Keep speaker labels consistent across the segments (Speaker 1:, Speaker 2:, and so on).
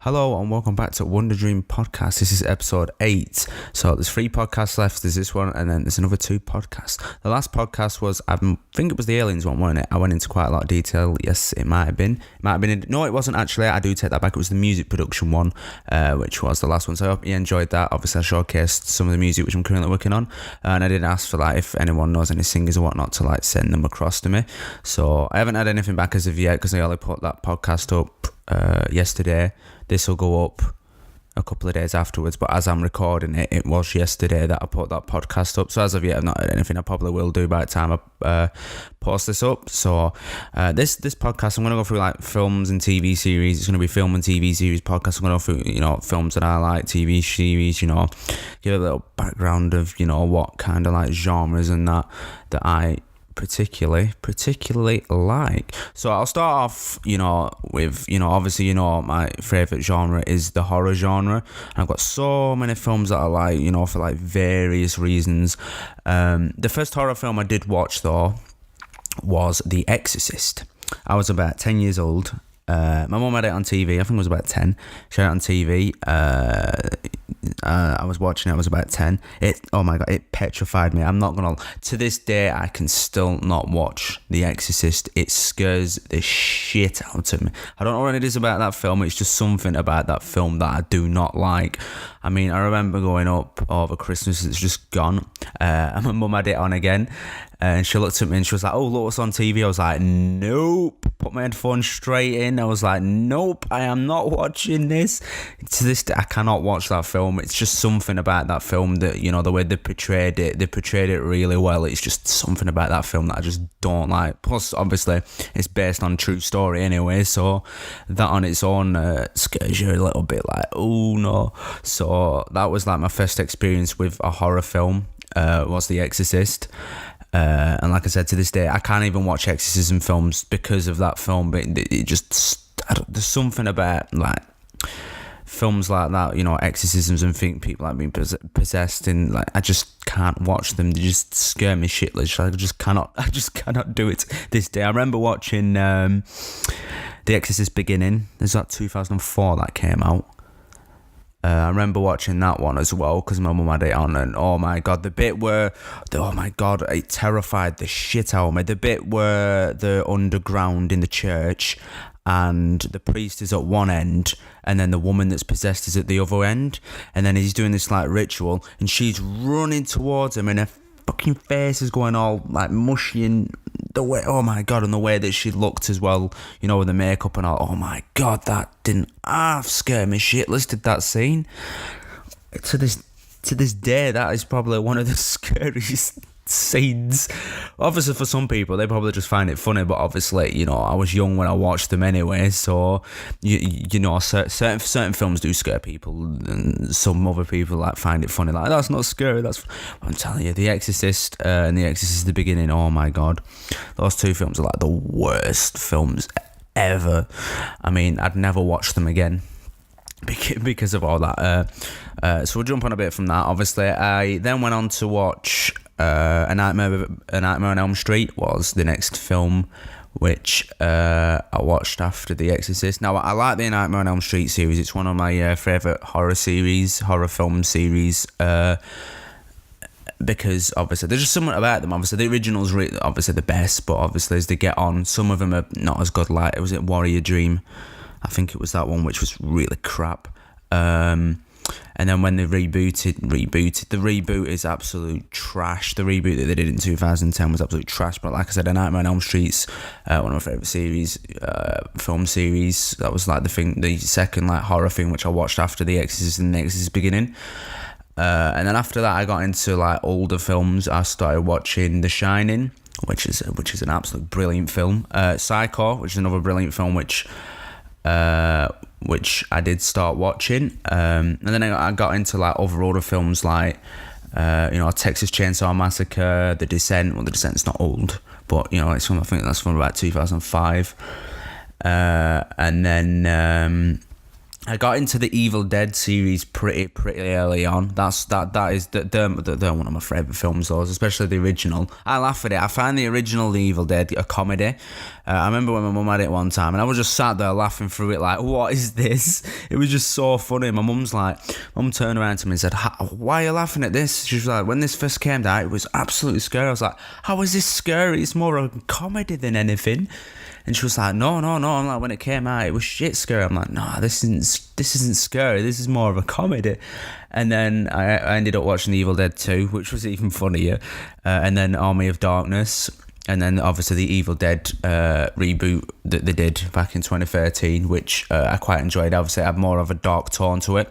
Speaker 1: Hello and welcome back to Wonder Dream Podcast. This is episode 8. So there's 3 podcasts left. There's this one and then there's another 2 podcasts. The last podcast was, I think it was the aliens one, wasn't it? I went into quite a lot of detail. Yes, it might have been. No, it wasn't actually. I do take that back. It was the music production one, which was the last one. So I hope you enjoyed that. Obviously I showcased some of the music which I'm currently working on. And I did ask for if anyone knows any singers or whatnot to send them across to me. So I haven't had anything back as of yet because I only put that podcast up yesterday. This will go up a couple of days afterwards, but as I'm recording it, it was yesterday that I put that podcast up. So as of yet, I've not heard anything. I probably will do by the time I post this up. So this podcast, I'm going to go through films and TV series. It's going to be film and TV series podcast. I'm going to go through films that I like, TV series. Give a little background of what kind of genres and that I particularly like. So I'll start off with obviously my favorite genre is the horror genre, and I've got so many films that I like for various reasons. The first horror film I did watch though was The Exorcist. I was about 10 years old. My mum had it on TV. I think I was about 10. She had it on TV. I was watching it. I was about 10. Oh my god, it petrified me. I'm not gonna. To this day, I can still not watch The Exorcist. It scares the shit out of me. I don't know what it is about that film. It's just something about that film that I do not like. I mean, I remember going up over Christmas. It's just gone. And my mum had it on again. And she looked at me and she was like, "Oh, look what's on TV." I was like, "Nope." Put my headphones straight in. I was like, "Nope, I am not watching this." To this day, I cannot watch that film. It's just something about that film that, the way they portrayed it really well. It's just something about that film that I just don't like. Plus, obviously, it's based on a true story anyway, so that on its own scares you a little bit oh no. So that was my first experience with a horror film, was The Exorcist. And like I said, to this day, I can't even watch exorcism films because of that film. But it just, there's something about films like that, exorcisms and think people being possessed, and I just can't watch them. They just scare me shitless. I just cannot do it. This day, I remember watching The Exorcist Beginning. There's 2004 that came out. I remember watching that one as well because my mum had it on, and oh my god, the bit where it terrified the shit out of me. The bit where they're underground in the church and the priest is at one end and then the woman that's possessed is at the other end, and then he's doing this ritual and she's running towards him and her fucking face is going all mushy, and the way, oh my god, and the way that she looked as well, with the makeup and all. Oh my god, that didn't half scare me shitless, did that scene. To this day, that is probably one of the scariest scenes. Obviously for some people they probably just find it funny, but obviously I was young when I watched them anyway, so certain films do scare people and some other people find it funny, that's not scary. I'm telling you, The Exorcist and The Exorcist The Beginning, oh my god, those 2 films are the worst films ever. I mean, I'd never watch them again because of all that. So we'll jump on a bit from that. Obviously I then went on to watch A Nightmare on Elm Street was the next film which I watched after The Exorcist. Now, I like the Nightmare on Elm Street series. It's one of my favourite horror film series, because obviously there's just something about them. Obviously the original's obviously the best, but obviously as they get on, some of them are not as good. Was it Warrior Dream? I think it was that one, which was really crap. And then when they rebooted, the reboot is absolute trash. The reboot that they did in 2010 was absolute trash. But like I said, A Nightmare on Elm Street's one of my favourite series, film series. That was the second horror thing which I watched after The Exorcist and The Exorcist Beginning. And then after that, I got into older films. I started watching The Shining, which is an absolute brilliant film. Psycho, which is another brilliant film, which I did start watching, and then I got into other older films Texas Chainsaw Massacre, The Descent. Well, The Descent's not old, but it's I think that's from about 2005, and then I got into the Evil Dead series pretty early on. They're one of my favourite films, those, especially the original. I laugh at it. I find the original The Evil Dead a comedy. I remember when my mum had it one time, and I was just sat there laughing through it like, what is this? It was just so funny. Mum turned around to me and said, why are you laughing at this? She was like, when this first came out, it was absolutely scary. I was like, how is this scary? It's more a comedy than anything. And she was like, no. I'm like, when it came out, it was shit scary. I'm like, no, this isn't scary. This is more of a comedy. And then I ended up watching The Evil Dead 2, which was even funnier. And then Army of Darkness. And then obviously the Evil Dead reboot that they did back in 2013, which I quite enjoyed. Obviously it had more of a dark tone to it.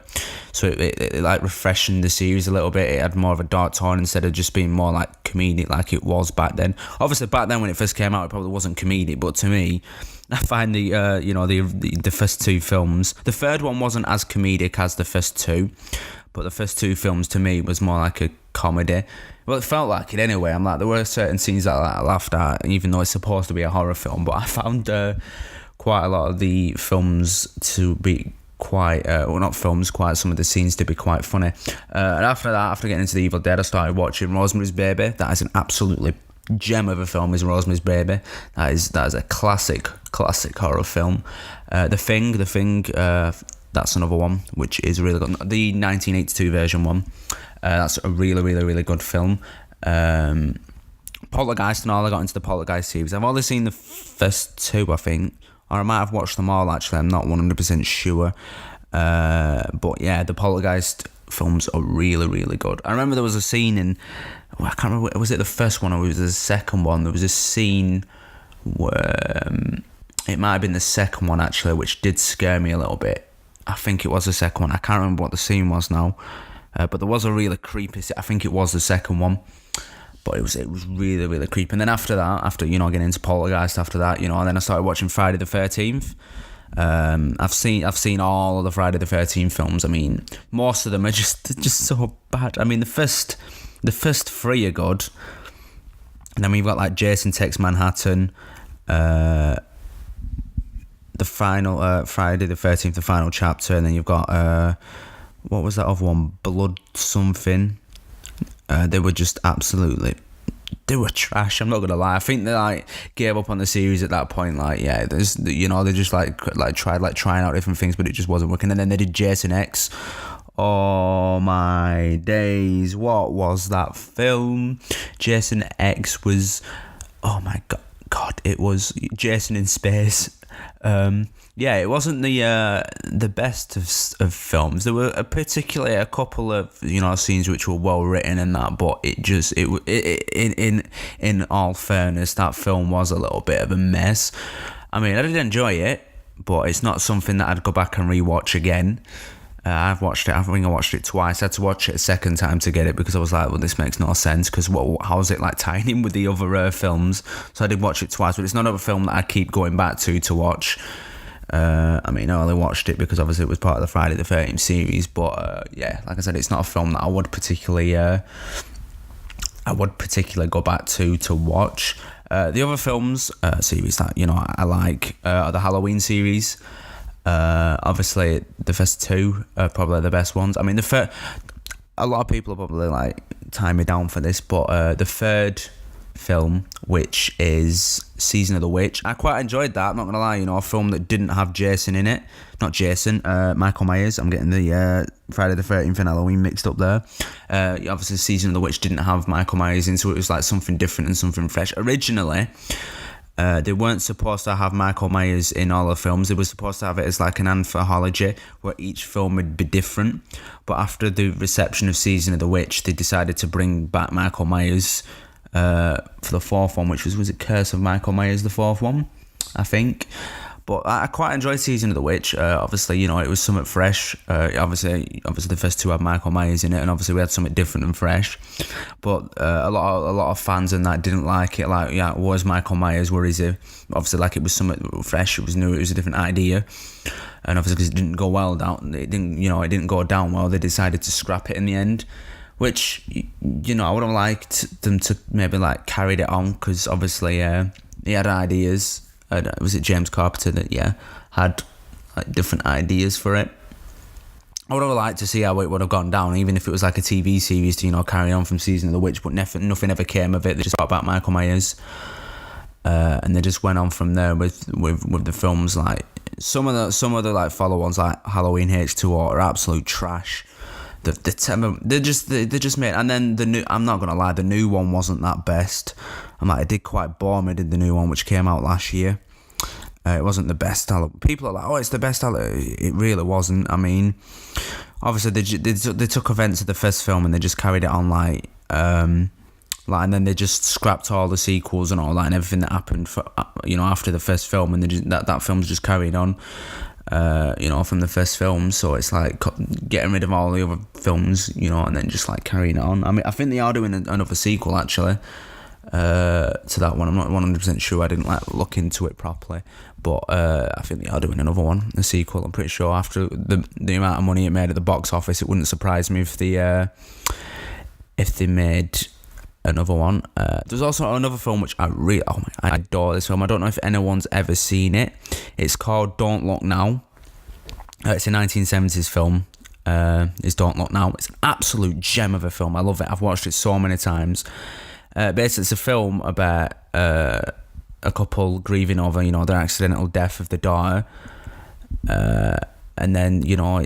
Speaker 1: So it like refreshed the series a little bit. It had more of a dark tone instead of just being more like comedic like it was back then. Obviously back then when it first came out, it probably wasn't comedic, but to me, I find the first two films, the third one wasn't as comedic as the first two, but the first two films to me was more like a comedy. Well, it felt like it anyway. I'm like, there were certain scenes that I laughed at, even though it's supposed to be a horror film, but I found quite a lot of the films to be quite, quite some of the scenes to be quite funny. And after that, after getting into The Evil Dead, I started watching Rosemary's Baby. That is an absolutely gem of a film, is Rosemary's Baby. That is a classic horror film. The Thing, that's another one which is really good. The 1982 version one, that's a really good film. Poltergeist and all, I got into the Poltergeist series. I've only seen the first two, I think, or I might have watched them all actually, I'm not 100% sure. But yeah, the Poltergeist films are really good. I remember there was a scene in, I can't remember, was it the first one or was it the second one? There was a scene where, it might have been the second one actually, which did scare me a little bit. I think it was the second one. I can't remember what the scene was now. But there was a really creepy scene. I think it was the second one. But it was really creepy. And then after that, getting into Poltergeist after that, and then I started watching Friday the 13th. I've seen all of the Friday the 13th films. I mean, most of them are just so bad. I mean, the first three are good. And then we've got like Jason Takes Manhattan, the final Friday the 13th, the final chapter, and then you've got what was that other one? Blood something. They were just they were trash. I'm not gonna lie. I think they like gave up on the series at that point. Like, yeah, they just tried trying out different things, but it just wasn't working. And then they did Jason X. Oh my days! What was that film? Jason X was, oh my god! It was Jason in space. Yeah, it wasn't the best of films. There were particularly a couple of scenes which were well written and that, but in all fairness, that film was a little bit of a mess. I mean, I did enjoy it, but it's not something that I'd go back and rewatch again. I've watched it. I think I watched it twice. I had to watch it a second time to get it because I was like, well, this makes no sense because how's it like tying in with the other films? So I did watch it twice, but it's not a film that I keep going back to watch. I mean, I only watched it because obviously it was part of the Friday the 13th series, but yeah, like I said, it's not a film that I would particularly go back to watch. The other films series that I like are the Halloween series. Obviously the first two are probably the best ones. I mean, a lot of people are probably like tying me down for this, but the third film, which is Season of the Witch, I quite enjoyed that. I'm not gonna lie, a film that didn't have Jason in it. Not Jason, Michael Myers. I'm getting the Friday the 13th and Halloween mixed up there. Obviously Season of the Witch didn't have Michael Myers in, so it was like something different and something fresh. Originally, they weren't supposed to have Michael Myers in all the films. They were supposed to have it as like an anthology where each film would be different. But after the reception of Season of the Witch, they decided to bring back Michael Myers for the fourth one, which was it Curse of Michael Myers, the fourth one, I think. But I quite enjoyed Season of the Witch. Obviously, it was something fresh. Obviously the first two had Michael Myers in it, and obviously we had something different and fresh. But a lot of fans and that didn't like it. Like, yeah, where's Michael Myers? Where is he? Obviously, like it was something fresh. It was new. It was a different idea. And obviously, because it didn't go well down, it didn't go down well. They decided to scrap it in the end. Which, I would have liked them to maybe like carried it on, because obviously he had ideas. Was it James Carpenter that had like different ideas for it? I would have liked to see how it would have gone down, even if it was like a TV series to, you know, carry on from Season of the Witch, but nothing ever came of it. They just talked about Michael Myers. And they just went on from there with the films. Like some of the like follow-ons like Halloween H2O are absolute trash. They just made, and then the new, I'm not gonna lie, the new one wasn't that best. I'm like, it did quite bore me. Did the new one, which came out last year. It wasn't the best. People are like, oh, it's the best. It really wasn't. I mean, obviously they took events of the first film and they just carried it on like, and then they just scrapped all the sequels and all that and everything that happened for, you know, after the first film, and they just, that film's just carried on, you know, from the first film. So it's like getting rid of all the other films, you know, and then just like carrying it on. I mean, I think they are doing another sequel actually. To that one, I'm not 100% sure. I didn't like look into it properly, but I think they are doing another one, a sequel. I'm pretty sure after the amount of money it made at the box office, it wouldn't surprise me if they made another one. There's also another film which I adore this film. I don't know if anyone's ever seen it. It's called Don't Look Now. It's a 1970s film. It's Don't Look Now. It's an absolute gem of a film. I love it. I've watched it so many times. Basically, it's a film about a couple grieving over, you know, their accidental death of the daughter, and then, you know,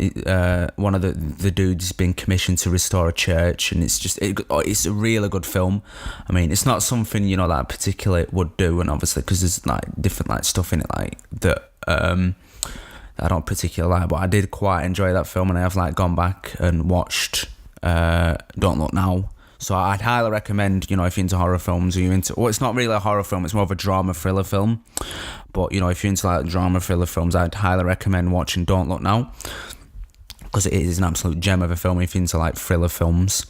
Speaker 1: one of the dudes has been commissioned to restore a church, and it's a really good film. I mean, it's not something, you know, that I particularly would do, and obviously because there's like different like stuff in it like that I don't particularly like, but I did quite enjoy that film, and I have like gone back and watched Don't Look Now. So I'd highly recommend, you know, if you're into horror films, or you're into, well, it's not really a horror film, it's more of a drama thriller film. But, you know, if you're into like drama thriller films, I'd highly recommend watching Don't Look Now, because it is an absolute gem of a film if you're into like thriller films.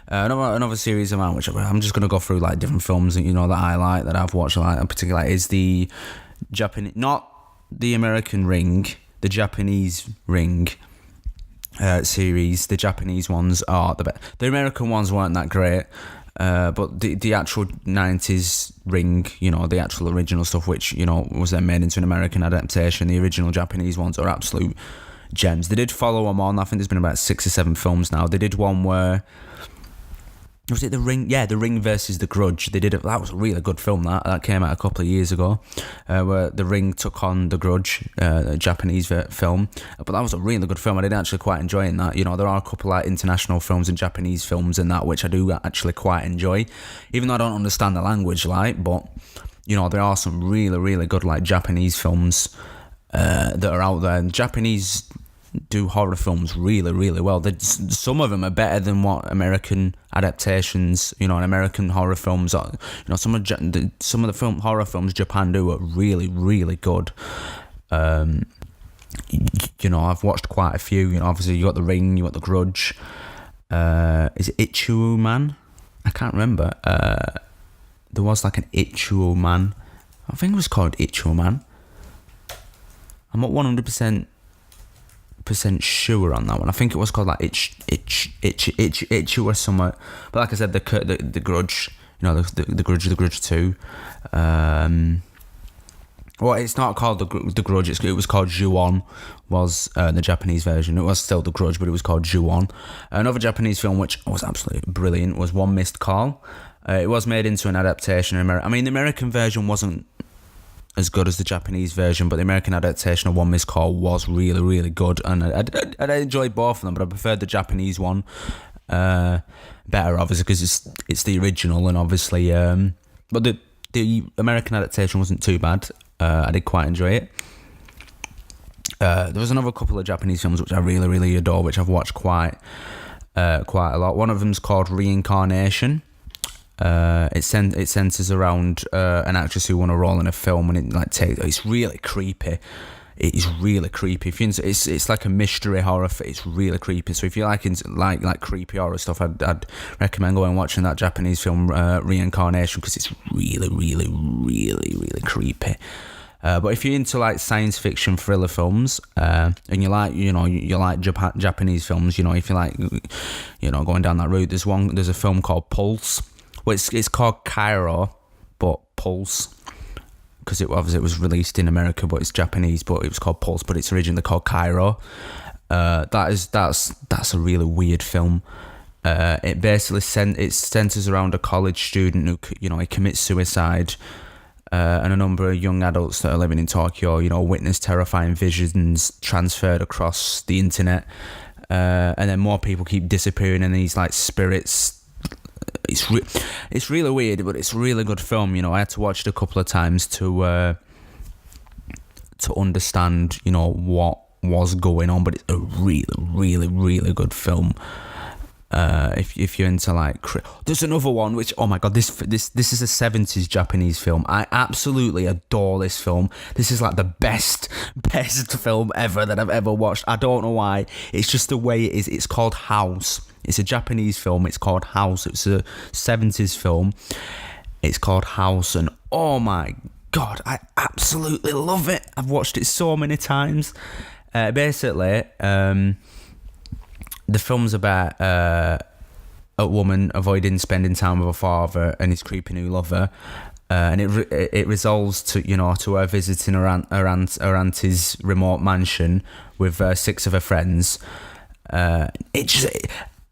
Speaker 1: Another series of mine, which I'm just going to go through like different films, you know, that I like, that I've watched, like in particular, is the Japanese, not the American Ring, the Japanese Ring. Series. The Japanese ones are the best. The American ones weren't that great, but the actual 90s Ring, you know, the actual original stuff, which, you know, was then made into an American adaptation, the original Japanese ones are absolute gems. They did follow them on. I think there's been about 6 or 7 films now. They did one where, was it The Ring? Yeah, The Ring versus The Grudge. They did it. That was a really good film. That came out a couple of years ago, where The Ring took on The Grudge, a Japanese film. But that was a really good film. I did actually quite enjoy that. You know, there are a couple like international films and Japanese films and that which I do actually quite enjoy, even though I don't understand the language, like. But you know, there are some really, really good like Japanese films that are out there. And Japanese do horror films really, really well. Some of them are better than what American adaptations, you know, and American horror films are. You know, some of the horror films Japan do are really, really good. You know, I've watched quite a few. You know, obviously you got The Ring, you got The Grudge. Is it Ichigo Man? I can't remember. There was like an Ichigo Man. I think it was called Ichigo Man. I'm not 100% sure on that one. I think it was called like Itch or something. But like I said, the Grudge, you know, the Grudge 2. Well, it's not called the Grudge. It was called Ju-On, was the Japanese version. It was still The Grudge, but it was called Ju-On. Another Japanese film which was absolutely brilliant was One Missed Call. It was made into an adaptation in America. I mean, the American version wasn't as good as the Japanese version, but the American adaptation of One Missed Call was really, really good, and I enjoyed both of them, but I preferred the Japanese one better, obviously, because it's the original, and obviously, but the American adaptation wasn't too bad. I did quite enjoy it. There was another couple of Japanese films which I really, really adore, which I've watched quite a lot. One of them's called Reincarnation. It centers around an actress who won a role in a film, and it's really creepy. It is really creepy. It's like a mystery horror. It's really creepy. So if you like creepy horror stuff, I'd recommend going and watching that Japanese film Reincarnation, because it's really, really, really, really creepy. But if you're into like science fiction thriller films, and you like Japanese films, you know, if you like, you know, going down that route, there's a film called Pulse. Well, it's called Cairo, but Pulse, because it was released in America, but it's Japanese, but it was called Pulse, but it's originally called Cairo. That's a really weird film. It basically it centers around a college student who, he commits suicide, and a number of young adults that are living in Tokyo, witness terrifying visions transferred across the internet, and then more people keep disappearing, and these like spirits. It's really weird, but it's a really good film. I had to watch it a couple of times to understand, what was going on. But it's a really, really, really good film. If you're into like, there's another one which, oh my god, this is a 70s Japanese film. I absolutely adore this film. This is like the best film ever that I've ever watched. I don't know why. It's just the way it is. It's called House. It's a Japanese film. It's called House. It's a 70s film. It's called House, and oh my god, I absolutely love it. I've watched it so many times. Basically, the film's about a woman avoiding spending time with her father and his creepy new lover, and it resolves to her visiting her auntie's remote mansion with 6 of her friends.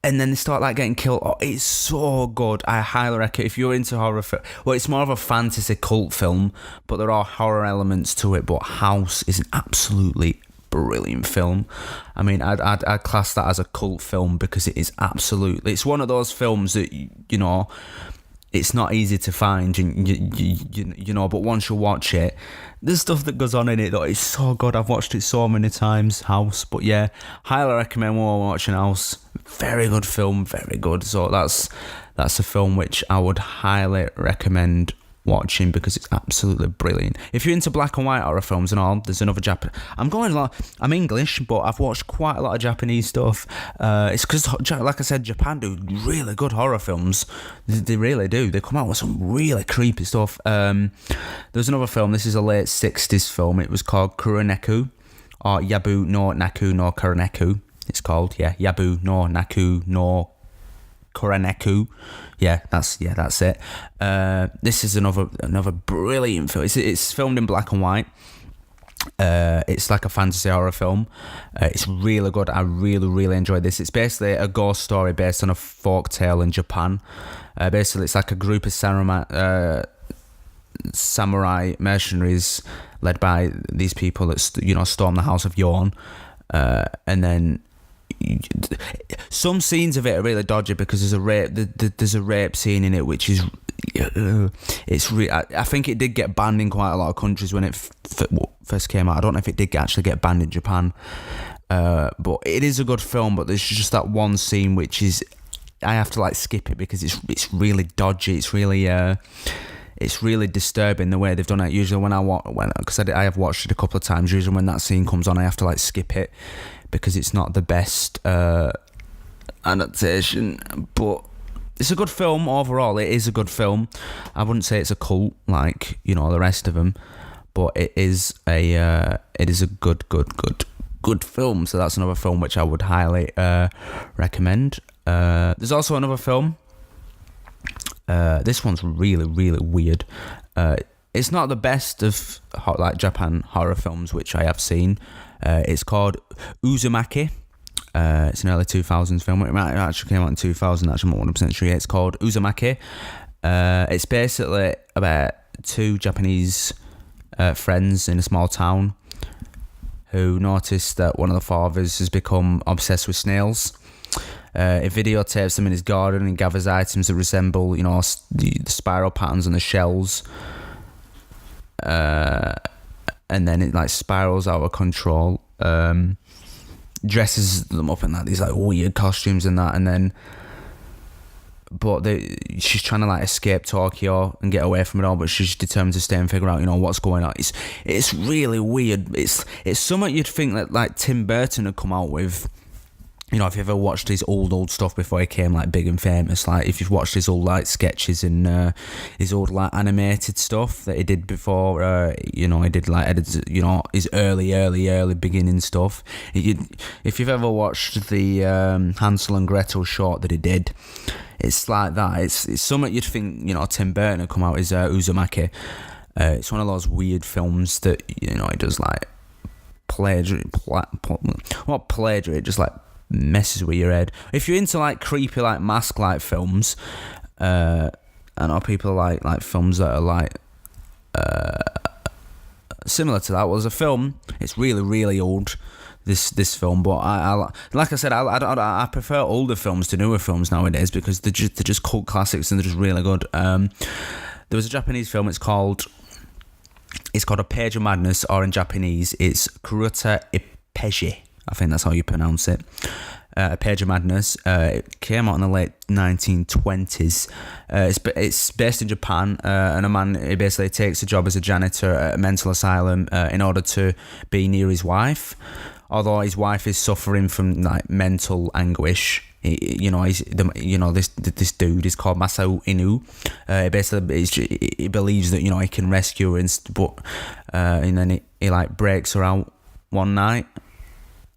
Speaker 1: And then they start like getting killed. Oh, it's so good. I highly recommend if you're into horror. Well, it's more of a fantasy cult film, but there are horror elements to it. But House is an absolutely brilliant film. I mean, I'd class that as a cult film because it is absolutely. It's one of those films that it's not easy to find, and but once you watch it, there's stuff that goes on in it that is so good. I've watched it so many times, House. But yeah, highly recommend watching House. Very good film, very good. So that's a film which I would highly recommend watching because it's absolutely brilliant. If you're into black and white horror films and all, there's another I'm English, but I've watched quite a lot of Japanese stuff. It's because, like I said, Japan do really good horror films. They really do. They come out with some really creepy stuff. There's another film. This is a late 60s film. It was called Kuroneku, or Yabu no Naku no Kuroneku. It's called, Yabu no Naku no Kuroneku. That's it. This is another brilliant film. It's filmed in black and white. It's like a fantasy horror film. It's really good. I really, really enjoyed this. It's basically a ghost story based on a folk tale in Japan. Basically, it's like a group of samurai mercenaries led by these people that storm the House of Yorn, and then some scenes of it are really dodgy because there's a rape scene in it which is I think it did get banned in quite a lot of countries when it first came out. I don't know if it did actually get banned in Japan, but it is a good film. But there's just that one scene which is I have to like skip it because it's really dodgy. It's really disturbing the way they've done it. Usually because I have watched it a couple of times, usually when that scene comes on I have to like skip it because it's not the best adaptation. But it's a good film overall. It is a good film. I wouldn't say it's a cult like the rest of them, but it is a good film. So that's another film which I would highly recommend. There's also another film. This one's really, really weird. It's not the best of like Japan horror films which I have seen. It's called Uzumaki. It's an early 2000s film. It might actually came out in 2000. Actually, I'm not 100% sure. It's called Uzumaki. It's basically about 2 Japanese friends in a small town who notice that one of the fathers has become obsessed with snails. He videotapes them in his garden and gathers items that resemble, the spiral patterns on the shells. And then it like spirals out of control. Dresses them up in like these like weird costumes and that, and then she's trying to like escape Tokyo and get away from it all, but she's determined to stay and figure out what's going on. It's really weird. It's something you'd think that like Tim Burton had come out with. If you ever watched his old stuff before he came like big and famous, like if you've watched his old like sketches and his old like animated stuff that he did before, he did like edits, his early beginning stuff. If you've ever watched the Hansel and Gretel short that he did, it's like that. It's something you'd think Tim Burton had come out with Uzumaki. It's one of those weird films that he does like not plagiary, just like messes with your head. If you're into like creepy like mask like films, I know people like films that are like similar to that. Well, there's a film. It's really really old. This film, but I like I said, I prefer older films to newer films nowadays because they're just cult classics and they're just really good. There was a Japanese film. It's called A Page of Madness, or in Japanese, it's Kuruta Ippeji. I think that's how you pronounce it. A Page of Madness. It came out in the late 1920s. It's based in Japan, and a man he basically takes a job as a janitor at a mental asylum in order to be near his wife. Although his wife is suffering from like mental anguish, this dude is called Masao Inu. He believes that he can rescue her, and then he like breaks her out one night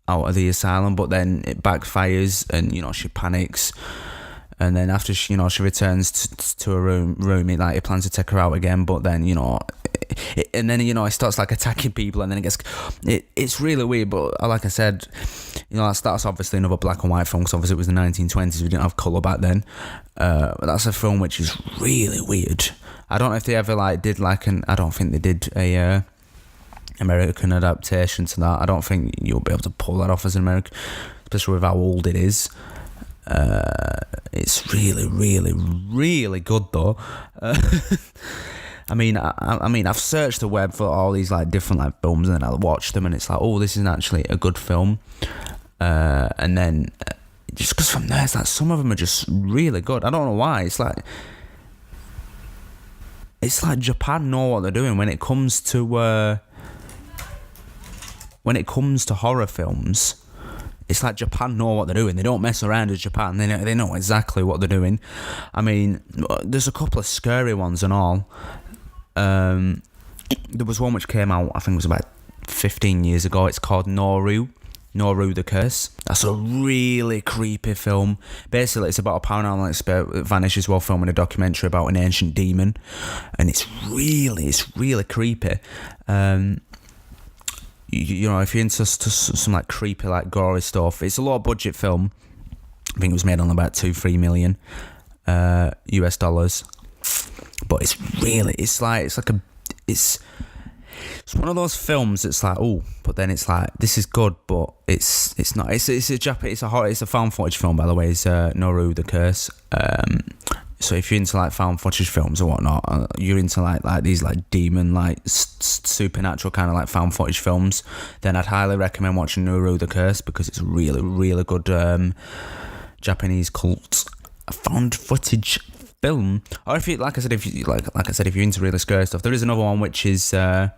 Speaker 1: out of the asylum, but then it backfires, and she panics. And then after she returns to her room, he plans to take her out again, but then he starts like attacking people, and then it's really weird. But like I said, that's obviously another black and white film, because obviously it was the 1920s, we didn't have colour back then. But that's a film which is really weird. I don't know if they ever did I don't think they did a American adaptation to that. I don't think you'll be able to pull that off as an American, especially with how old it is. It's really, really, really good though. I mean, I've searched the web for all these different films, and then I'll watch them, and it's this is actually a good film. And then just because from there, it's some of them are just really good. I don't know why. It's like Japan know what they're doing when it comes to horror films. It's like Japan know what they're doing. They don't mess around with Japan. They know exactly what they're doing. I mean, there's a couple of scary ones and all. There was one which came out, I think it was about 15 years ago. It's called Noru the Curse. That's a really creepy film. Basically, it's about a paranormal expert that vanishes while filming a documentary about an ancient demon. And it's really creepy. If you're into some creepy, gory stuff, it's a low budget film. I think it was made on about 2-3 million US dollars. But it's one of those films that's but then it's this is good, but it's not. It's a found footage film, by the way. It's Noru the Curse. So if you're into found footage films or whatnot, you're into these demon supernatural kind of found footage films, then I'd highly recommend watching Noru the Curse, because it's a really really good Japanese cult found footage film. Or if you if you're into really scary stuff, there is another one which is really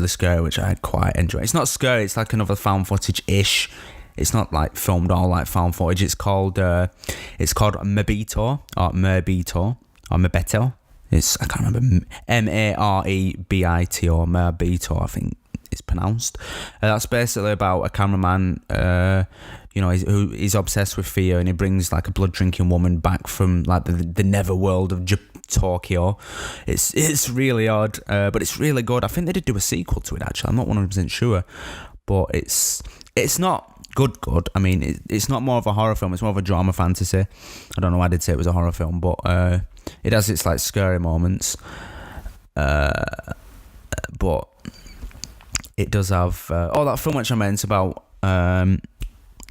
Speaker 1: scary, which I quite enjoy. It's not scary, it's another found footage ish. It's not filmed all found footage. It's called Mebito or Merbito or Mebeto. I can't remember. Marebito or Merbito, I think it's pronounced. That's basically about a cameraman, who is obsessed with fear, and he brings a blood drinking woman back from the netherworld of Tokyo. It's really odd, but it's really good. I think they did do a sequel to it actually. I'm not 100% sure, but it's not good. I mean, it's not more of a horror film, it's more of a drama fantasy. I don't know why I did say it was a horror film, but it has its scary moments. But it does have that film which I meant about I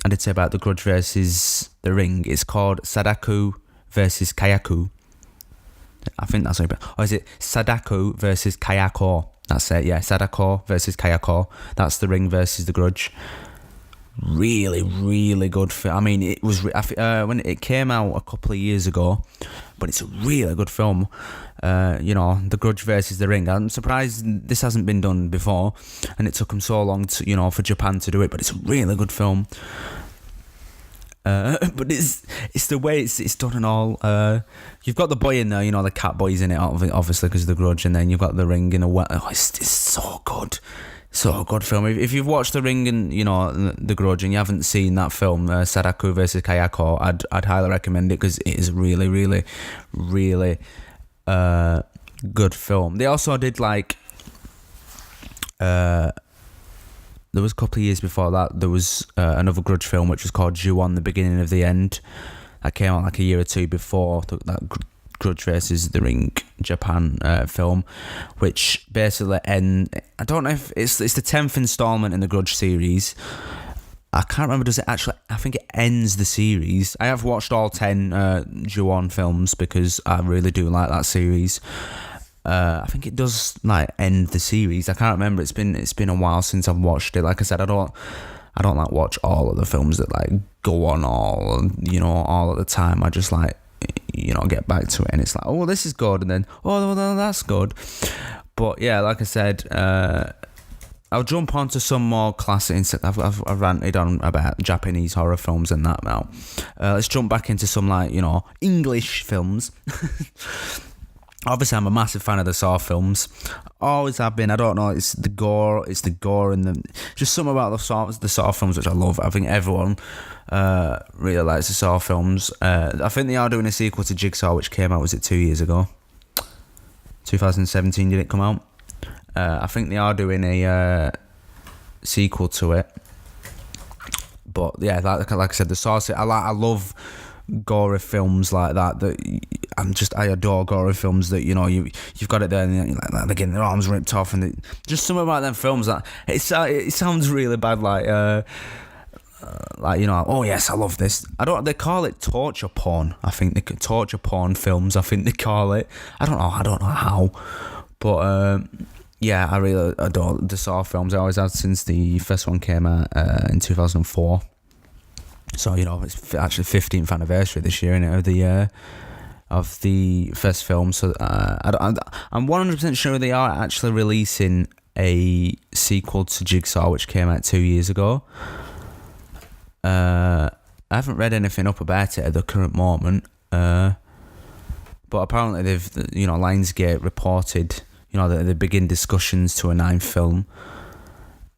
Speaker 1: did say about The Grudge versus The Ring. It's called Sadako versus Kayako. I think that's it. Or is it Sadako versus Kayako? That's it, yeah. Sadako versus Kayako. That's The Ring versus The Grudge. Really, really good film. I mean, it was when it came out a couple of years ago, but it's a really good film. The Grudge versus The Ring. I'm surprised this hasn't been done before, and it took them so long to, for Japan to do it. But it's a really good film. But it's the way it's done and all. You've got the boy in there, the cat boy's in it, obviously because of The Grudge, and then you've got The Ring in a way. Oh, it's so good. So good film. If you've watched The Ring and The Grudge and you haven't seen that film, Sadako versus Kayako, I'd highly recommend it, because it is really, really, really good film. They also did There was a couple of years before that, there was another Grudge film which was called Ju-On, The Beginning of the End. That came out like a year or two before that Grudge versus The Ring Japan film, which basically I don't know if it's the 10th installment in the Grudge series. I can't remember, does it actually, I think it ends the series. I have watched all 10 Ju-On films because I really do like that series. I think it does like end the series. I can't remember. It's been a while since I've watched it. Like I said, I don't like watch all of the films that like go on all at the time. I just like get back to it, and it's like, oh, this is good, and then oh, well, that's good. But yeah, like I said, I'll jump onto some more classics. I've ranted on about Japanese horror films and that now. Let's jump back into some like English films. Obviously, I'm a massive fan of the Saw films. Always have been. I don't know. It's the gore, and the just something about the Saw films which I love. I think everyone really likes the Saw films. I think they are doing a sequel to Jigsaw, which came out, was it 2 years ago? 2017 did it come out? I think they are doing a sequel to it. But yeah, like I said, the Saw. I love gory films like that. I adore gory films that you've got it there, and they're getting their arms ripped off, and just something about them films that it sounds really bad, oh yes, I love this. They call it torture porn. I think they could torture porn films. I think they call it. I don't know how, but yeah, I really adore the Saw films. I always have since the first one came out in 2004. So it's actually 15th anniversary this year, innit, of the first film. So I'm 100% sure they are actually releasing a sequel to Jigsaw, which came out 2 years ago. I haven't read anything up about it at the current moment, but apparently they've Lionsgate reported that they begin discussions to a 9th film.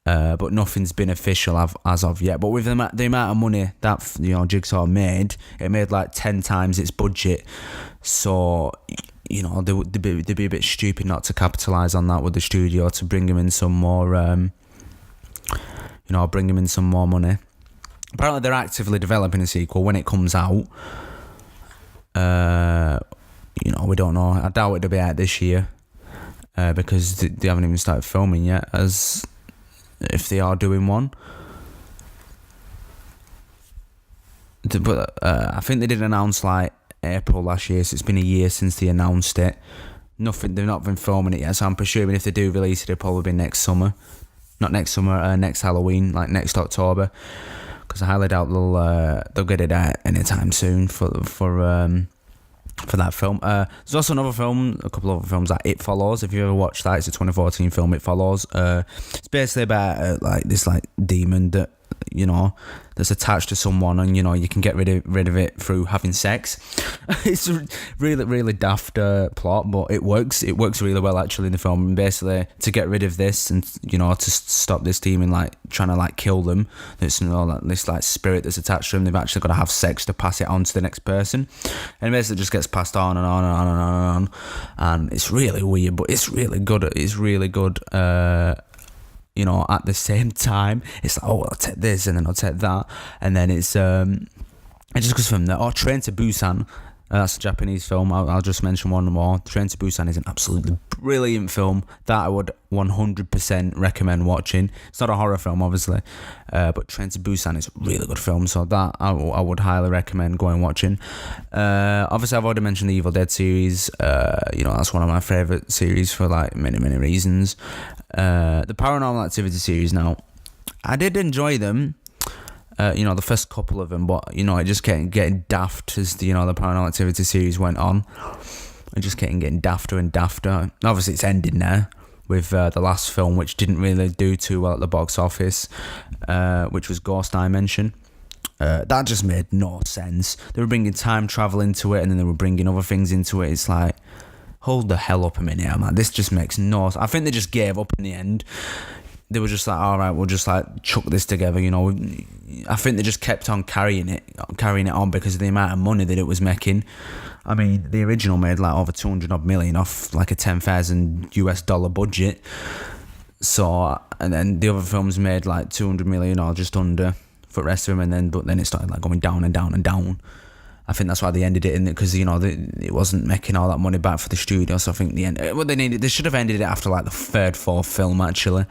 Speaker 1: But nothing's been official as of yet. But with the amount of money that Jigsaw made, it made like 10 times its budget. So they'd be a bit stupid not to capitalise on that with the studio to bring him in some more, bring him in some more money. Apparently, they're actively developing a sequel when it comes out. We don't know. I doubt it'll be out this year because they haven't even started filming yet. As if they are doing one. But I think they did announce like April last year, so it's been a year since they announced it. They've not been filming it yet, so I'm presuming if they do release it, it'll probably be next summer. Not next summer, next Halloween, like next October. Because I highly doubt they'll get it out anytime soon for that film. There's also a couple of other films like It Follows. If you ever watched that, it's a 2014 film, It Follows. It's basically about this demon that that's attached to someone, and you can get rid of it through having sex. It's a really, really daft plot, but it works really well actually in the film. And basically, to get rid of this and to stop this demon trying to kill them, this spirit that's attached to them, they've actually got to have sex to pass it on to the next person, and basically it just gets passed on and on and on and on and on. And it's really weird, but it's really good. It's really good. At the same time, it's like, oh, I'll take this and then I'll take that, and then it just goes from there. Train to Busan, that's a Japanese film. I'll just mention one more. Train to Busan is an absolutely brilliant film that I would 100% recommend watching. It's not a horror film, obviously, but Train to Busan is a really good film, so that I would highly recommend going watching. Obviously, I've already mentioned the Evil Dead series. That's one of my favourite series for many, many reasons. The Paranormal Activity series now, I did enjoy them. The first couple of them, but it just getting daft as the Paranormal Activity series went on. It just getting dafter and dafter. Obviously, it's ended now with the last film, which didn't really do too well at the box office, which was Ghost Dimension. That just made no sense. They were bringing time travel into it, and then they were bringing other things into it. It's like, hold the hell up a minute, man. This just makes no sense. I think they just gave up in the end. They were just like, all right, we'll just chuck this together, I think they just kept on carrying it on because of the amount of money that it was making. I mean, the original made over 200 odd million off a $10,000 US budget. So, and then the other films made like 200 million or just under for the rest of them, but then it started like going down and down and down. I think that's why they ended it in it, because it wasn't making all that money back for the studio. So I think they should have ended it after like the third, fourth film. Actually,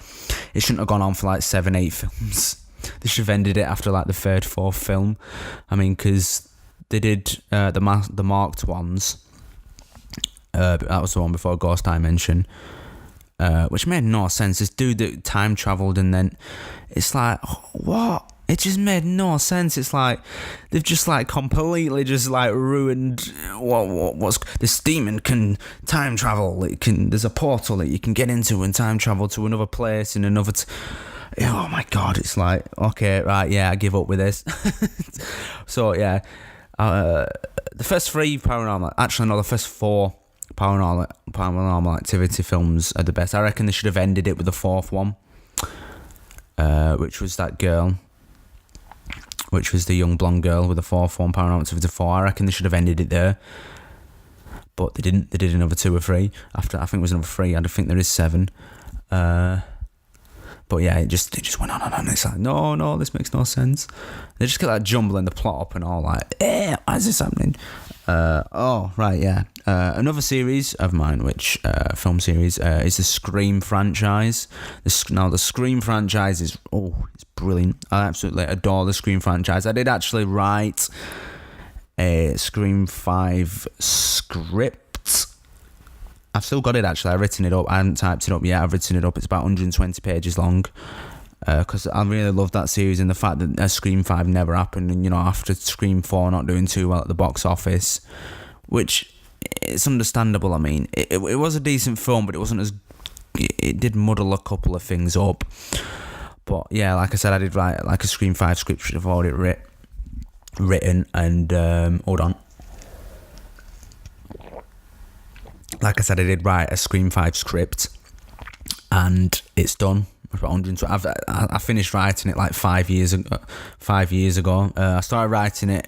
Speaker 1: it shouldn't have gone on for like 7, 8 films. They should have ended it after like the third, fourth film. I mean, because they did the marked ones. That was the one before Ghost Dimension, which made no sense. This dude that time travelled, and then it's like, what? It just made no sense. It's like they've just like completely just like ruined what's this demon can time travel. There's a portal that you can get into and time travel to another place in another. Oh my god! It's like, okay, right, yeah, I give up with this. So yeah, the first 3 paranormal, actually no, the first 4 paranormal activity films are the best. I reckon they should have ended it with the 4th one, which was that girl. Which was the young blonde girl with the 4th one, Paranormal Activity 4. I reckon they should have ended it there. But they didn't. They did another 2 or 3. After, I think it was another 3. I don't think there is 7. But yeah, it just went on and on. It's like, no, this makes no sense. They just get like jumbling the plot up and all like, why is this happening? Right, yeah. Another series of mine, which film series, is the Scream franchise. Now the Scream franchise is it's brilliant. I absolutely adore the Scream franchise. I did actually write a Scream 5 script. I've still got it actually. I've written it up. I haven't typed it up yet. I've written it up. It's about 120 pages long. Because I really love that series, and the fact that Scream 5 never happened, and after Scream 4 not doing too well at the box office, which it's understandable. I mean, it was a decent film, but it wasn't as, it did muddle a couple of things up. But yeah, like I said, I did write like a Scream 5 script, which I've already written, and hold on. Like I said, I did write a Scream 5 script, and it's done. About 120. I finished writing it like 5 years ago. I started writing it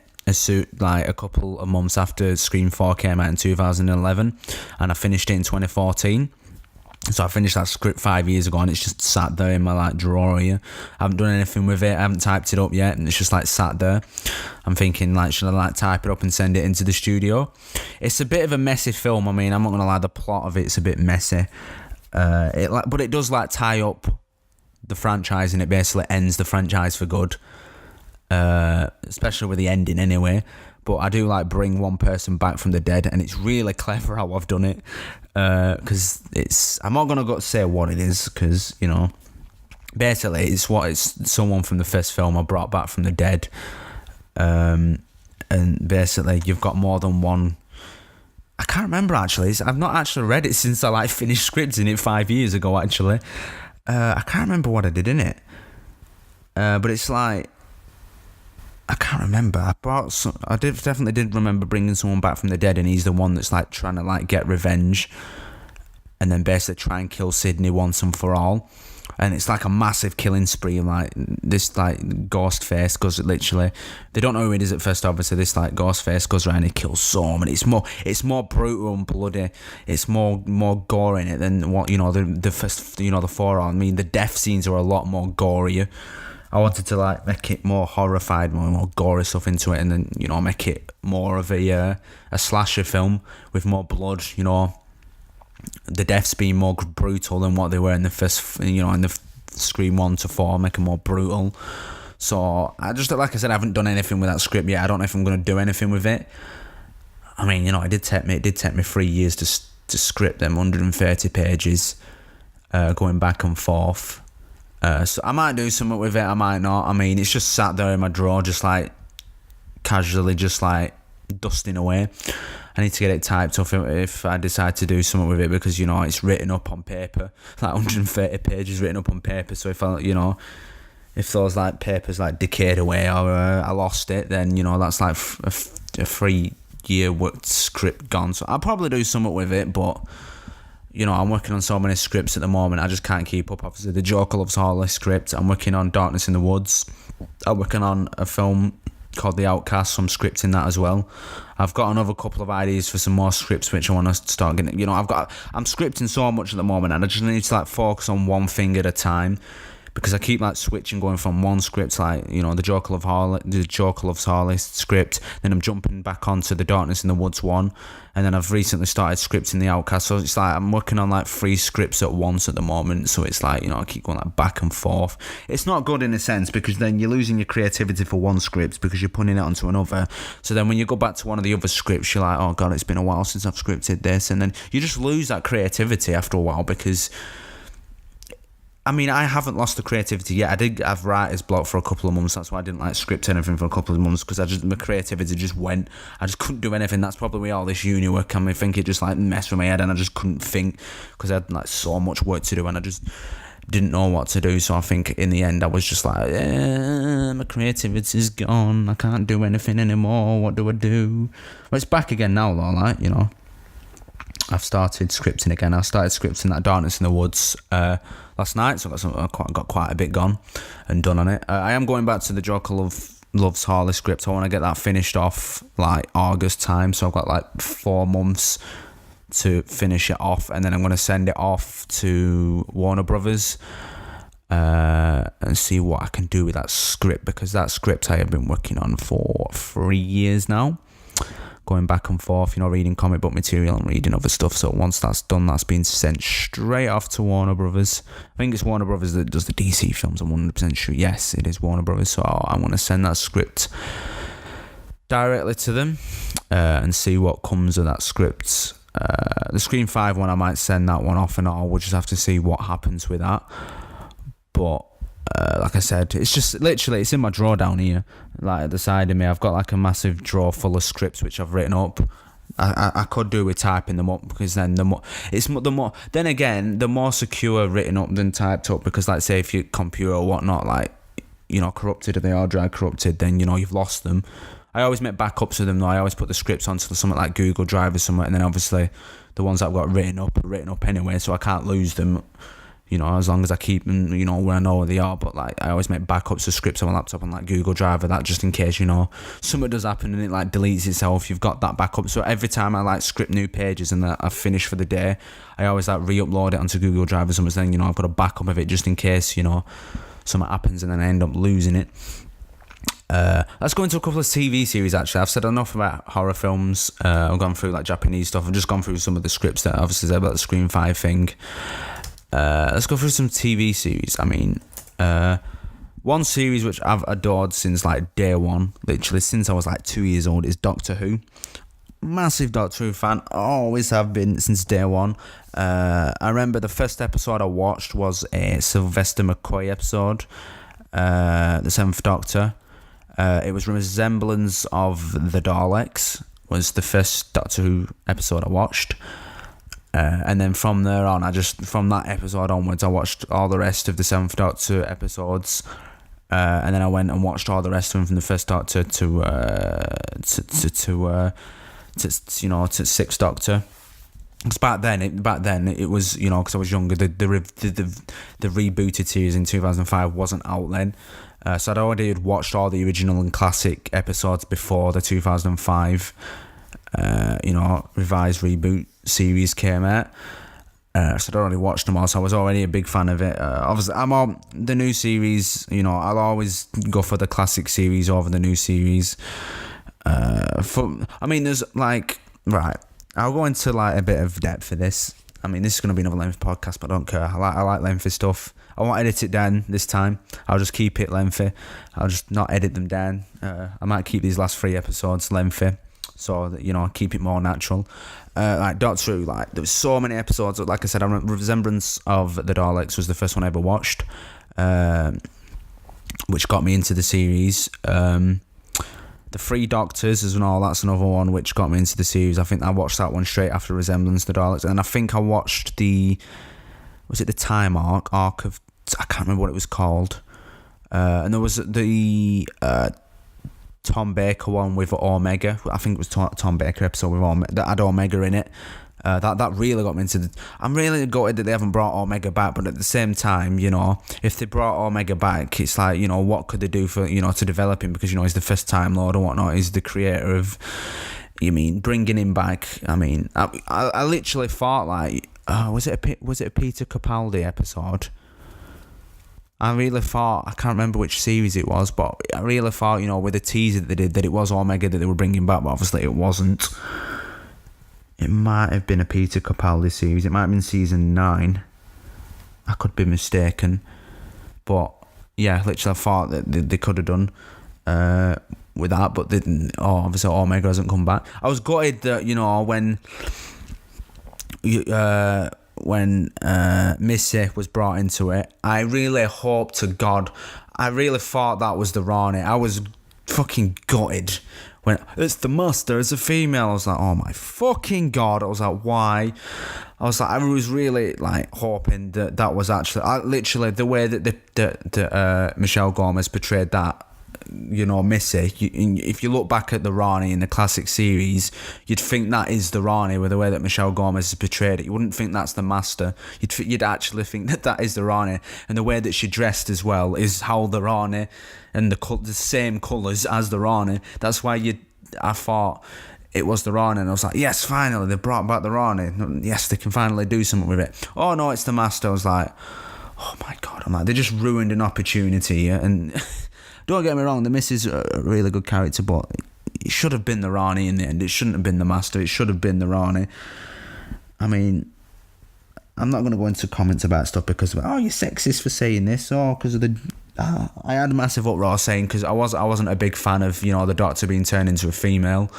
Speaker 1: like a couple of months after Scream 4 came out in 2011, and I finished it in 2014. So I finished that script 5 years ago, and it's just sat there in my like drawer here. I haven't done anything with it. I haven't typed it up yet, and it's just like sat there. I'm thinking like, should I like type it up and send it into the studio? It's a bit of a messy film. I mean, I'm not gonna lie, the plot of it's a bit messy. But it does like tie up the franchise, and it basically ends the franchise for good, especially with the ending anyway. But I do like bring one person back from the dead, and it's really clever how I've done it, because I'm not gonna say what it is, because basically it's someone from the first film I brought back from the dead, and basically you've got more than one. I can't remember actually. I've not actually read it since I like finished scripting it 5 years ago actually. I can't remember what I did in it, but it's like, I can't remember. I definitely did remember bringing someone back from the dead, and he's the one that's like trying to like get revenge, and then basically try and kill Sydney once and for all. And it's like a massive killing spree. Like this like ghost face goes, literally, they don't know who it is at first. Obviously, this like ghost face goes around and he kills so many. It's more brutal and bloody. It's more gore in it than what the first the 4 are. I mean, the death scenes are a lot more gorier. I wanted to like make it more horrified, more gory stuff into it, and then make it more of a slasher film with more blood. The deaths being more brutal than what they were in the first, in the Scream 1 to 4, make them more brutal. So I just, like I said, I haven't done anything with that script yet. I don't know if I'm going to do anything with it. I mean, it did take me 3 years to script them 130 pages, going back and forth. So I might do something with it, I might not. I mean, it's just sat there in my drawer, just like casually, just like dusting away. I need to get it typed up if I decide to do something with it, because it's written up on paper, like 130 pages written up on paper. So if if those like papers like decayed away, or I lost it, then that's like a 3 year work script gone. So I'll probably do something with it, but I'm working on so many scripts at the moment, I just can't keep up. Obviously, The Joker Loves Harley script. I'm working on Darkness in the Woods. I'm working on a film called The Outcast, so I'm scripting that as well. I've got another couple of ideas for some more scripts which I want to start getting. You know, I'm scripting so much at the moment, and I just need to like focus on one thing at a time, because I keep like switching, going from one script, like, you know, the Joker Loves Harley script, then I'm jumping back onto the Darkness in the Woods one, and then I've recently started scripting The Outcast. So it's like I'm working on like 3 scripts at once at the moment. So it's like, you know, I keep going like back and forth. It's not good in a sense, because then you're losing your creativity for one script because you're putting it onto another. So then when you go back to one of the other scripts, you're like, oh god, it's been a while since I've scripted this, and then you just lose that creativity after a while, because I mean, I haven't lost the creativity yet. I did have writer's block for a couple of months. That's why I didn't like script anything for a couple of months, because my creativity just went. I just couldn't do anything. That's probably where all this uni work and I think it just like messed with my head, and I just couldn't think because I had like so much work to do, and I just didn't know what to do. So I think in the end I was just like, my creativity's gone. I can't do anything anymore. What do I do? Well, it's back again now though, like, you know. I've started scripting again. I started scripting that Darkness in the Woods last night, so I got quite a bit gone and done on it. I am going back to the Joker Loves Harley script. I want to get that finished off like August time, so I've got like 4 months to finish it off, and then I'm going to send it off to Warner Brothers and see what I can do with that script, because that script I have been working on for 3 years now, going back and forth, you know, reading comic book material and reading other stuff. So once that's done, that's been sent straight off to Warner Brothers. I think it's Warner Brothers that does the DC films. I'm 100% sure. Yes, it is Warner Brothers. So I'm going to send that script directly to them and see what comes of that script. The Scream 5 one, I might send that one off, and all. We'll just have to see what happens with that. But like I said, it's just literally, it's in my drawer down here, like at the side of me. I've got like a massive drawer full of scripts which I've written up. I could do with typing them up, because then the more secure written up than typed up, because like say if your computer or whatnot, like, you know, corrupted, or the hard drive corrupted, then, you know, you've lost them. I always make backups of them though. I always put the scripts onto something like Google Drive or something, and then obviously the ones that I've got written up are written up anyway, so I can't lose them, you know, as long as I keep them, you know, where I know where they are. But like, I always make backups of scripts on my laptop on like Google Drive, or that, just in case, you know, something does happen and it like deletes itself. You've got that backup. So every time I like script new pages and that I've finished for the day, I always like re-upload it onto Google Drive or something. Then, you know, I've got a backup of it just in case, you know, something happens and then I end up losing it. Let's go into a couple of TV series. Actually, I've said enough about horror films. I've gone through like Japanese stuff. I've just gone through some of the scripts that obviously said about the Scream 5 thing. Let's go through some TV series. I mean, one series which I've adored since like day one, literally since I was like 2 years old, is Doctor Who. Massive Doctor Who fan, always have been since day one. I remember the first episode I watched was a Sylvester McCoy episode, the 7th Doctor. It was Resemblance of the Daleks, was the first Doctor Who episode I watched. And then from there on, from that episode onwards, I watched all the rest of the 7th Doctor episodes. And then I went and watched all the rest of them from the first Doctor to 6th Doctor. Because back then it was, you know, because I was younger, the rebooted series in 2005 wasn't out then. So I'd already watched all the original and classic episodes before the 2005, revised reboot series came out. So I'd already watched them all, so I was already a big fan of it. Obviously, the new series, you know, I'll always go for the classic series over the new series. There's like, right, I'll go into like a bit of depth for this. I mean, this is going to be another lengthy podcast, but I don't care. I like lengthy stuff. I won't edit it down this time. I'll just keep it lengthy. I'll just not edit them down. I might keep these last 3 episodes lengthy, so that, you know, keep it more natural. Like Doctor Who, like there was so many episodes. Like I said, Resemblance of the Daleks was the first one I ever watched, which got me into the series. The 3 Doctors as well, that's another one which got me into the series. I think I watched that one straight after Resemblance of the Daleks, and I think I watched the Time Arc of, I can't remember what it was called, and there was the Tom Baker one with Omega. I think it was Tom Baker episode with Omega that had Omega in it. That really got me into I'm really gutted that they haven't brought Omega back, but at the same time, you know, if they brought Omega back, it's like, you know, what could they do for, you know, to develop him, because, you know, he's the first Time Lord and whatnot, he's the creator of, you mean, bringing him back. I mean, I literally thought, like, was it a Peter Capaldi episode? I really thought, I can't remember which series it was, but I really thought, you know, with the teaser that they did, that it was Omega that they were bringing back, but obviously it wasn't. It might have been a Peter Capaldi series. It might have been season 9. I could be mistaken. But, yeah, literally I thought that they could have done with that, but they didn't. Obviously Omega hasn't come back. I was gutted that, you know, when Missy was brought into it, I really hoped to God, I really thought that was the Rani. I was fucking gutted when it's the Master, it's a female. I was like, oh my fucking God. I was like, why? I was was really like hoping that was actually, literally the way that Michelle Gomez portrayed that, you know, Missy, if you look back at the Rani in the classic series, you'd think that is the Rani with the way that Michelle Gomez has portrayed it. You wouldn't think that's the Master. You'd actually think that is the Rani, and the way that she dressed as well is how the Rani, and the same colours as the Rani. That's why I thought it was the Rani, and I was like, yes, finally they brought back the Rani. Yes, they can finally do something with it. Oh no, it's the Master. I was like, oh my God. I'm like, they just ruined an opportunity, and don't get me wrong, the Miss is a really good character, but it should have been the Rani in the end. It shouldn't have been the Master. It should have been the Rani. I mean, I'm not going to go into comments about stuff because of, you're sexist for saying this, or because of the... I had a massive uproar saying, because I wasn't a big fan of, you know, the Doctor being turned into a female.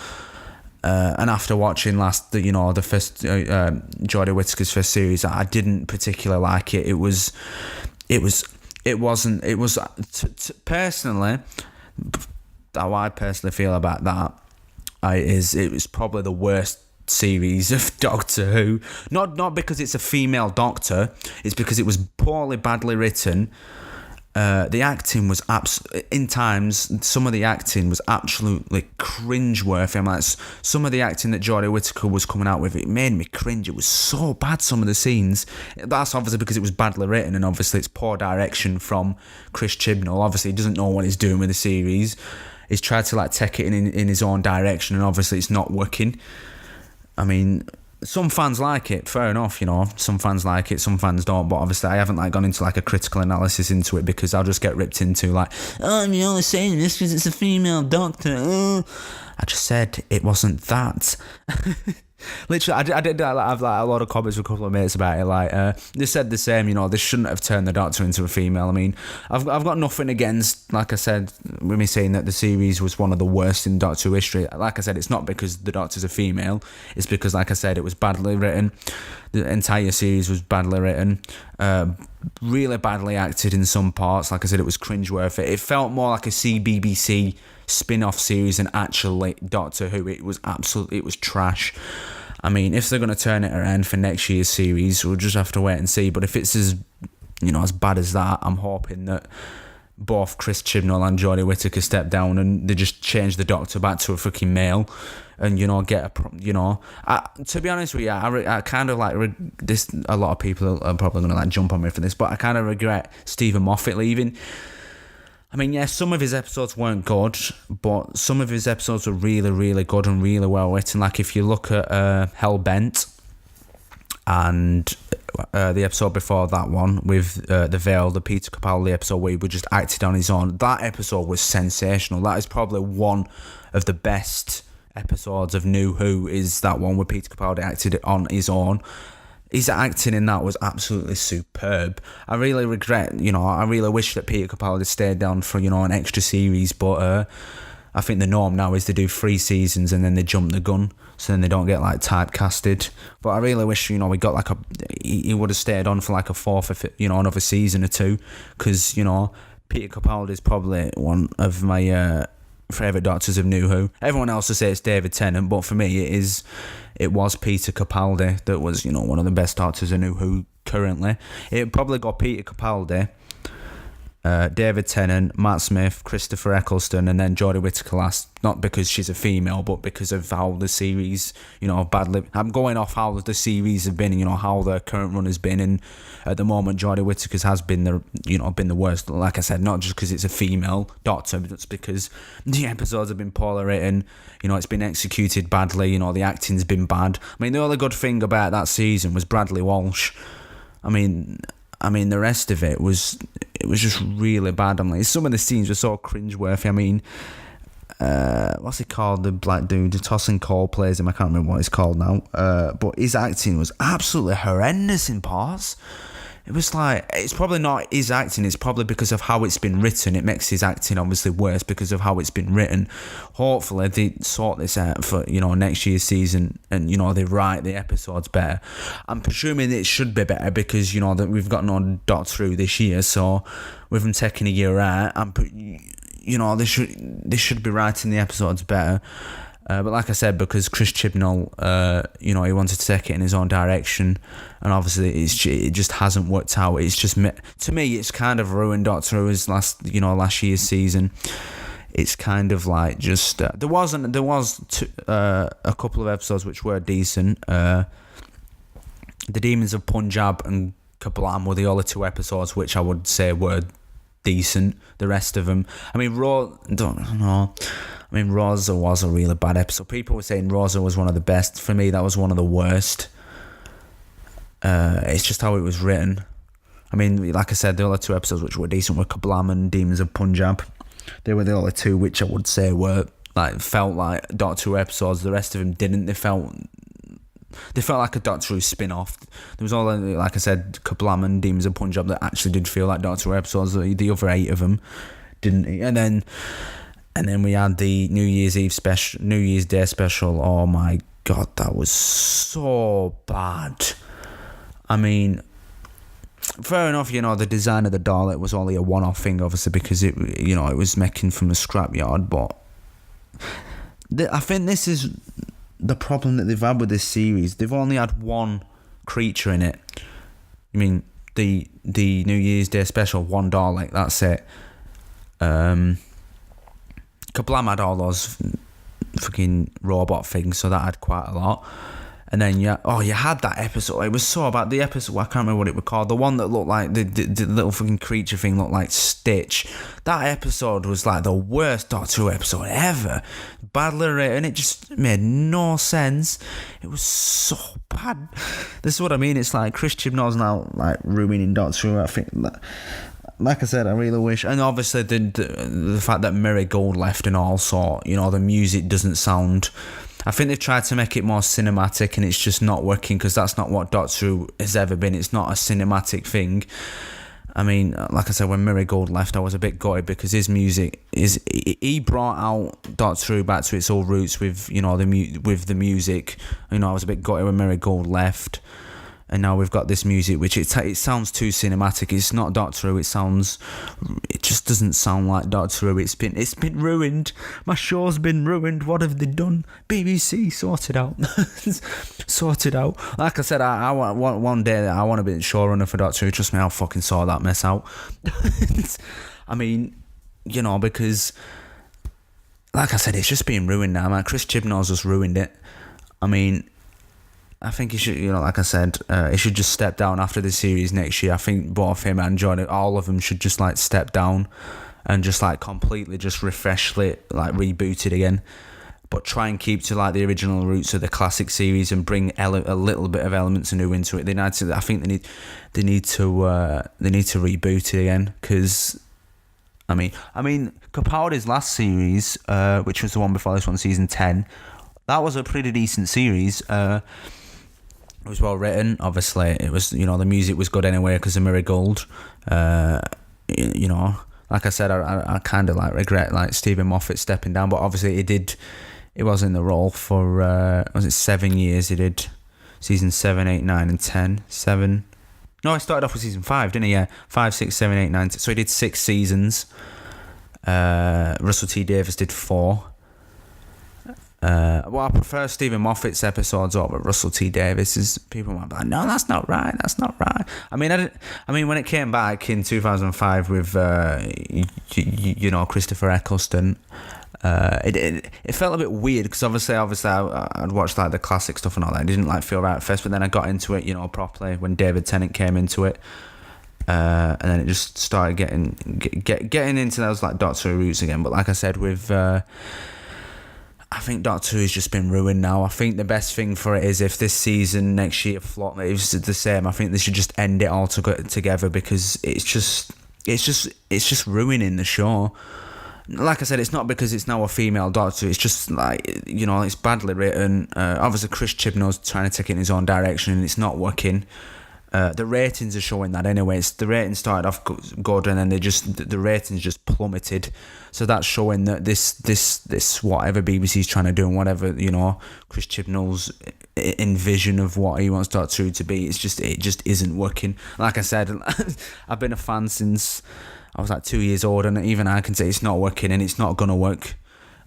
Speaker 1: And after watching the first Jodie Whittaker's first series, I didn't particularly like it. Personally, how I personally feel about that it was probably the worst series of Doctor Who. Not because it's a female Doctor, it's because it was poorly, badly written. The acting was in times, some of the acting was absolutely cringe-worthy. I'm like, some of the acting that Jodie Whittaker was coming out with, it made me cringe. It was so bad, some of the scenes. That's obviously because it was badly written, and obviously it's poor direction from Chris Chibnall. Obviously he doesn't know what he's doing with the series. He's tried to like take it in his own direction, and obviously it's not working. I mean, some fans like it, fair enough, you know. Some fans like it, some fans don't. But obviously, I haven't like gone into like a critical analysis into it, because I'll just get ripped into like, you're only saying this because it's a female Doctor. I just said it wasn't that. Literally, I did have like a lot of comments with a couple of mates about it. Like, they said the same. You know, they shouldn't have turned the Doctor into a female. I mean, I've got nothing against, like I said, with me saying that the series was one of the worst in Doctor Who history. Like I said, it's not because the Doctor's a female. It's because, like I said, it was badly written. The entire series was badly written. Really badly acted in some parts. Like I said, it was cringeworthy. It felt more like a CBBC spin-off series than actually Doctor Who. It was trash. I mean, if they're going to turn it around for next year's series, we'll just have to wait and see. But if it's as bad as that, I'm hoping that both Chris Chibnall and Jodie Whittaker step down and they just change the Doctor back to a freaking male, and to be honest with you, I kind of like this. A lot of people are probably going to like jump on me for this, but I kind of regret Stephen Moffat leaving. I mean, yeah, some of his episodes weren't good, but some of his episodes were really, really good and really well written. Like, if you look at Hellbent and the episode before that one with The Veil, the Peter Capaldi episode where he was just acted on his own, that episode was sensational. That is probably one of the best episodes of New Who, is that one where Peter Capaldi acted on his own. His acting in that was absolutely superb. I really regret, I really wish that Peter Capaldi stayed down for, an extra series, but I think the norm now is to do 3 seasons and then they jump the gun, so then they don't get, like, typecasted. But I really wish, we got, like, he would have stayed on for, like, a fourth, another season or 2, because, Peter Capaldi is probably one of my favourite Doctors of New Who. Everyone else will say it's David Tennant, but for me it was Peter Capaldi that was, one of the best Doctors of New Who currently. It probably got Peter Capaldi David Tennant, Matt Smith, Christopher Eccleston, and then Jodie Whittaker last. Not because she's a female, but because of how the series, badly. I'm going off how the series have been, how the current run has been, and at the moment, Jodie Whittaker's has been the worst. Like I said, not just because it's a female Doctor, but it's because the episodes have been poorly written. It's been executed badly. The acting's been bad. I mean, the only good thing about that season was Bradley Walsh. I mean, the rest of it was just really bad. Some of the scenes were so cringeworthy. I mean, what's he called? The black dude, Tosin Cole plays him. I can't remember what he's called now. But his acting was absolutely horrendous in parts. It was like, it's probably not his acting, it's probably because of how it's been written. It makes his acting obviously worse because of how it's been written. Hopefully they sort this out for, next year's season and, they write the episodes better. I'm presuming it should be better because, that we've got no Doctor Who this year, so with them taking a year out, they should be writing the episodes better. But like I said, because Chris Chibnall, he wanted to take it in his own direction, and obviously it just hasn't worked out. It's just, to me, it's kind of ruined Doctor Who's last year's season. It's kind of like just there was a couple of episodes which were decent. The Demons of Punjab and Kablam were the only two episodes which I would say were decent. The rest of them, I mean, Rosa was a really bad episode. People were saying Rosa was one of the best. For me, that was one of the worst. It's just how it was written. I mean, like I said, the other two episodes which were decent were Kablam and Demons of Punjab. They were the only two which I would say felt like Doctor Who episodes. The rest of them didn't. They felt like a Doctor Who spin-off. There was all, like I said, Kablam and Demons of Punjab that actually did feel like Doctor Who episodes. The other 8 of them didn't. And then we had the New Year's Day special. Oh my God, that was so bad. I mean, fair enough, the design of the Dalek was only a one-off thing, obviously, because it was making from a scrapyard, but I think this is the problem that they've had with this series. They've only had one creature in it. I mean, the New Year's Day special, one Dalek, that's it. Kablam had all those fucking robot things, so that had quite a lot. And then you had that episode. It was so bad. The episode, I can't remember what it was called. The one that looked like the little fucking creature thing looked like Stitch. That episode was like the worst Doctor Who episode ever. Badly written. It just made no sense. It was so bad. This is what I mean. It's like Chris Chibnall's now like ruining Doctor Who. I think like I said, I really wish, and obviously the fact that Mary Gold left and also, the music doesn't sound. I think they've tried to make it more cinematic, and it's just not working because that's not what Doctor Who has ever been. It's not a cinematic thing. I mean, like I said, when Mary Gold left, I was a bit gutted because his music he brought out Doctor Who back to its old roots with with the music. I was a bit gutted when Mary Gold left. And now we've got this music, which it sounds too cinematic. It's not Doctor Who. It just doesn't sound like Doctor Who. It's been ruined. My show's been ruined. What have they done? BBC, sort it out. Sort it out. Like I said, I want one day I want to be showrunner for Doctor Who. Trust me, I'll fucking sort that mess out. I mean, because, like I said, it's just being ruined now, man. Chris Chibnall's just ruined it. I mean, I think he should, like I said, he should just step down after the series next year. I think both him and John, all of them should just like step down and just like completely just refresh it, like reboot it again. But try and keep to like the original roots of the classic series and bring a little bit of elements new into it. I think they need to reboot it again because. I mean, Capaldi's last series, which was the one before this one, season 10, that was a pretty decent series. It was well written, obviously. It was, the music was good anyway because of Mary Gold. Like I said, I kind of like regret like Stephen Moffat stepping down, but obviously he was in the role for, was it 7 years? He did season 7, 8, 9 and 10. 7. No, I started off with season 5, didn't he? Yeah, 5, 6, 7, 8, 9. So he did 6 seasons. Russell T Davies did 4. Well, I prefer Stephen Moffat's episodes over Russell T Davis's. People might be like, no, that's not right. That's not right. I mean, when it came back in 2005 with, Christopher Eccleston, it felt a bit weird because obviously I'd watched like the classic stuff and all that. I didn't like feel right at first, but then I got into it, properly when David Tennant came into it. And then it just started getting into those like Doctor Who roots again. But like I said, with I think Doctor Who's just been ruined now. I think the best thing for it is if this season next year is the same. I think they should just end it all together because it's just ruining the show. Like I said, it's not because it's now a female Doctor. It's just like it's badly written. Obviously, Chris Chibnall's trying to take it in his own direction, and it's not working. The ratings are showing that anyway. The ratings started off good, and then the ratings just plummeted. So that's showing that this whatever BBC's trying to do and whatever Chris Chibnall's envision of what he wants Doctor Who to be, it just isn't working. Like I said, I've been a fan since I was like 2 years old, and even I can say it's not working, and it's not gonna work.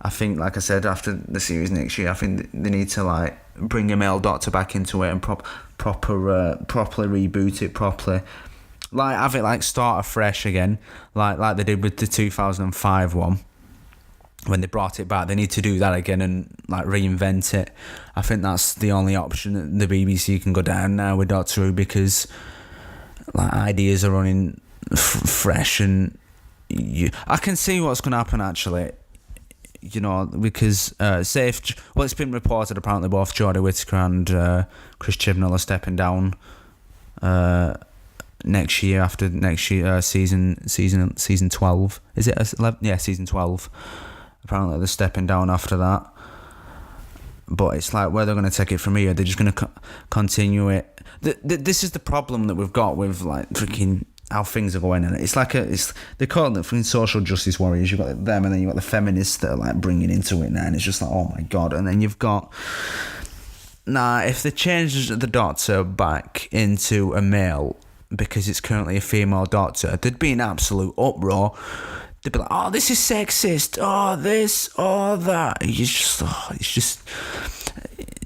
Speaker 1: I think, like I said, after the series next year, I think they need to like bring a male Doctor back into it and properly reboot it properly. Like have it like start afresh again, like they did with the 2005 one. When they brought it back, they need to do that again and like reinvent it. I think that's the only option that the BBC can go down now with Doctor Who, because like ideas are running fresh, and I can see what's going to happen actually. Because it's been reported apparently both Jodie Whittaker and Chris Chibnall are stepping down next year season 12. Is it 11? Yeah, season 12. Apparently they're stepping down after that. But it's like, where they're going to take it from here? They're just going to continue it. This is the problem that we've got with like freaking how things are going, and they call it the freaking social justice warriors. You've got them, and then you've got the feminists that are like bringing into it now, and it's just like, oh my god. And then you've got if they change the Doctor back into a male because it's currently a female Doctor, there'd be an absolute uproar. They'd be like, oh, this is sexist, oh this, oh that.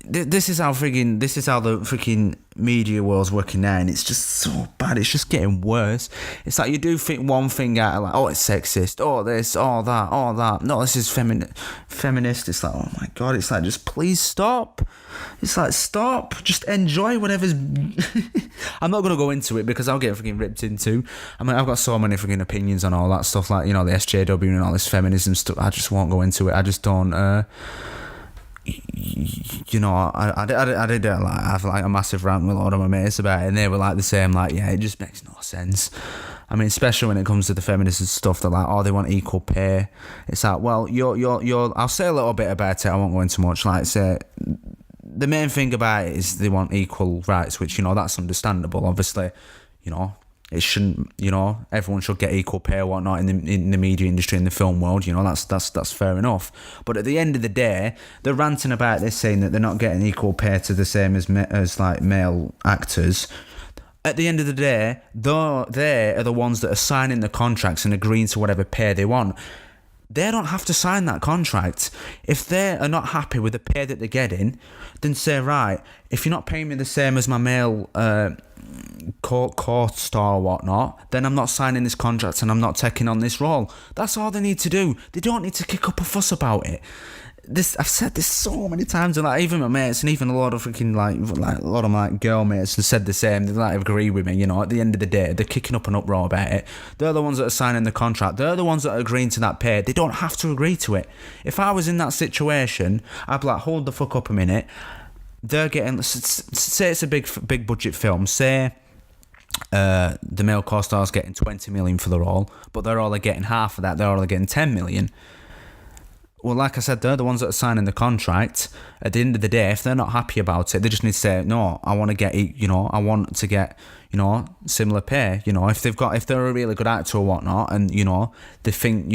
Speaker 1: This is how the freaking media world's working now, and it's just so bad. It's just getting worse. It's like you do think one thing out of like, oh, it's sexist, oh this, oh that, oh that. No, this is feminist. It's like, oh my god. It's like, just please stop. It's like, stop. Just enjoy whatever's. I'm not gonna go into it because I'll get freaking ripped into. I mean, I've got so many freaking opinions on all that stuff, like the SJW and all this feminism stuff. I just won't go into it. I just don't. I did have like a massive rant with a lot of my mates about it, and they were like the same, like, yeah, it just makes no sense. I mean, especially when it comes to the feminist stuff, they're like, oh, they want equal pay. It's like, well, you're I'll say a little bit about it, I won't go into much. Like, say the main thing about it is they want equal rights, which that's understandable. Obviously, it shouldn't, everyone should get equal pay or whatnot in the media industry, in the film world, that's fair enough. But at the end of the day, they're ranting about this, saying that they're not getting equal pay to the same as like male actors. At the end of the day, they are the ones that are signing the contracts and agreeing to whatever pay they want. They don't have to sign that contract. If they are not happy with the pay that they're getting, then say, right, if you're not paying me the same as my male court star or whatnot, then I'm not signing this contract and I'm not taking on this role. That's all they need to do. They don't need to kick up a fuss about it. I've said this so many times, and like even my mates and even a lot of freaking like a lot of my girl mates have said the same. They like agree with me. At the end of the day, they're kicking up an uproar about it. They're the ones that are signing the contract. They're the ones that are agreeing to that pay. They don't have to agree to it. If I was in that situation, I'd be like, hold the fuck up a minute. They're getting, say it's a big budget film. Say the male co-star's getting 20 million for the role, but they're only getting half of that. They're only getting 10 million. Well, like I said, they're the ones that are signing the contract. At the end of the day, if they're not happy about it, they just need to say, no, I want to get, I want to get, similar pay. If they're a really good actor or whatnot, and, they think,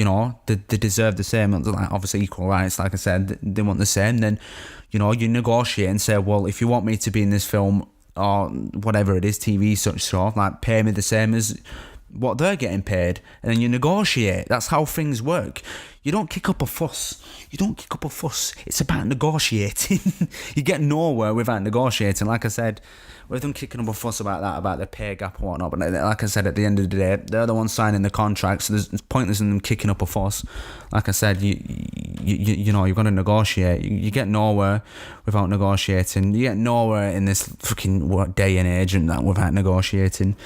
Speaker 1: they deserve the same, like obviously equal rights, like I said, they want the same, then, you negotiate and say, well, if you want me to be in this film or whatever it is, TV, such sort, like pay me the same as what they're getting paid, and then you negotiate. That's how things work. You don't kick up a fuss. You don't kick up a fuss. It's about negotiating. You get nowhere without negotiating. Like I said, with them kicking up a fuss about that, about the pay gap and whatnot. But like I said, at the end of the day, they're the ones signing the contract, so it's pointless in them kicking up a fuss. Like I said, you know, you've got to negotiate. You get nowhere without negotiating. You get nowhere in this fucking day and age and that without negotiating.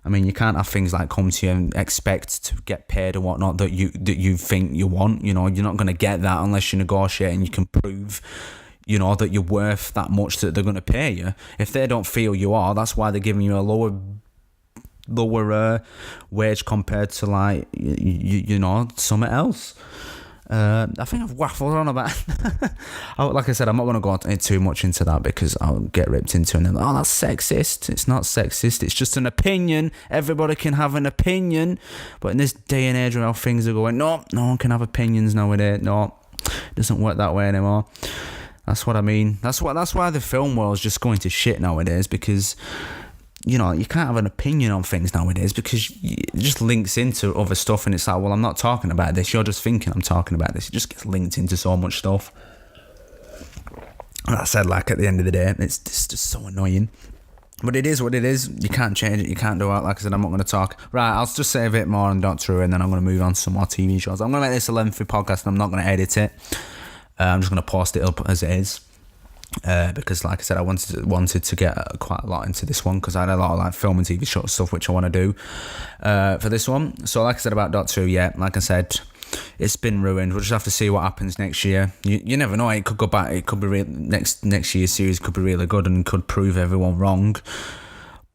Speaker 1: I mean, you can't have things like come to you and expect to get paid or whatnot that you think you want. You know, you're not going to get that unless you negotiate and you can prove, you know, that you're worth that much that they're going to pay you. If they don't feel you are, that's why they're giving you a lower wage compared to, like, you know, something else. I think I've waffled on about like I said, I'm not going to go too much into that because I'll get ripped into it and then, oh, that's sexist. It's not sexist, it's just an opinion. Everybody can have an opinion, but in this day and age where how things are going, no one can have opinions nowadays. No, it doesn't work that way anymore. That's what I mean. That's why the film world's just going to shit nowadays, because, you know, you can't have an opinion on things nowadays because it just links into other stuff, and it's like, well, I'm not talking about this. You're just thinking I'm talking about this. It just gets linked into so much stuff. And I said, like, at the end of the day, it's just so annoying. But it is what it is. You can't change it. You can't do it. Like I said, I'm not going to talk. Right, I'll just say a bit more on Doctor Who, and then I'm going to move on to some more TV shows. I'm going to make this a lengthy podcast, and I'm not going to edit it. I'm just going to post it up as it is. Because, like I said, I wanted to get quite a lot into this one because I had a lot of, like, film and TV show stuff which I want to do for this one. So, like I said about Doctor Who, yeah, like I said, it's been ruined. We'll just have to see what happens next year. You never know. It could go back. It could be next year's series could be really good and could prove everyone wrong.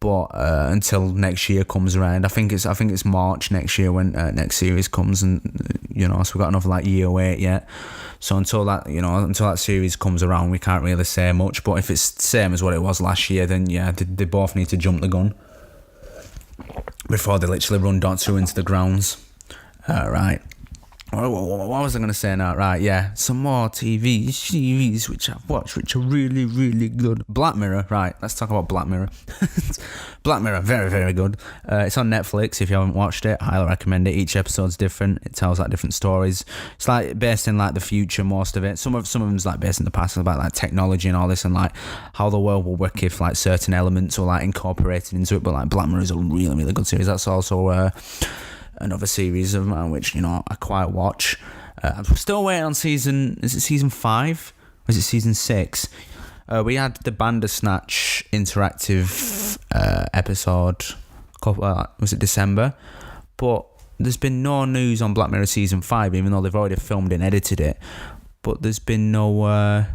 Speaker 1: But until next year comes around, I think it's March next year when next series comes, and you know, so we've got another, like, year wait yet. So until that series comes around, we can't really say much. But if it's the same as what it was last year, then yeah, they both need to jump the gun before they literally run Doctor Who into the grounds. Right. What was I going to say now? Right, yeah. Some more TV series which I've watched which are really, really good. Black Mirror, right. Let's talk about Black Mirror. Black Mirror, very, very good. It's on Netflix. If you haven't watched it, I highly recommend it. Each episode's different. It tells, like, different stories. It's, like, based in, like, the future, most of it. Some of them's, like, based in the past, about, like, technology and all this, and, like, how the world will work if, like, certain elements are, like, incorporated into it. But, like, Black Mirror is a really, really good series. That's also another series of mine which, you know, I quite watch. I'm still waiting on season 5 or is it season 6? We had the Bandersnatch interactive episode, was it December? But there's been no news on Black Mirror season 5, even though they've already filmed and edited it. But there's been no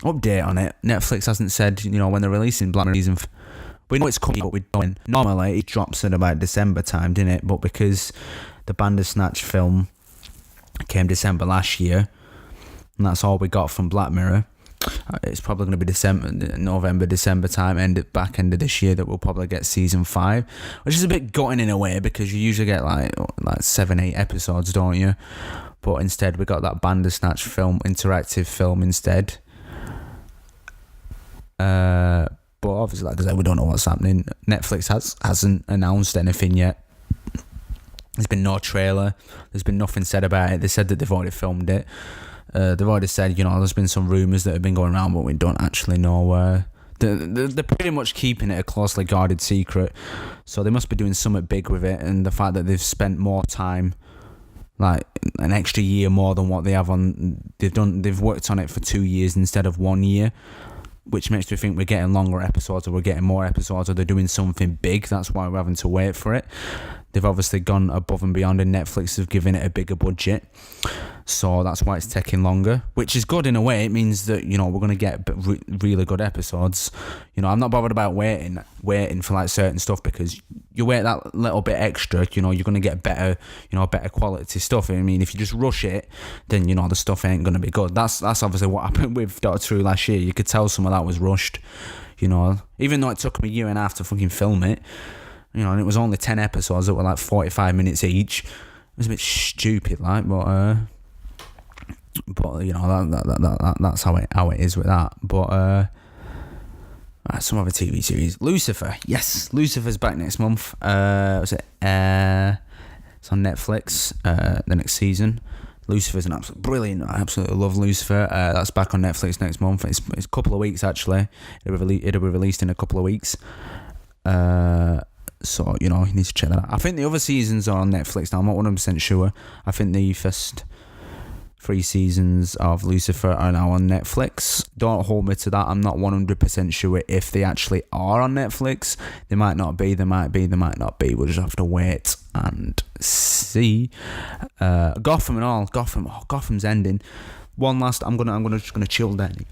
Speaker 1: update on it. Netflix hasn't said, you know, when they're releasing Black Mirror season. We know it's coming, but we don't. Normally it drops at about December time, didn't it? But because the Bandersnatch film came December last year, and that's all we got from Black Mirror, it's probably going to be November, December time, back end of this year, that we'll probably get season 5, which is a bit gutting in a way because you usually get like 7-8 episodes, don't you? But instead we got that Bandersnatch film, interactive film instead. But obviously, like I said, we don't know what's happening. Netflix hasn't announced anything yet. There's been no trailer. There's been nothing said about it. They said that they've already filmed it. They've already said, you know, there's been some rumours that have been going around, but we don't actually know. They're pretty much keeping it a closely guarded secret. So they must be doing something big with it. And the fact that they've spent more time, like an extra year more than what they have on, they've worked on it for 2 years instead of 1 year, which makes me think we're getting longer episodes or we're getting more episodes or they're doing something big. That's why we're having to wait for it. They've obviously gone above and beyond, and Netflix have given it a bigger budget. So that's why it's taking longer, which is good in a way. It means that, you know, we're going to get really good episodes. You know, I'm not bothered about waiting for like certain stuff, because you wait that little bit extra, you know, you're going to get better quality stuff. I mean, if you just rush it, then, you know, the stuff ain't going to be good. That's obviously what happened with Doctor Who last year. You could tell some of that was rushed, you know, even though it took me a year and a half to fucking film it, you know, and it was only 10 episodes that were like 45 minutes each. It was a bit stupid, like, but you know, that's how it is with that. But Some other TV series. Lucifer. Yes, Lucifer's back next month. Was it? It's on Netflix. The next season. Lucifer's an absolute brilliant. I absolutely love Lucifer. That's back on Netflix next month. It's a couple of weeks actually. It'll be released in a couple of weeks. So you need to check that out. I think the other seasons are on Netflix now. I'm not 100% sure. I think the first 3 seasons of Lucifer are now on Netflix. Don't hold me to that. I'm not 100% sure if they actually are on Netflix. They might not be. They might be. They might not be. We'll just have to wait and see. Gotham and all. Gotham's ending. One last. I'm just gonna chill down,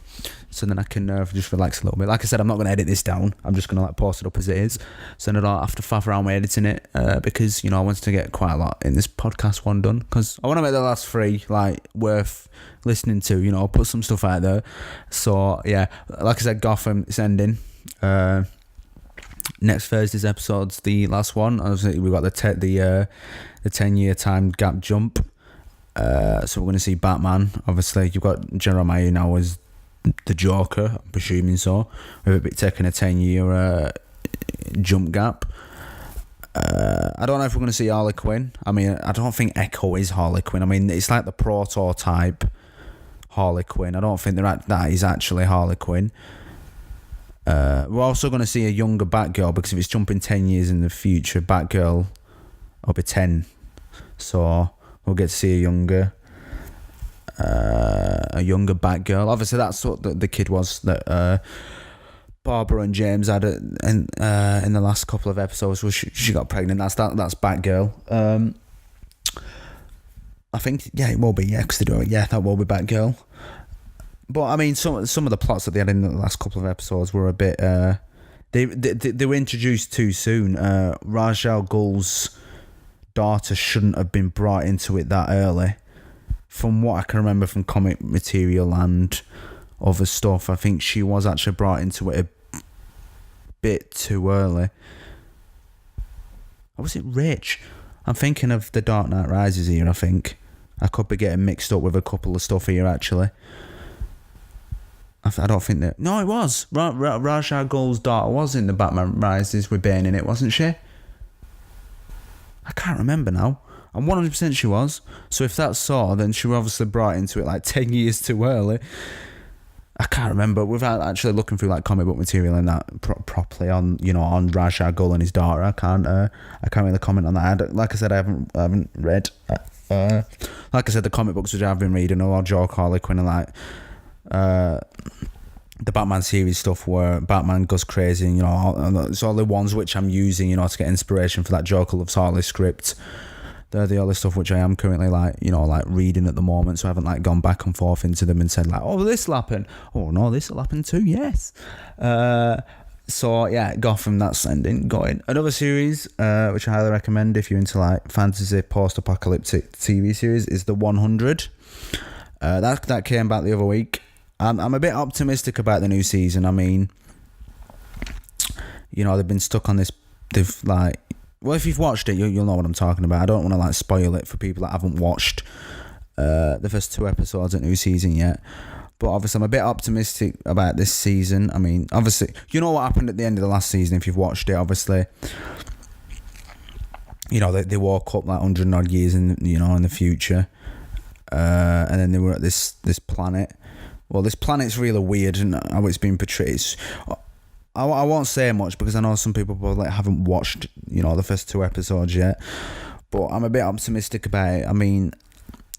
Speaker 1: so then I can just relax a little bit. Like I said, I'm not gonna edit this down. I'm just gonna post it up as it is, so I don't have to faff around with editing it. Because I wanted to get quite a lot in this podcast one done. Because I want to make the last 3 worth listening to. Put some stuff out there. So yeah, like I said, Gotham is ending. Next Thursday's episode's the last one. Obviously, we've got the 10-year time gap jump. So we're going to see Batman. Obviously, you've got Jeremiah now as the Joker. I'm presuming so. With it taking a 10-year jump gap. I don't know if we're going to see Harley Quinn. I mean, I don't think Echo is Harley Quinn. I mean, it's like the prototype Harley Quinn. I don't think that is actually Harley Quinn. We're also going to see a younger Batgirl, because if it's jumping 10 years in the future, Batgirl will be 10. So we'll get to see a younger Batgirl. Obviously, that's what the kid was that Barbara and James had in the last couple of episodes. Where she got pregnant. That's Batgirl. I think it will be. Yeah, because they do it. Yeah, that will be Batgirl. But I mean, some of the plots that they had in the last couple of episodes were a bit. They were introduced too soon. Ra's al Ghul's daughter shouldn't have been brought into it that early. From what I can remember from comic material and other stuff, I think she was actually brought into it a bit too early. Or was it Rich? I'm thinking of The Dark Knight Rises here, I think. I could be getting mixed up with a couple of stuff here, actually. I don't think that... No, it was. Ra's al Ghul's daughter was in The Batman Rises with Bane in it, wasn't she? I can't remember now. I'm 100% she was. So if that's so, then she was obviously brought into it 10 years too early. I can't remember without actually looking through comic book material and that properly on on Ra's al Ghul and his daughter. I can't really comment on that. Like I said, I haven't read. Like I said, the comic books which I've been reading are all Joker, Harley Quinn, and the Batman series stuff where Batman goes crazy, and it's all the ones which I'm using, to get inspiration for that Joker Loves Harley script. They're the other stuff which I am currently reading at the moment, so I haven't gone back and forth into them and said oh, this will happen. Oh no, this will happen too. Yes. So yeah, Gotham, that's ending. Going another series which I highly recommend if you're into fantasy post-apocalyptic TV series is The 100. That came back the other week. I'm a bit optimistic about the new season. I mean, they've been stuck on this. Well, if you've watched it, you'll know what I'm talking about. I don't want to spoil it for people that haven't watched the first 2 episodes of the new season yet. But obviously, I'm a bit optimistic about this season. I mean, obviously, you know what happened at the end of the last season if you've watched it. Obviously, they woke up 100 odd years in the future, and then they were at this planet. Well, this planet's really weird and how it's been portrayed. I won't say much because I know some people probably haven't watched, the first 2 episodes yet. But I'm a bit optimistic about it. I mean,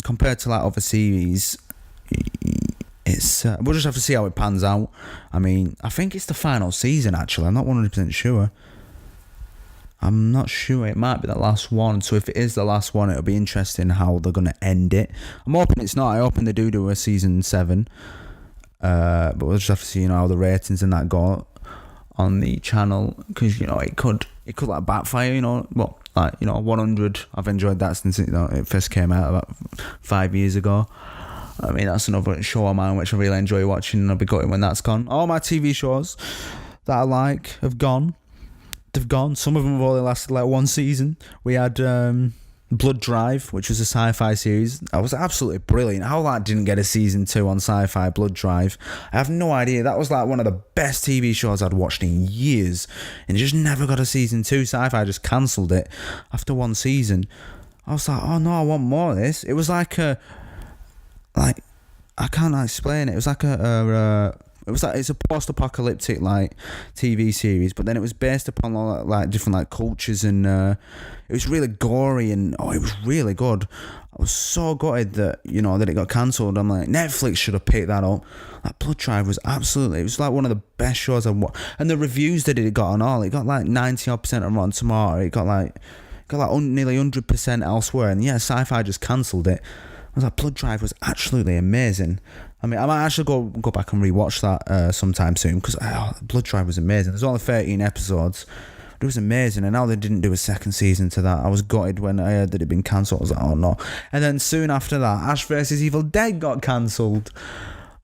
Speaker 1: compared to other series, it's we'll just have to see how it pans out. I mean, I think it's the final season actually. I'm not 100% sure. I'm not sure. It might be the last one. So if it is the last one, it'll be interesting how they're going to end it. I'm hoping it's not. I hoping they do a season 7. But we'll just have to see, how the ratings and that go on the channel, because it could backfire. 100. I've enjoyed that since it first came out about 5 years ago. I mean, that's another show of mine which I really enjoy watching, and I'll be gutted when that's gone. All my TV shows that I have gone. They've gone. Some of them have only lasted 1 season. We had Blood Drive, which was a sci-fi series. That was absolutely brilliant. How that didn't get a season 2 on Sci-Fi, Blood Drive, I have no idea. That was like one of the best TV shows I'd watched in years, and it just never got a season 2. Sci-Fi just cancelled it after one season. I was like, oh no, I want more of this. It was like I can't explain it. It was like it's a post-apocalyptic like TV series, but then it was based upon like different like cultures, and it was really gory, and it was really good. I was so gutted that that it got cancelled. I'm like, Netflix should have picked that up. That Blood Drive was it was like one of the best shows I've watched, and the reviews that it got on all, it got like 90% on Rotten Tomatoes. It got like nearly 100% elsewhere, and yeah, Sci-Fi just cancelled it. I was like, Blood Drive was absolutely amazing. I mean, I might actually go back and rewatch that sometime soon, because Blood Drive was amazing. There's only 13 episodes. It was amazing, and now they didn't do a second season to that. I was gutted when I heard that it'd been cancelled. I was like, oh no. And then soon after that, Ash vs Evil Dead got cancelled,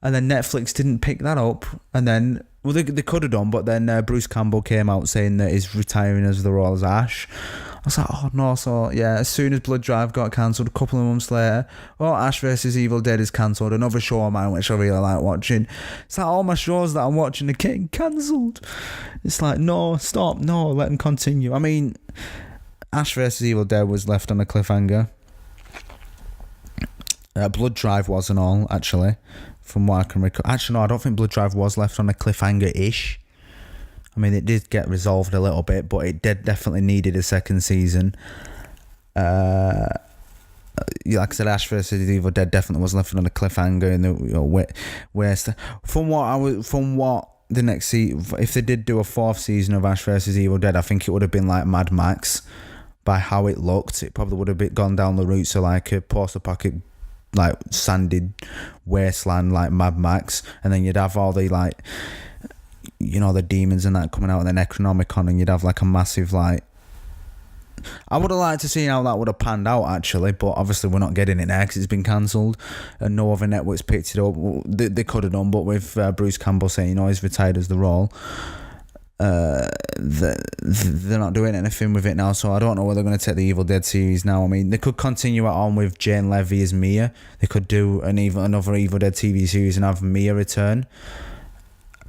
Speaker 1: and then Netflix didn't pick that up. And then, well, they could have done, but then Bruce Campbell came out saying that he's retiring as the role as Ash. I was like, oh no. So yeah, as soon as Blood Drive got cancelled, a couple of months later, Ash vs Evil Dead is cancelled. Another show of mine which I really like watching. It's like all my shows that I'm watching are getting cancelled. It's like, no, stop, no, let them continue. I mean, Ash vs Evil Dead was left on a cliffhanger. Blood Drive wasn't all, actually, from what I can recall. Actually, no, I don't think Blood Drive was left on a cliffhanger-ish. I mean, it did get resolved a little bit, but it definitely needed a second season. Like I said, Ash vs Evil Dead definitely was left on a cliffhanger in the West. From what the next season, if they did do a 4th season of Ash vs Evil Dead, I think it would have been like Mad Max. By how it looked, it probably would have gone down the route of like a post-apocalyptic, like sanded wasteland, like Mad Max, and then you'd have all the like, the demons and that coming out, and then Necronomicon, and you'd have like a massive like. I would have liked to see how that would have panned out actually, but obviously we're not getting it now because it's been cancelled and no other networks picked it up. They could have done, but with Bruce Campbell saying he's retired as the role, they're not doing anything with it now, so I don't know whether they're going to take the Evil Dead series now. I mean, they could continue it on with Jane Levy as Mia. They could do another Evil Dead TV series and have Mia return,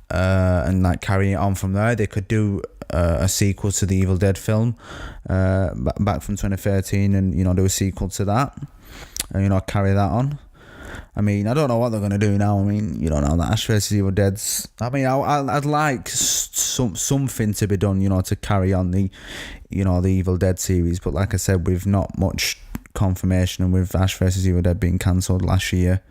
Speaker 1: and like carry it on from there. They could do a sequel to the Evil Dead film back from 2013, and do a sequel to that, and carry that on. I mean, I don't know what they're going to do now. I mean, now that Ash vs Evil Dead's, I mean, I'd like something to be done, to carry on the Evil Dead series, but like I said, we've not much confirmation, and with Ash vs Evil Dead being cancelled last year,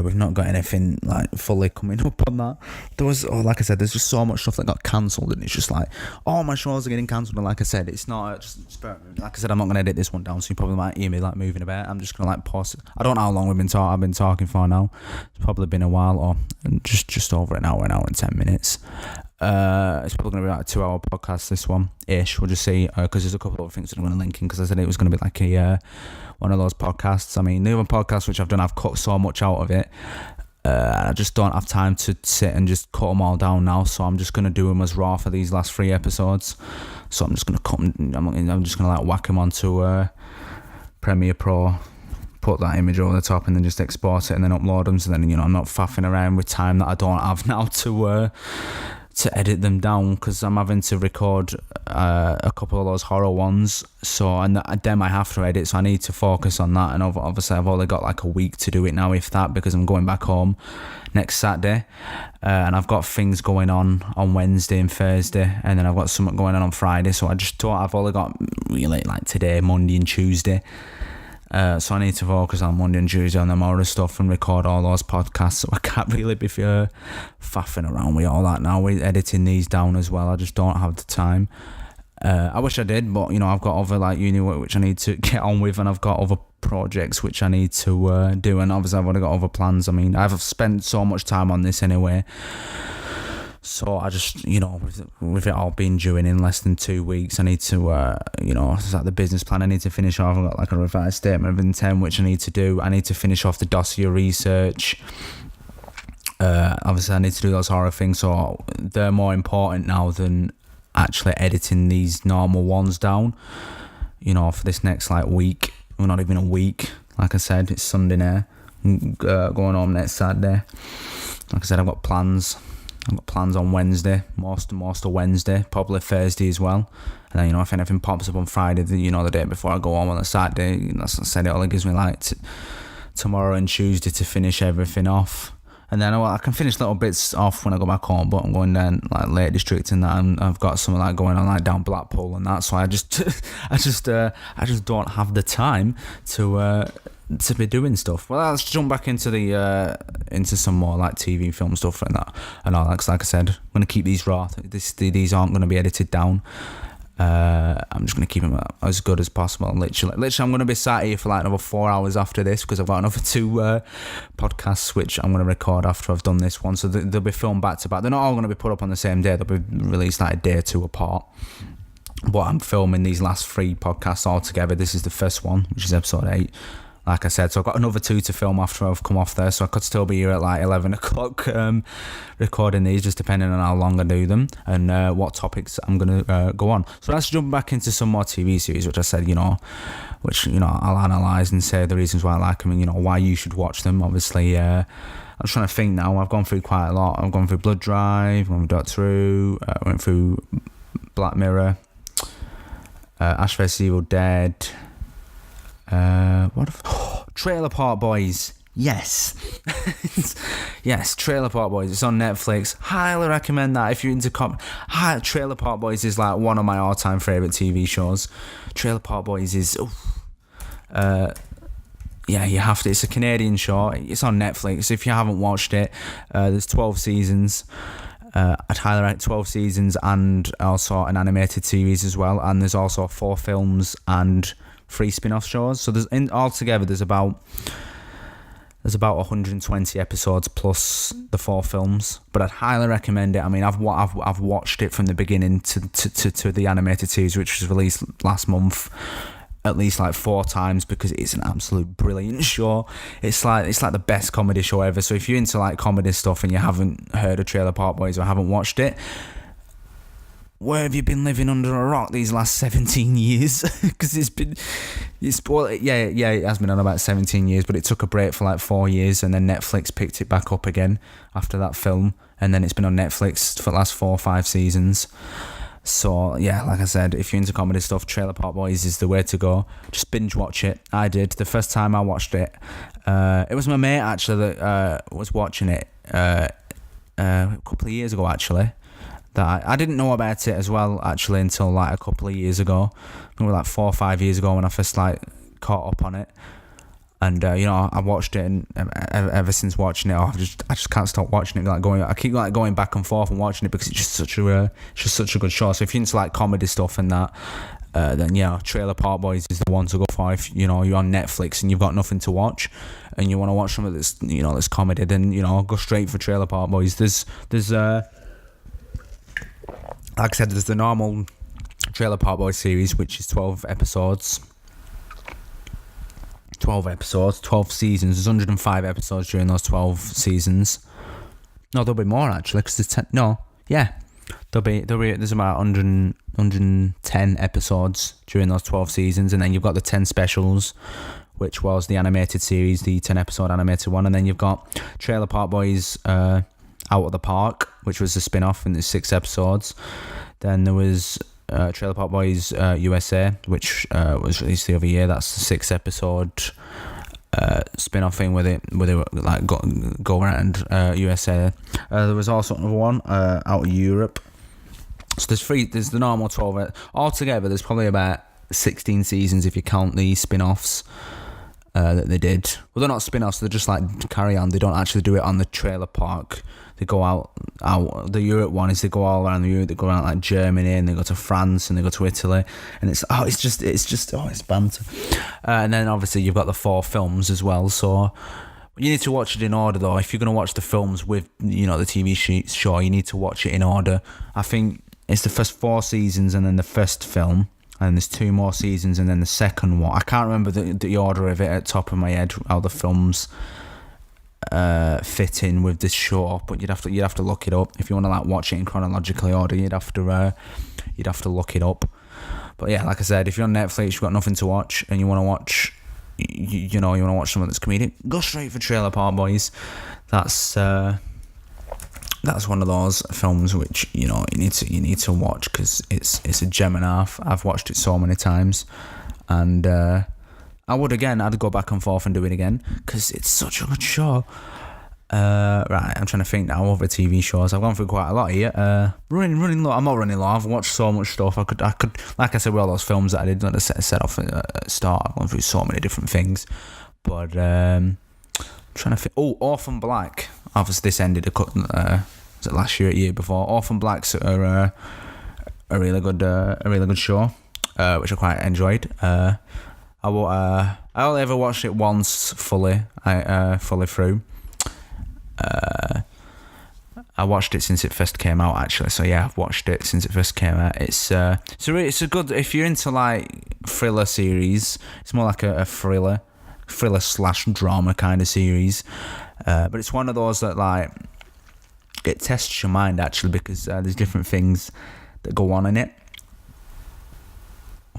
Speaker 1: we've not got anything like fully coming up on that. There was, like I said, there's just so much stuff that got cancelled, and it's just like all my shows are getting cancelled. And like I said, it's not just like I said, I'm not gonna edit this one down, so you probably might hear me like moving about. I'm just gonna like pause. I don't know how long I've been talking for now. It's probably been a while, or just over an hour and 10 minutes. It's probably going to be like a 2-hour podcast, this one ish. We'll just see, because there's a couple of things that I'm going to link in, because I said it was going to be like a one of those podcasts. I mean, the other podcasts which I've done, I've cut so much out of it, and I just don't have time to sit and just cut them all down now, so I'm just going to do them as raw for these last 3 episodes. So I'm just going to cut them, I'm just going to like whack them onto Premiere Pro, put that image over the top, and then just export it and then upload them, so then I'm not faffing around with time that I don't have now to edit them down, because I'm having to record a couple of those horror ones, so and them I have to edit, so I need to focus on that. And obviously I've only got like a week to do it now, if that, because I'm going back home next Saturday, and I've got things going on Wednesday and Thursday, and then I've got something going on Friday, so I've only got really like today, Monday and Tuesday. So I need to focus on Monday and Tuesday on the horror stuff and record all those podcasts, so I can't really be faffing around with all that now, with editing these down as well. I just don't have the time. I wish I did, but I've got other like uni work which I need to get on with, and I've got other projects which I need to do, and obviously I've already got other plans. I mean, I've spent so much time on this anyway, so I just, with it all being due in less than 2 weeks, I need to, it's like the business plan I need to finish off. I've got like a revised statement of intent which I need to do. I need to finish off the dossier research. Obviously I need to do those horror things, so they're more important now than actually editing these normal ones down. for this next like week. Well, not even a week. Like I said, it's Sunday now. Going home next Saturday. Like I said, I've got plans. I've got plans on Wednesday, most of Wednesday, probably Thursday as well. And then, if anything pops up on Friday, the day before I go home on a Saturday, that's I said, it only gives me like tomorrow and Tuesday to finish everything off. And then I can finish little bits off when I go back home, but I'm going down like Lake District and that, and I've got something like going on like down Blackpool and that. So I just don't have the time to be doing stuff. Well, let's jump back into into some more like TV, film stuff and that and all that. 'Cause like I said, I'm gonna keep these raw. These aren't gonna be edited down. I'm just going to keep them as good as possible. Literally, I'm going to be sat here for like another 4 hours after this because I've got another 2 podcasts which I'm going to record after I've done this one. So they'll be filmed back to back. They're not all going to be put up on the same day. They'll be released like a day or 2 apart. But I'm filming these last 3 podcasts all together. This is the first one, which is episode 8. Like I said, so I've got another 2 to film after I've come off there, so I could still be here at like 11 o'clock recording these, just depending on how long I do them and what topics I'm going to go on. So let's jump back into some more TV series, which I said, I'll analyse and say the reasons why I like them and, why you should watch them. Obviously, I'm trying to think now. I've gone through quite a lot. I've gone through Blood Drive, went through Doctor Who, went through Black Mirror, Ash vs Evil Dead... Trailer Park Boys. Yes. Yes, Trailer Park Boys. It's on Netflix. Highly recommend that if you're into Trailer Park Boys is like one of my all-time favourite TV shows. Trailer Park Boys is... yeah, you have to. It's a Canadian show. It's on Netflix. If you haven't watched it, there's 12 seasons. I'd highly recommend 12 seasons and also an animated series as well. And there's also 4 films and 3 spin-off shows. So altogether there's about 120 episodes plus the 4 films. But I'd highly recommend it. I mean, I've watched it from the beginning to the animated series, which was released last month, at least like 4 times, because it's an absolute brilliant show. It's like the best comedy show ever. So if you're into like comedy stuff and you haven't heard of Trailer Park Boys or haven't watched it, where have you been living under a rock these last 17 years? Because it has been on about 17 years, but it took a break for like 4 years, and then Netflix picked it back up again after that film, and then it's been on Netflix for the last 4 or 5 seasons. So yeah, like I said, if you're into comedy stuff, Trailer Park Boys is the way to go. Just binge watch it. I did. The first time I watched it, it was my mate actually that was watching it a couple of years ago actually. That I didn't know about it as well actually until like a couple of years ago. Maybe like 4 or 5 years ago when I first like caught up on it. And I watched it, and ever since watching it, I just can't stop watching it. I keep going back and forth and watching it because it's just such a good show. So if you're into like comedy stuff and that, then Trailer Park Boys is the one to go for. If you're on Netflix and you've got nothing to watch, and you want to watch something that's comedy, then go straight for Trailer Park Boys. There's like I said, there's the normal Trailer Park Boys series, which is 12 episodes. 12 seasons. There's 105 episodes during those 12 seasons. No, there'll be more actually, because there's 10. No, yeah, there's about 110 episodes during those 12 seasons, and then you've got the 10 specials, which was the animated series, the 10 episode animated one, and then you've got Trailer Park Boys Out of the Park, which was a spin-off, and there's 6 episodes. Then there was Trailer Park Boys USA, which was released the other year. That's the 6 episode spin-off thing where they like go around USA. There was also another one out of Europe. So there's the normal 12. Altogether there's probably about 16 seasons if you count the spin-offs that they did. Well, they're not spin-offs, they're just like carry on. They don't actually do it on the trailer park. They go out. The Europe one is they go all around the Europe. They go around like Germany, and they go to France, and they go to Italy, and it's banter. And then obviously you've got the 4 films as well. So you need to watch it in order, though. If you're going to watch the films with the TV show, you need to watch it in order. I think it's the first 4 seasons, and then the first film, and there's 2 more seasons, and then the second one. I can't remember the order of it at the top of my head, how the films fit in with this show, but you'd have to look it up if you want to like watch it in chronological order. You'd have to look it up. But yeah, like I said, if you're on Netflix, you've got nothing to watch, and you want to watch, you want to watch something that's comedic, go straight for Trailer Park Boys. That's one of those films which you need to watch, because it's a gem and a half. I've watched it so many times, and I'd go back and forth and do it again, because it's such a good show. Right, I'm trying to think now over TV shows. I've gone through quite a lot here. Running low. I'm not running low. I've watched so much stuff. I could, like I said, with all those films that I did set off at the start, I've gone through so many different things. But I'm trying to think. Oh, Orphan Black. Obviously, this ended was it last year or year before? Orphan Black's a really good show, which I quite enjoyed. I only ever watched it once fully through. I watched it since it first came out, actually. So yeah, I've watched it since it first came out. It's a good, if you're into like thriller series. It's more like a thriller / drama kind of series. But it's one of those that like it tests your mind, actually, because there's different things that go on in it.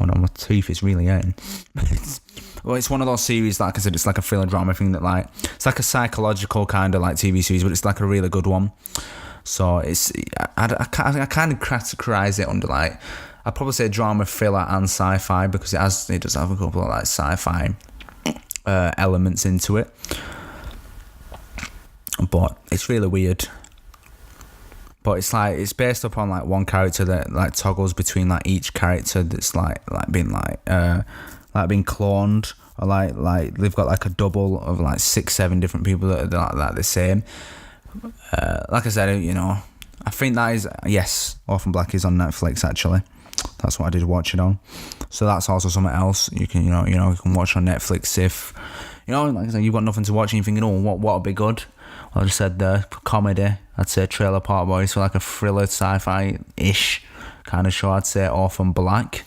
Speaker 1: Oh no, my tooth is really hurting. Well, it's one of those series, like I said, it's like a thriller drama thing that like, it's like a psychological kind of like TV series, but it's like a really good one. So it's, I kind of categorize it under like, I'd probably say drama, thriller and sci-fi, because it does have a couple of like sci-fi elements into it. But it's really weird. But it's like, it's based upon like one character that like toggles between like each character that's like being cloned, or like they've got like a double of like 6-7 different people that are like the same. Like I said, I think that is, yes, Orphan Black is on Netflix, actually. That's what I did watch it on. So that's also something else you can you can watch on Netflix if like I said, you've got nothing to watch and you're thinking, what would be good. Well, I just said comedy. I'd say Trailer Park Boys, so like a thriller, sci-fi-ish kind of show. I'd say Orphan Black.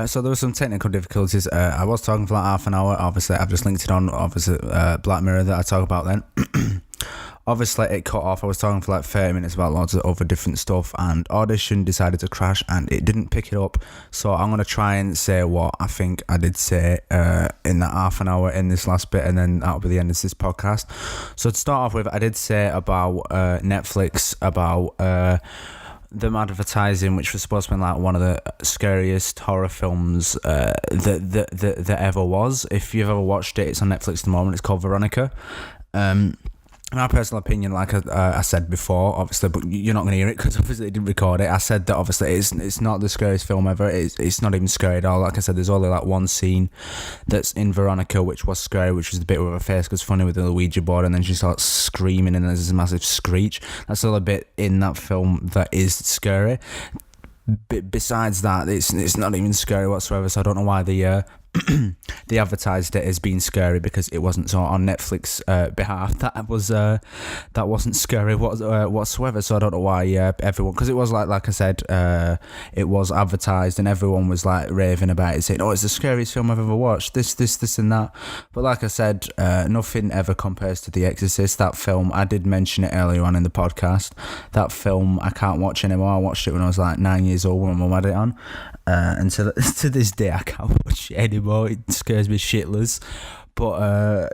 Speaker 1: So there were some technical difficulties. I was talking for like half an hour. Obviously, I've just linked it on Black Mirror that I talk about then. Obviously, it cut off. I was talking for like 30 minutes about lots of other different stuff, and Audition decided to crash, and it didn't pick it up. So I'm going to try and say what I think I did say in that half an hour in this last bit, and then that'll be the end of this podcast. So to start off with, I did say about Netflix, about them advertising, which was supposed to be like one of the scariest horror films that ever was. If you've ever watched it, it's on Netflix at the moment. It's called Veronica. In my personal opinion, like I said before, obviously, but you're not going to hear it because obviously they didn't record it. I said that obviously it's not the scariest film ever. It's not even scary at all. Like I said, there's only like one scene that's in Veronica which was scary, which was the bit where her face goes funny with the Ouija board, and then she starts screaming and there's this massive screech. That's the only bit in that film that is scary. Besides that, it's not even scary whatsoever. So I don't know why they advertised it as being scary, because it wasn't. So on Netflix behalf, that wasn't scary whatsoever. So I don't know why everyone, because it was like I said, it was advertised and everyone was like raving about it, saying, it's the scariest film I've ever watched, this and that. But like I said, nothing ever compares to The Exorcist. That film, I did mention it earlier on in the podcast, that film I can't watch anymore. I watched it when I was like 9 years old when my mum had it on, and to this day I can't watch it anymore. It scares me shitless. But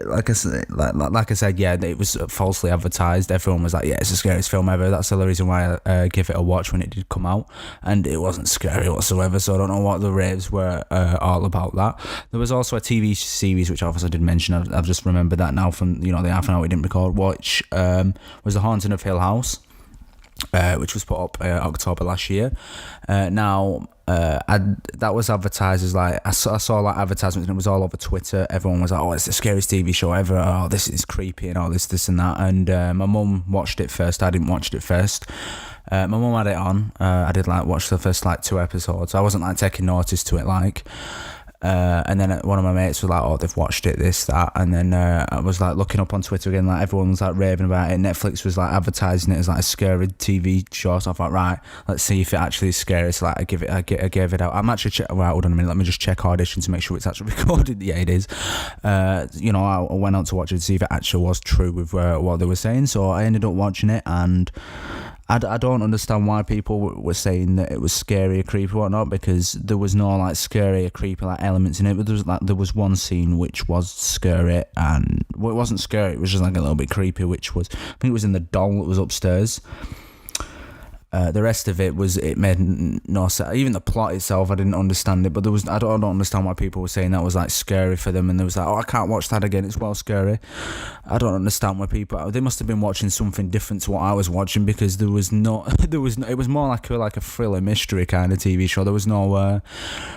Speaker 1: like I said, yeah, it was falsely advertised. Everyone was like, yeah, it's the scariest film ever. That's the reason why I gave it a watch when it did come out, and it wasn't scary whatsoever. So I don't know what the raves were all about that. There was also a TV series which obviously I did mention. I've just remembered that now from the half an hour we didn't record. Which was The Haunting of Hill House, which was put up October last year. That was advertised as like, I saw like advertisements and it was all over Twitter. Everyone was like, it's the scariest TV show ever, this is creepy and all this and that. And my mum watched it first. I didn't watch it first. My mum had it on. I did like watch the first like 2 episodes. I wasn't like taking notice to it like. And then one of my mates was like, they've watched it, this, that. And then I was like looking up on Twitter again, like everyone was like raving about it. Netflix was like advertising it as like a scary TV show. So I thought, right, let's see if it actually is scary. So like I gave it out. I'm actually right, hold on a minute, let me just check Audition to make sure it's actually recorded. Yeah, it is. I went out to watch it to see if it actually was true with what they were saying. So I ended up watching it, and I don't understand why people were saying that it was scary or creepy or whatnot, because there was no like scary or creepy like elements in it. But there was one scene which was scary, and well, it wasn't scary. It was just like a little bit creepy, which was, I think it was in the doll that was upstairs. The rest of it made no sense. Even the plot itself, I didn't understand it. But I don't understand why people were saying that was like scary for them, and there was like, oh, I can't watch that again. It's well scary. I don't understand why they must have been watching something different to what I was watching, because it was more like a thriller mystery kind of TV show. There was no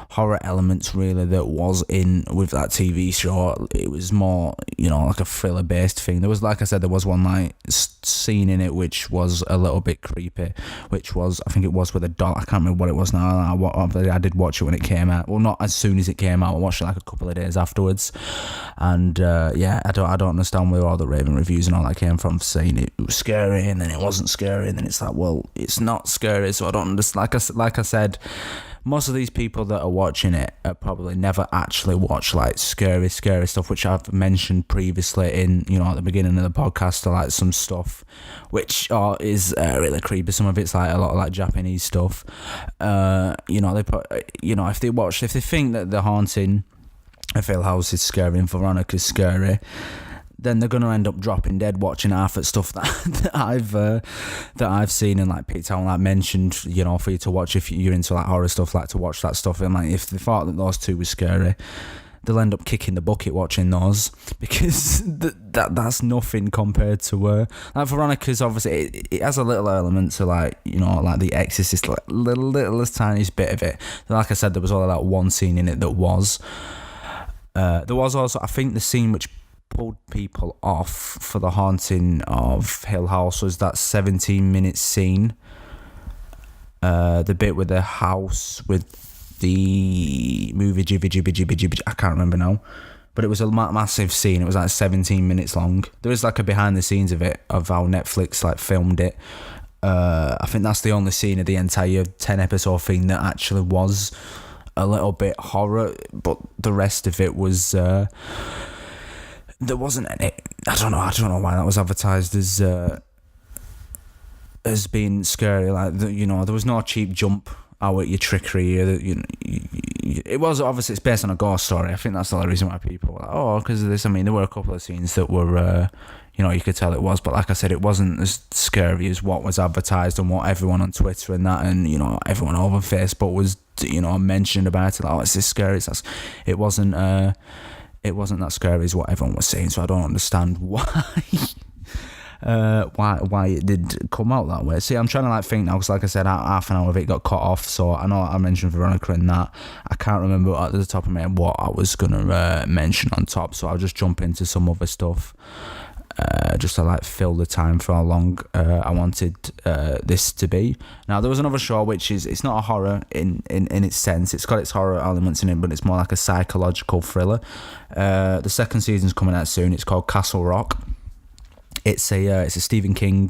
Speaker 1: horror elements really that was in with that TV show. It was more, like a thriller based thing. There was, like I said, there was one like scene in it which was a little bit creepy, which was, I think it was with a doll. I can't remember what it was now. I did watch it when it came out. Well, not as soon as it came out. I watched it like a couple of days afterwards. And I don't understand where all the raving reviews and all that came from, saying it was scary and then it wasn't scary, and then it's like, well, it's not scary. So I don't understand. Like I said, most of these people that are watching it are probably never actually watched like scary stuff, which I've mentioned previously in, at the beginning of the podcast, or like some stuff which is really creepy. Some of it's like a lot of like Japanese stuff. They put, if they think that The Haunting of Hill House is scary and Veronica's scary, then they're gonna end up dropping dead watching half at stuff that I've seen and like picked out and like mentioned, for you to watch if you're into like horror stuff, like to watch that stuff. And like if they thought that those two were scary, they'll end up kicking the bucket watching those, because that's nothing compared to like Veronica's. Obviously it has a little element to like, like The Exorcist, like littlest tiniest bit of it. Like I said, there was only like one scene in it that was there was also, I think, the scene which pulled people off for The Haunting of Hill House was that 17-minute scene, the bit with the house with the movie Jibby Jibby Jibby Jibby, I can't remember now, but it was a massive scene. It was like 17 minutes long. There is like a behind the scenes of it, of how Netflix like filmed it. I think that's the only scene of the entire 10 episode thing that actually was a little bit horror, but the rest of it was there wasn't any. I don't know why that was advertised as being scary. Like, there was no cheap jump out at your trickery. It was obviously, it's based on a ghost story. I think that's the only reason why people were like, oh, because of this. I mean, there were a couple of scenes that were, you could tell it was, but like I said, it wasn't as scary as what was advertised and what everyone on Twitter and that, and everyone over Facebook was, mentioned about it. Like, oh, is this scary? It wasn't that scary as what everyone was saying. So I don't understand why it did come out that way. See, I'm trying to like think now, because like I said, half an hour of it got cut off. So I know I mentioned Veronica and that. I can't remember at the top of my head what I was gonna mention on top. So I'll just jump into some other stuff. Just to like fill the time for how long I wanted this to be. Now there was another show which it's not a horror in its sense. It's got its horror elements in it, but it's more like a psychological thriller. The second season's coming out soon. It's called Castle Rock. It's a Stephen King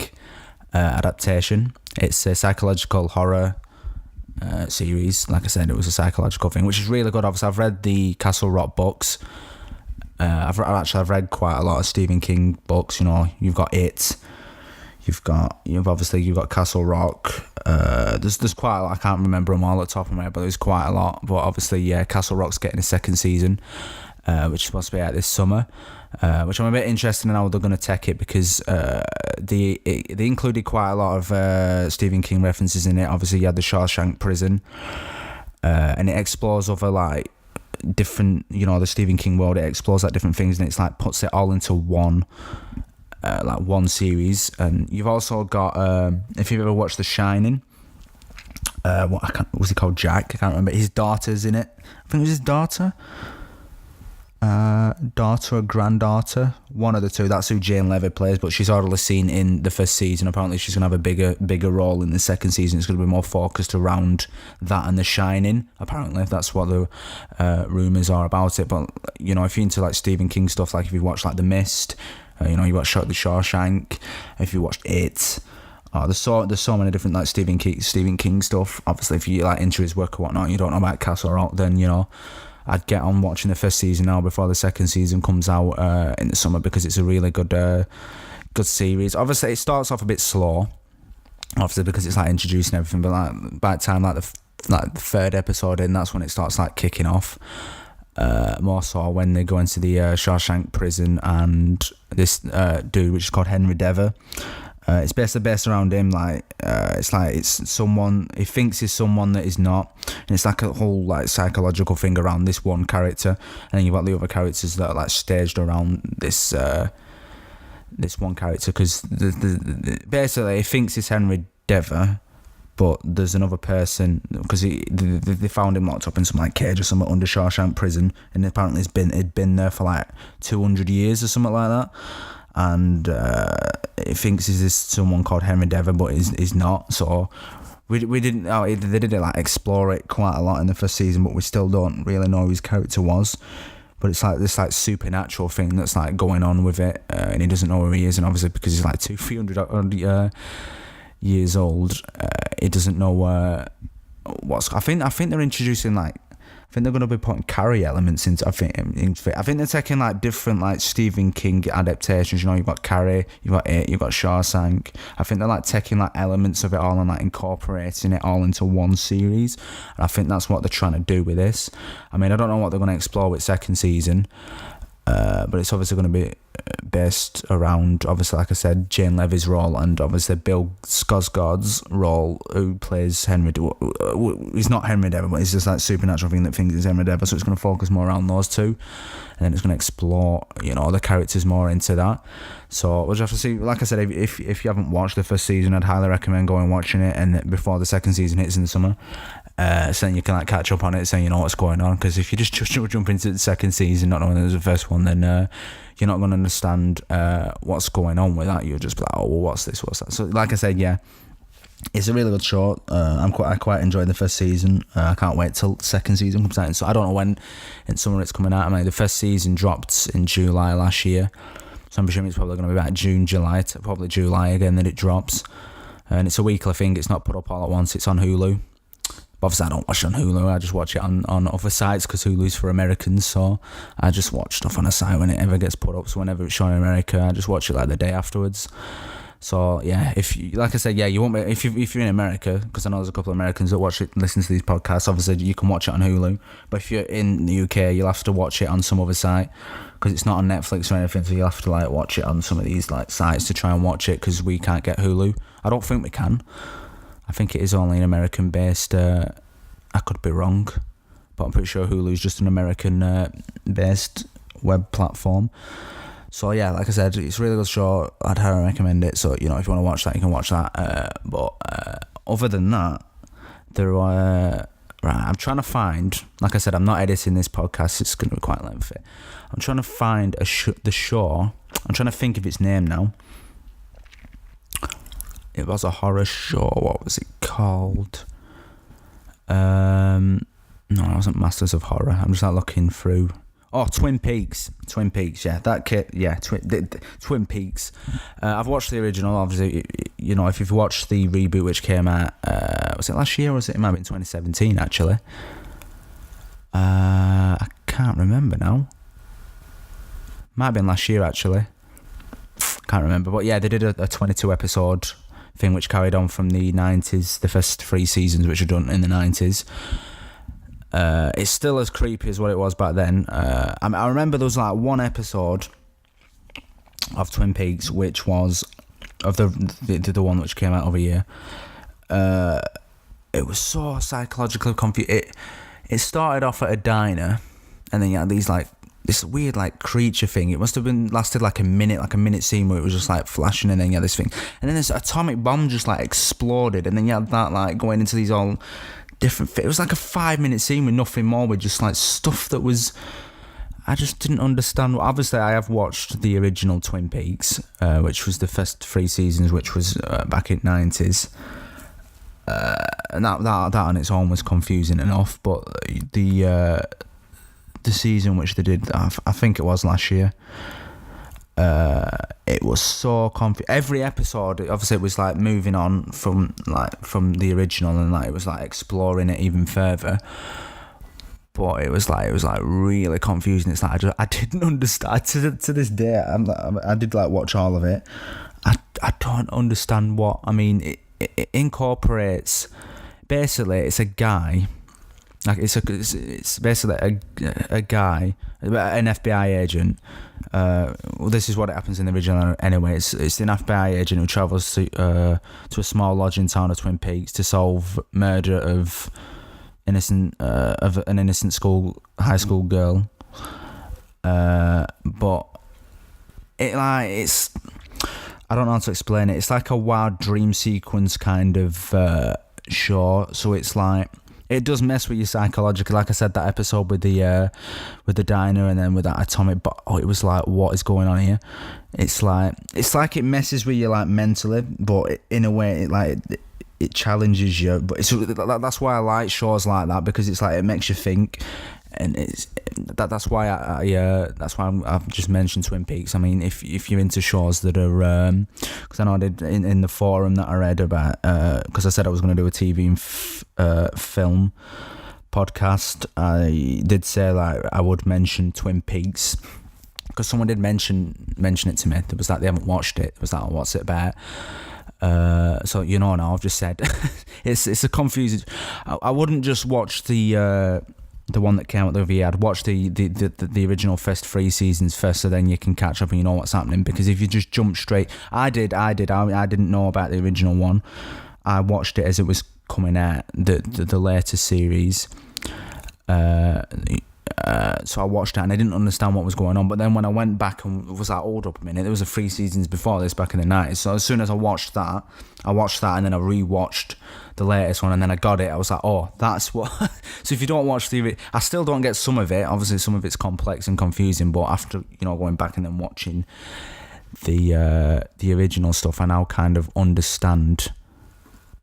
Speaker 1: adaptation. It's a psychological horror series. Like I said, it was a psychological thing, which is really good. Obviously, I've read the Castle Rock books. I've read quite a lot of Stephen King books. You've got It, you've got Castle Rock. There's quite a lot. I can't remember them all at the top of my head, but there's quite a lot. But obviously, yeah, Castle Rock's getting a second season, which is supposed to be out this summer. Which I'm a bit interested in how they're going to take it, because they included quite a lot of Stephen King references in it. Obviously, you had the Shawshank Prison, and it explores other like different, the Stephen King world. It explores like different things, and it's like puts it all into one series. And you've also got if you've ever watched The Shining, what was he called, Jack? I can't remember. His daughter's in it. I think it was his daughter or granddaughter, one of the two. That's who Jane Levy plays, but she's already seen in the first season. Apparently she's going to have a bigger role in the second season. It's going to be more focused around that and The Shining, apparently. That's what the rumours are about it. But if you're into like Stephen King stuff, like if you watch like The Mist, you watch The Shawshank, if you watched It, there's so many different like Stephen King stuff. Obviously, if you like into his work or whatnot, you don't know about Castle Rock, then I'd get on watching the first season now before the second season comes out in the summer, because it's a really good series. Obviously, it starts off a bit slow. obviously because it's like introducing everything, but like by the time like the third episode in, that's when it starts like kicking off. More so when they go into the Shawshank prison, and this dude, which is called Henry Dever, it's basically based around him. It's someone he thinks is someone that is not, and it's like a whole like psychological thing around this one character, and then you've got the other characters that are like staged around this one character, because basically he thinks it's Henry Dever, but there's another person, because they found him locked up in some like cage or something under Shawshank prison, and apparently it'd been there for like 200 years or something like that. And he thinks is this someone called Henry Dever, but he's not. So we didn't. They did like explore it quite a lot in the first season, but we still don't really know who his character was. But it's like this like supernatural thing that's like going on with it, and he doesn't know who he is, and obviously because he's like 300 years old, he doesn't know what's. I think they're introducing like. I think they're going to be putting Carrie elements into. I think they're taking like different like Stephen King adaptations. You know, you've got Carrie, you've got It, you've got Shawshank. I think they're like taking like elements of it all and like incorporating it all into one series. And I think that's what they're trying to do with this. I mean, I don't know what they're going to explore with second season, but it's obviously going to be based around, obviously, like I said, Jane Levy's role, and obviously Bill Skarsgård's role, who plays Henry. He's not Henry Dever, but he's just that supernatural thing that thinks it's Henry Dever. So it's going to focus more around those two, and then it's going to explore, you know, the characters more into that. So we'll just have to see. Like I said, if you haven't watched the first season, I'd highly recommend going and watching it, and before the second season hits in the summer. So then you can like catch up on it, so you know what's going on. Because if you just jump into the second season not knowing there's a first one, then you're not going to understand what's going on with that. You'll just be like, oh, well, what's this, what's that? So like I said, yeah, it's a really good show. I quite enjoyed the first season. I can't wait till second season comes out. So I don't know when in summer it's coming out. I mean, the first season dropped in July last year, so I'm presuming it's probably going to be about June, July, probably July again that it drops. And it's a weekly thing. It's not put up all at once. It's on Hulu. But obviously I don't watch it on Hulu, I just watch it on other sites, because Hulu's for Americans, so I just watch stuff on a site when it ever gets put up. So whenever it's shown in America, I just watch it like the day afterwards. So yeah, like I said, yeah, you won't be, if you're in America, because I know there's a couple of Americans that listen to these podcasts, obviously you can watch it on Hulu, but if you're in the UK, you'll have to watch it on some other site, because it's not on Netflix or anything, so you'll have to like watch it on some of these like sites to try and watch it, because we can't get Hulu. I don't think we can. I think it is only an American-based. I could be wrong, but I'm pretty sure Hulu's just an American-based web platform. So yeah, like I said, it's a really good show. I'd highly recommend it. So you know, if you want to watch that, you can watch that. But other than that, I'm trying to find. Like I said, I'm not editing this podcast. It's going to be quite lengthy. I'm trying to find the show. I'm trying to think of its name now. It was a horror show. What was it called? No, it wasn't Masters of Horror. I'm just like looking through. Oh, Twin Peaks. Twin Peaks, yeah. That kid, yeah, Twin Peaks. I've watched the original, obviously. You know, if you've watched the reboot which came out, was it last year or was it might have been 2017, actually? I can't remember now. Might have been last year, actually. Can't remember. But yeah, they did a 22 episode thing which carried on from the 90s, the first 3 seasons which were done in the 90s. It's still as creepy as what it was back then. I remember there was like one episode of Twin Peaks which was of the one which came out over here. It was so psychologically confusing. It started off at a diner, and then you had these like this weird like creature thing. It must have been lasted like a minute scene where it was just like flashing, and then you had this thing, and then this atomic bomb just like exploded, and then you had that like going into these all different. It was like a 5-minute scene with nothing more, with just like stuff that was. I just didn't understand. Obviously, I have watched the original Twin Peaks, which was the first 3 seasons, which was back in 90s. And that on its own was confusing enough, but the season which they did, I think it was last year, it was so confusing. Every episode, obviously, it was like moving on from the original, and like it was like exploring it even further. But it was like really confusing. It's like I didn't understand to this day. I did like watch all of it. I don't understand what I mean. it incorporates, basically it's a guy, like it's basically a guy, an FBI agent. Well, this is what it happens in the original anyway. It's an FBI agent who travels to a small lodging town of Twin Peaks to solve murder of an innocent high school girl. But it's I don't know how to explain it. It's like a wild dream sequence kind of show. So it's like, it does mess with you psychologically. Like I said, that episode with the diner and then with that atomic. But it was like, what is going on here? It's like it messes with you like mentally, but in a way it challenges you. But that's why I like shows like that, because it's like it makes you think. And that's why I've just mentioned Twin Peaks. I mean, if you're into shows that are, because I know I did in the forum that I read about, because I said I was going to do a TV and film podcast, I did say like I would mention Twin Peaks, because someone did mention it to me. It was like they haven't watched it. It was like, oh, what's it about? So now I've just said it's a confusing. I wouldn't just watch the one that came out the other year. I'd watch the original first 3 seasons first, so then you can catch up and you know what's happening. Because if you just jump straight, I didn't know about the original one. I watched it as it was coming out, the later series. So I watched it and I didn't understand what was going on. But then when I went back and was like, hold up a minute, there was 3 seasons before this back in the 90s. So as soon as I watched that and then I rewatched the latest one and then I got it. I was like, oh, that's what. So if you don't watch I still don't get some of it. Obviously, some of it's complex and confusing. But after going back and then watching the original stuff, I now kind of understand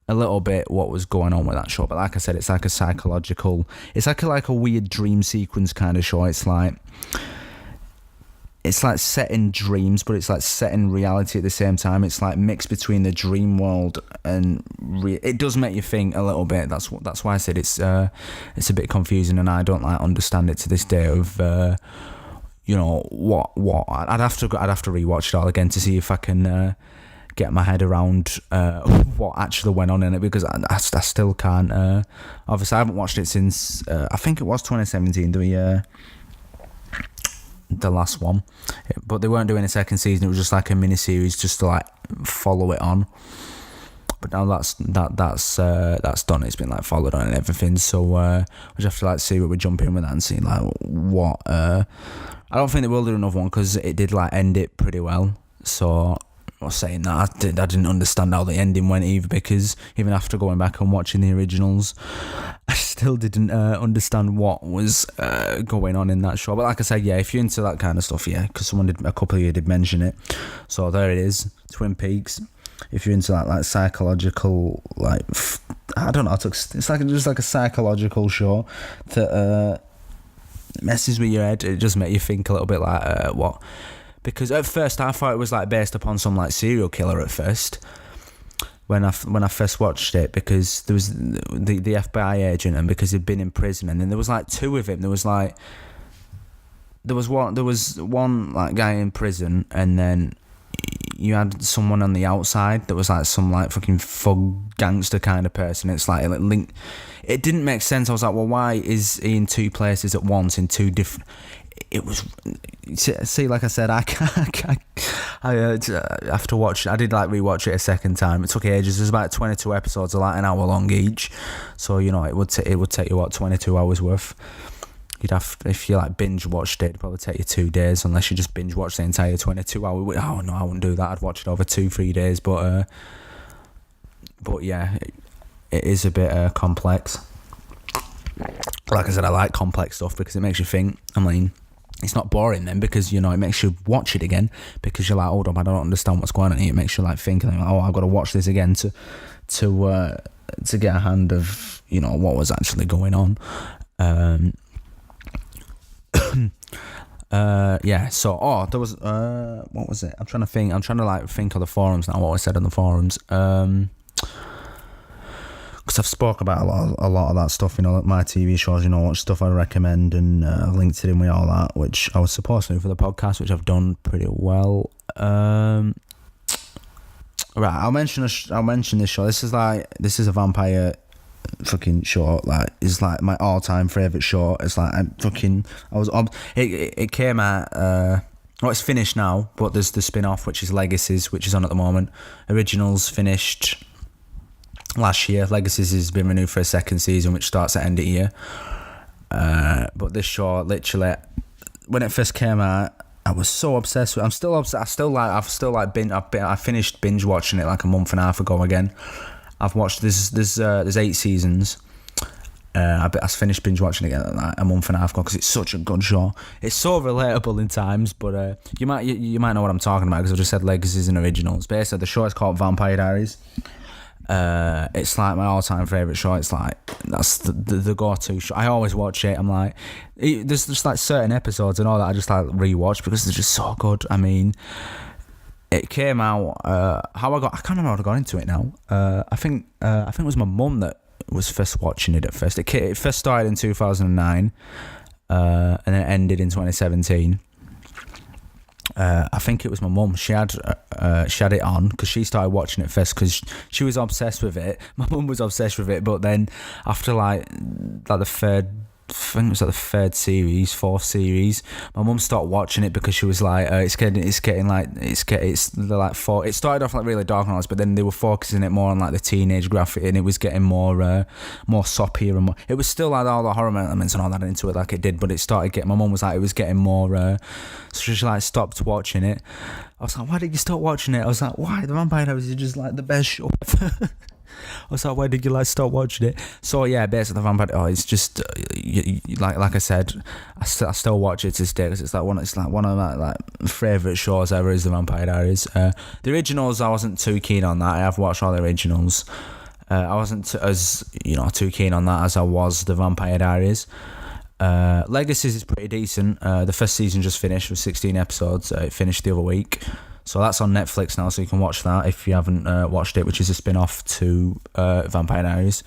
Speaker 1: a little bit what was going on with that show. But like I said, it's like a psychological, it's like a weird dream sequence kind of show. It's like set in dreams, but it's like set in reality at the same time. It's like mixed between the dream world and it does make you think a little bit. That's why I said it's a bit confusing, and I don't understand it to this day. Of what I'd have to rewatch it all again to see if I can get my head around what actually went on in it, because I still can't. Obviously, I haven't watched it since I think it was 2017. The last one, but they weren't doing a second season. It was just like a mini series just to like follow it on. But now that's done. It's been like followed on and everything. So we just have to see what we jump in with that and see like what. I don't think they will do another one because it did like end it pretty well. So I was saying that I didn't understand how the ending went either, because even after going back and watching the originals, I still didn't understand what was going on in that show. But like I said, yeah, if you're into that kind of stuff, yeah, because a couple of you did mention it. So there it is, Twin Peaks. If you're into like psychological, like I don't know, it's like just like a psychological show that messes with your head. It just makes you think a little bit like what. Because at first I thought it was like based upon some like serial killer at first. When I first watched it, because there was the FBI agent, and because he'd been in prison, and then there was like 2 of him. There was one like guy in prison, and then you had someone on the outside that was like some like fucking thug gangster kind of person. It's like it didn't make sense. I was like, well, why is he in 2 places at once in 2 different? It was, see, like I said, I have to watch. I did like rewatch it a second time. It took ages. There's about 22 episodes, of like an hour long each. So it would take you what, 22 hours worth. You'd have, if you like binge watched it, it'd probably take you 2 days, unless you just binge watch the entire 22 hour. Oh no, I wouldn't do that. I'd watch it over 2-3 days. But yeah, it is a bit complex. Like I said, I like complex stuff because it makes you think. I mean, it's not boring then, because it makes you watch it again, because you're like, hold up, I don't understand what's going on here. It makes you like think, oh, I've got to watch this again to get a hand of what was actually going on. Yeah. So there was what was it? I'm trying to think of the forums now. What I said on the forums. Because I've spoke about a lot of that stuff, like my TV shows, what stuff I recommend, and I've linked it in with all that, which I was supposed to do for the podcast, which I've done pretty well. Right, I'll mention this show. This is a vampire fucking show. Like, it's like my all-time favorite show. It's like it came out. Well, it's finished now, but there's the spin-off, which is Legacies, which is on at the moment. Originals finished last year. Legacies has been renewed for a second season, which starts at end of year. But this show, literally, when it first came out, I was so obsessed with it. I'm still obsessed. I finished binge watching it like a month and a half ago again. I've watched there's 8 seasons. I finished binge watching it again like a month and a half ago because it's such a good show. It's so relatable in times, but you might know what I'm talking about because I just said Legacies and Originals. Basically, the show is called Vampire Diaries. It's like my all-time favourite show. It's like that's the go-to show. I always watch it. I'm like, there's just like certain episodes and all that I just like rewatch because they're just so good. I mean, it came out. I can't remember how I got into it now. I think it was my mum that was first watching it at first. It first started in 2009, and then it ended in 2017. I think it was my mum. She had it on because she started watching it first because she was obsessed with it. My mum was obsessed with it, but then after like the third, I think it was like the fourth series, my mum stopped watching it because she was like, it started off like really dark and all this, but then they were focusing it more on like the teenage graphic, and it was getting more soppier and more. It was still like all the horror elements and all that into it like it did, but it started getting. My mum was like, it was getting more. So she like stopped watching it. I was like, why did you stop watching it? I was like, why? The Vampire Diaries is just like the best show ever. I was like, why did you like stop watching it? So yeah, basically the Vampire. It's just like I said, I still watch it to this day because it's like one of my like favorite shows ever is the Vampire Diaries. The originals, I wasn't too keen on that. I have watched all the originals. I wasn't too keen on that as I was the Vampire Diaries. Legacies is pretty decent. The first season just finished with 16 episodes. It finished the other week. So that's on Netflix now, so you can watch that if you haven't watched it, which is a spin-off to Vampire Diaries,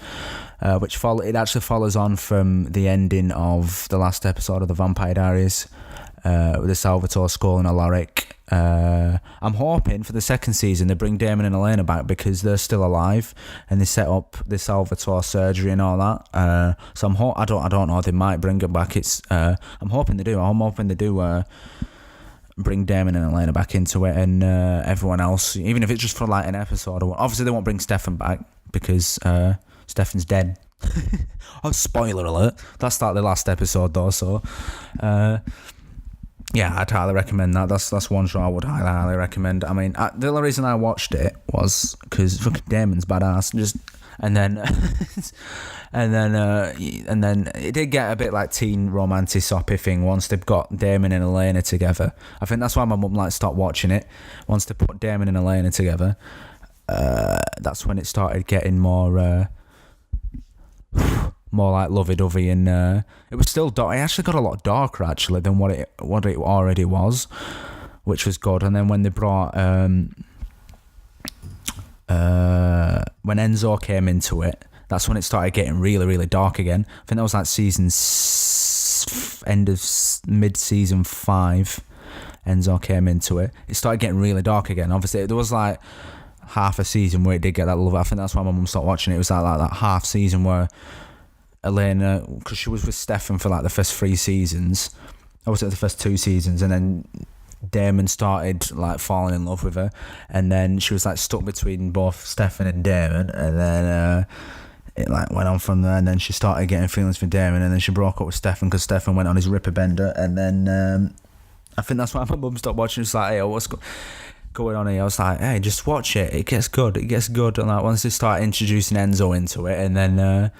Speaker 1: it actually follows on from the ending of the last episode of the Vampire Diaries with the Salvatore Skull and Alaric. I'm hoping for the second season they bring Damon and Elena back because they're still alive and they set up the Salvatore surgery and all that. So I don't know, they might bring them back. I'm hoping they do. I'm hoping they do. Bring Damon and Elena back into it, and everyone else, even if it's just for like an episode or what. Obviously they won't bring Stefan back because Stefan's dead. Oh, spoiler alert. That's like the last episode though, so yeah, I'd highly recommend that. That's one show I would highly recommend. I mean, the only reason I watched it was because fucking Damon's badass. And then it did get a bit like teen romantic soppy thing once they've got Damon and Elena together. I think that's why my mum like stopped watching it. Once they put Damon and Elena together, that's when it started getting more like lovey-dovey, and it was still dark. It actually got a lot darker actually than what it already was, which was good. And then when they brought when Enzo came into it, that's when it started getting really, really dark again. I think that was like end of mid-season 5. Enzo came into it. It started getting really dark again. Obviously, there was like half a season where it did get that love. I think that's why my mum stopped watching it. It was like that half season where Elena, because she was with Stefan for like the first 3 seasons. I was at the first 2 seasons, and then Damon started like falling in love with her, and then she was like stuck between both Stefan and Damon, and then it like went on from there, and then she started getting feelings for Damon, and then she broke up with Stefan because Stefan went on his ripper bender, and then I think that's why my mum stopped watching. It's like, hey, what's going on here? I was like, hey, just watch it. It gets good. And like once they start introducing Enzo into it, and then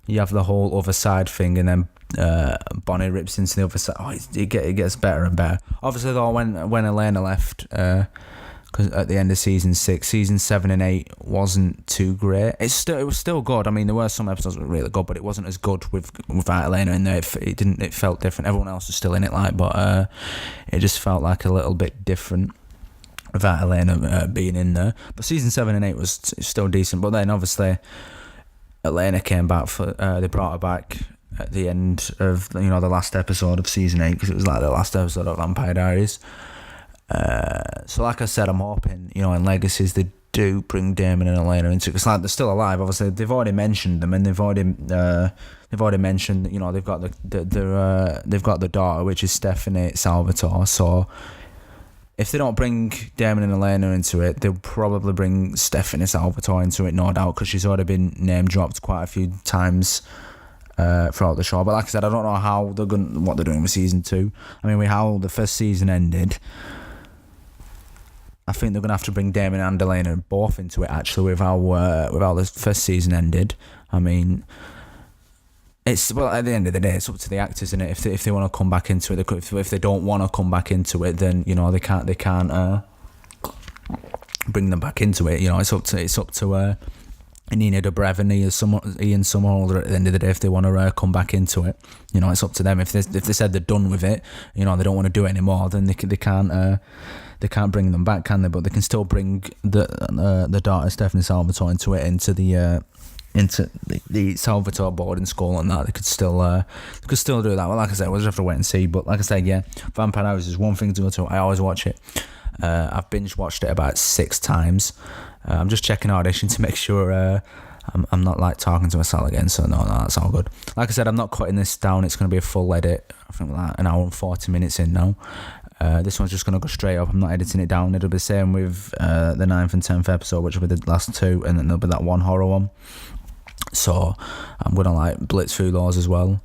Speaker 1: you have the whole other side thing, and then Bonnie rips into the other side. Oh, it gets better and better. Obviously, though, when Elena left, because at the end of season 6, season 7 and 8 wasn't too great. It was still good. I mean, there were some episodes that were really good, but it wasn't as good without Elena in there. It felt different. Everyone else was still in it, but it just felt like a little bit different without Elena being in there. But season 7 and 8 was still decent. But then obviously Elena came back they brought her back at the end of the last episode of season 8, because it was like the last episode of Vampire Diaries. So like I said, I'm hoping in Legacies they do bring Damon and Elena into it, because like they're still alive. Obviously, they've already mentioned them, and they've already mentioned, they've got they've got the daughter, which is Stephanie Salvatore. So if they don't bring Damon and Elena into it, they'll probably bring Stephanie Salvatore into it, no doubt, because she's already been name dropped quite a few times throughout the show. But like I said, I don't know what they're doing with season 2. I mean, how the first season ended, I think they're gonna have to bring Damon and Elena both into it. Actually, with how the first season ended, I mean, at the end of the day, it's up to the actors, isn't it? If they want to come back into it, if they don't want to come back into it, then they can't bring them back into it. It's up to Nina Dobrev and Ian Somerhalder at the end of the day if they want to come back into it. It's up to them. If they said they're done with it, they don't want to do it anymore, then they can't bring them back, can they? But they can still bring the daughter Stephanie Salvatore into the Salvatore boarding school and that. They could still do that. Well, like I said, we'll just have to wait and see. But like I said, yeah, Vampire Diaries is one thing to go to. I always watch it. I've binge watched it about 6 times. I'm just checking Audition to make sure I'm not like talking to myself again. So no, that's all good. Like I said, I'm not cutting this down. It's going to be a full edit. I think like an hour and 40 minutes in now. This one's just going to go straight up. I'm not editing it down. It'll be the same with the 9th and 10th episode, which will be the last 2, and then there'll be that one horror one. So I'm going to like blitz through those as well.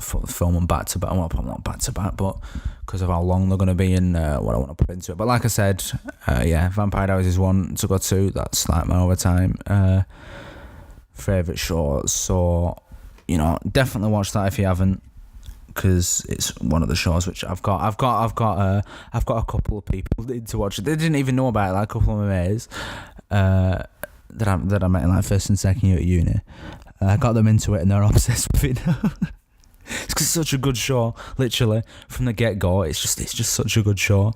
Speaker 1: Film them back to back. Well, probably not back to back, but because of how long they're going to be and what I want to put into it. But like I said, Vampire Diaries is one to go to. That's like my overtime favourite show. So, definitely watch that if you haven't, because it's one of the shows which I've got a couple of people to watch it. They didn't even know about it, like a couple of my mates that I met in like first and second year at uni. I got them into it and they're obsessed with it now. It's because it's such a good show, literally from the get go. It's just such a good show.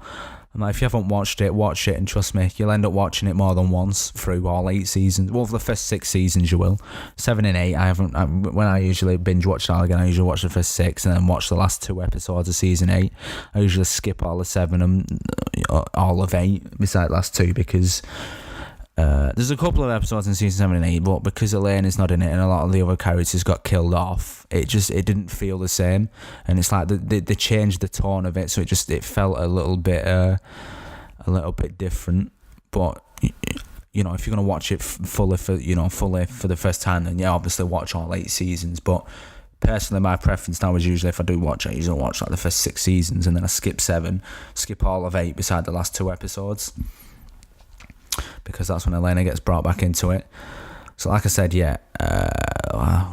Speaker 1: And like, if you haven't watched it, watch it, and trust me, you'll end up watching it more than once through all 8 seasons. Well, for the first 6 seasons, you will. 7 and 8, when I usually binge watch that again, I usually watch the first 6 and then watch the last 2 episodes of season 8. I usually skip all of 7 and all of 8 besides the last 2, because there's a couple of episodes in season 7 and 8, but because Elena's not in it and a lot of the other characters got killed off, it didn't feel the same. And it's like they changed the tone of it, so it felt a little bit different. But if you're gonna watch it fully for the first time, then yeah, obviously watch all 8 seasons. But personally, my preference now is usually, if I do watch it, I usually watch like the first 6 seasons and then I skip 7, skip all of 8 beside the last 2 episodes, because that's when Elena gets brought back into it. So like I said, yeah,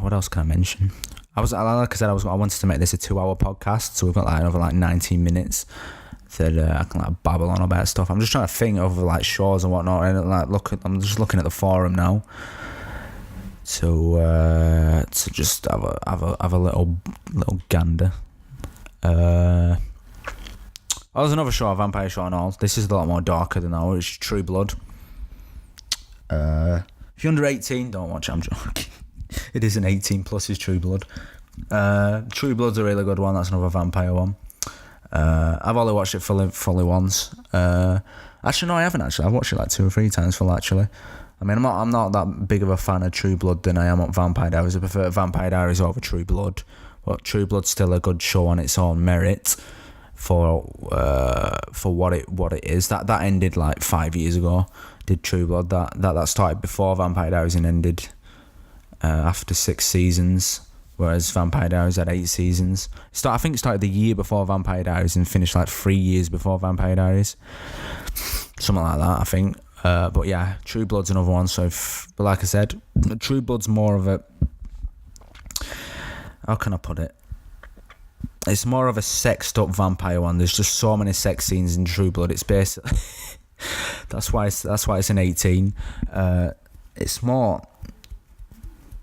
Speaker 1: what else can I mention? I wanted to make this a 2-hour podcast, so we've got like another like 19 minutes that I can like babble on about stuff. I'm just trying to think of like shows and whatnot, and like I'm just looking at the forum now to just have a little gander. There's another show, a vampire show and all. This is a lot more darker than that. It's True Blood. If you're under 18, don't watch it. I'm joking. It is an 18 plus is True Blood. True Blood's a really good one. That's another vampire one. I've only watched it fully once. Actually, no, I haven't actually. I've watched it like 2 or 3 times full actually. I mean, I'm not that big of a fan of True Blood than I am on Vampire Diaries. I prefer Vampire Diaries over True Blood. But True Blood's still a good show on its own merit for what it is. That ended like 5 years ago. Did True Blood that started before Vampire Diaries and ended after 6 seasons, whereas Vampire Diaries had 8 seasons. I think it started the year before Vampire Diaries and finished like 3 years before Vampire Diaries, something like that, I think. But yeah, True Blood's another one. But like I said, True Blood's more of a, how can I put it? It's more of a sexed up vampire one. There's just so many sex scenes in True Blood. It's basically that's why it's an 18. It's more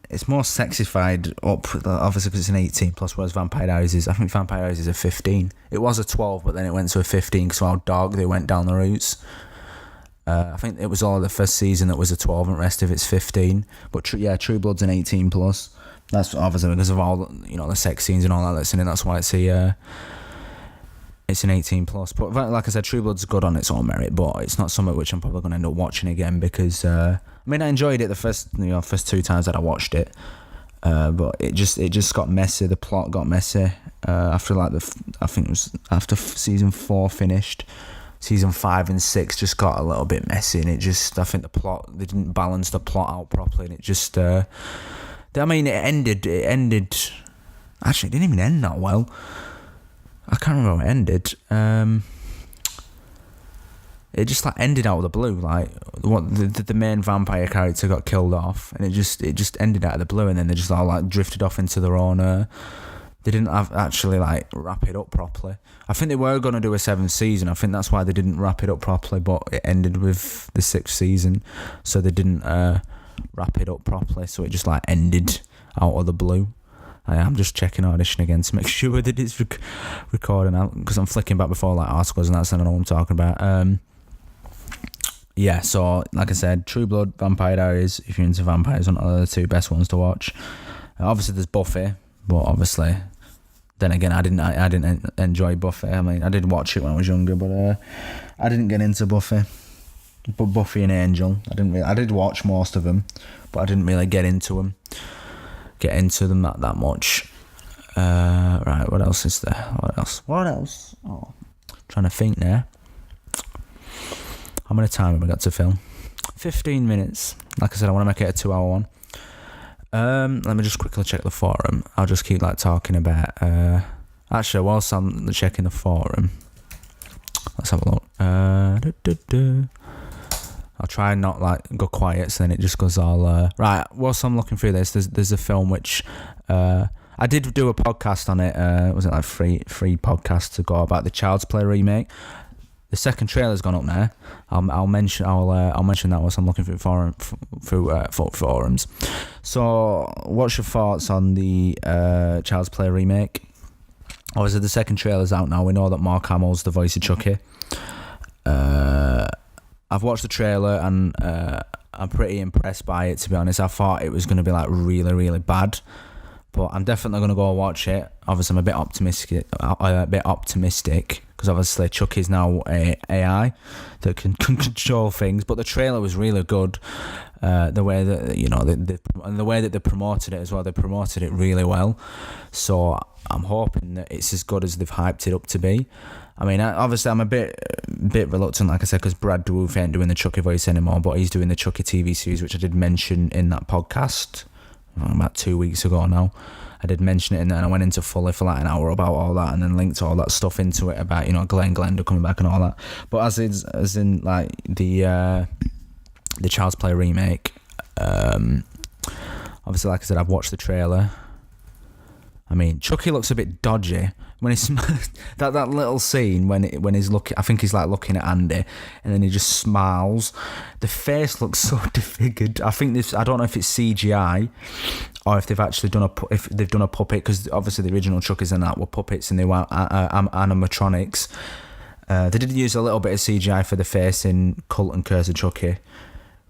Speaker 1: sexified up, obviously, because it's an 18 plus, whereas Vampire Diaries I think Vampire Diaries is a 15. It was a 12, but then it went to a 15 because of how dark they went down the routes. I think it was all the first season that was a 12 and the rest of it's 15. But True Blood's an 18 plus. That's obviously because of all the sex scenes and all that that's in it. That's why it's it's an 18 plus. But like I said, True Blood's good on its own merit, but it's not something which I'm probably going to end up watching again because I enjoyed it the first 2 times that I watched it. But it just got messy. The plot got messy after I think it was after season 4 finished. Season 5 and 6 just got a little bit messy, and I think they didn't balance the plot out properly, and it just it ended. Actually, it didn't even end that well. I can't remember how it ended. It just ended out of the blue. The main vampire character got killed off, and it just ended out of the blue, and then they just all drifted off into their own. They didn't actually wrap it up properly. I think they were going to do a 7th season. I think that's why they didn't wrap it up properly, but it ended with the 6th season, so they didn't wrap it up properly. So it just ended out of the blue. I'm just checking Audition again to make sure that it's recording out, because I'm flicking back before articles and that's, I don't know what I'm talking about. Yeah, so like I said, True Blood, Vampire Diaries. If you're into vampires, one of the 2 best ones to watch. Obviously, there's Buffy, but obviously, then again, I didn't enjoy Buffy. I did watch it when I was younger, but I didn't get into Buffy. But Buffy and Angel, I did watch most of them, but I didn't really get into them that much. Right, what else is there? What else? Oh, trying to think now. How many time have we got to film? 15 minutes. Like I said, I want to make it a 2-hour one. Let me just quickly check the forum. I'll just keep talking about. Actually, whilst I'm checking the forum, let's have a look. I'll try and not go quiet, so then it just goes all right. Whilst I'm looking through this, there's a film which I did do a podcast on it. Was it free podcast to go about the Child's Play remake? The second trailer's gone up now. I'll mention that whilst I'm looking through forums. So, what's your thoughts on the Child's Play remake? Obviously, the second trailer's out now. We know that Mark Hamill's the voice of Chucky. I've watched the trailer and I'm pretty impressed by it, to be honest. I thought it was going to be really, really bad, but I'm definitely going to go watch it. Obviously, I'm a bit optimistic because obviously Chucky's now a AI that can control things. But the trailer was really good. The way that and the way that they promoted it as well. They promoted it really well. So I'm hoping that it's as good as they've hyped it up to be. Obviously, I'm a bit reluctant, like I said, because Brad Dourif ain't doing the Chucky voice anymore, but he's doing the Chucky TV series, which I did mention in that podcast about 2 weeks ago now. I did mention it in there, and I went into fully for an hour about all that, and then linked all that stuff into it about Glenn Glenda coming back and all that. But as in the Child's Play remake, obviously, like I said, I've watched the trailer. Chucky looks a bit dodgy when he's that little scene when he's looking. I think he's looking at Andy, and then he just smiles. The face looks so disfigured. I don't know if it's CGI or if they've actually done a puppet, because obviously the original Chucky's and that were puppets and they were animatronics. They did use a little bit of CGI for the face in Cult and Curse of Chucky,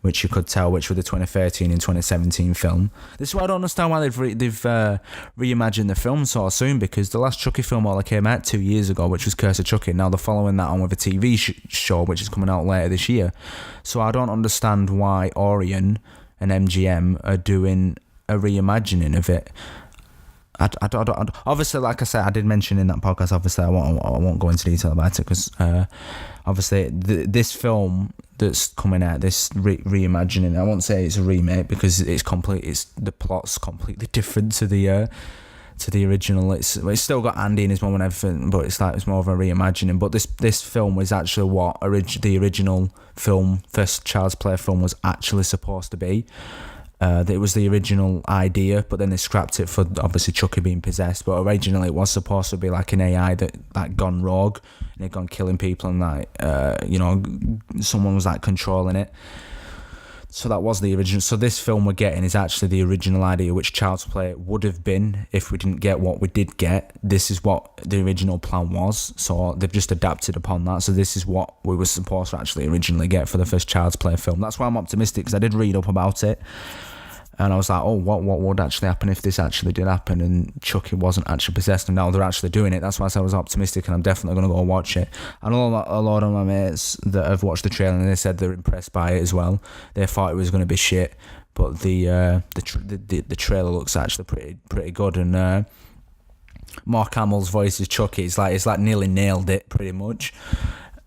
Speaker 1: which you could tell which were the 2013 and 2017 film. This is why I don't understand why they've reimagined the film so soon, because the last Chucky film only came out 2 years ago, which was Curse of Chucky. Now they're following that on with a TV show, which is coming out later this year. So I don't understand why Orion and MGM are doing a reimagining of it. I don't, obviously, like I said, I did mention in that podcast, obviously I won't go into detail about it, because obviously this film that's coming out, this reimagining, I won't say it's a remake because the plot's completely different to the original. It's still got Andy and his mum and everything, but it's more of a reimagining. But this film was actually what the original film, first Child's Play film, was actually supposed to be. It was the original idea, but then they scrapped it for obviously Chucky being possessed. But originally it was supposed to be an AI that gone rogue and had gone killing people, and someone was controlling it. So that was the original. So this film we're getting is actually the original idea, which Child's Play would have been if we didn't get what we did get. This is what the original plan was. So they've just adapted upon that. So this is what we were supposed to actually originally get for the first Child's Play film. That's why I'm optimistic, because I did read up about it. And I was like, oh, what would actually happen if this actually did happen and Chucky wasn't actually possessed, and now they're actually doing it. That's why I said I was optimistic, and I'm definitely going to go watch it. And a lot of my mates that have watched the trailer, and they said they're impressed by it as well. They thought it was going to be shit, but the trailer looks actually pretty good. And Mark Hamill's voice is Chucky. It's like nearly nailed it, pretty much.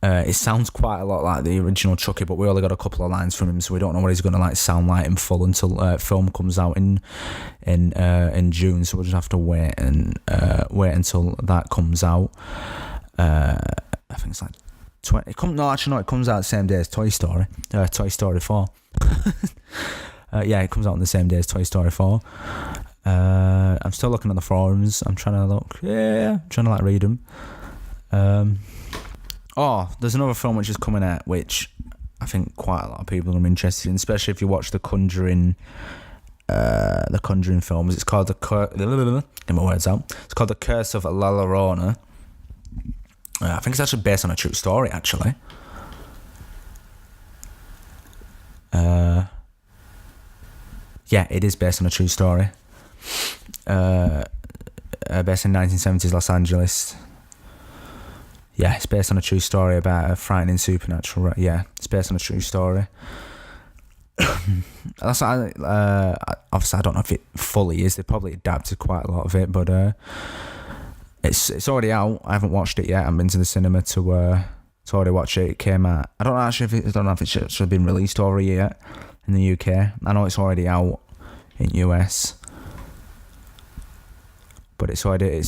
Speaker 1: It sounds quite a lot like the original Chucky, but we only got a couple of lines from him, so we don't know what he's going to like sound like in full until film comes out in June. So we'll just have to wait until that comes out. I think it's like 20. It comes out the same day as Toy Story 4. Yeah, it comes out on the same day as Toy Story 4. I'm still looking at the forums. I'm trying to look. Yeah, I'm trying to read them. Oh, there's another film which is coming out, which I think quite a lot of people are interested in, especially if you watch the Conjuring films. It's called get my words out. It's called The Curse of La Llorona. I think it's actually based on a true story, actually. Yeah, it is based on a true story. Based in 1970s Los Angeles. Yeah, it's based on a true story about a frightening supernatural. Yeah, it's based on a true story. Obviously, I don't know if it fully is. They probably adapted quite a lot of it, but it's already out. I haven't watched it yet. I haven't been to the cinema to already watch it. It came out. I don't know if it's actually been released over here yet in the UK. I know it's already out in US, but it's already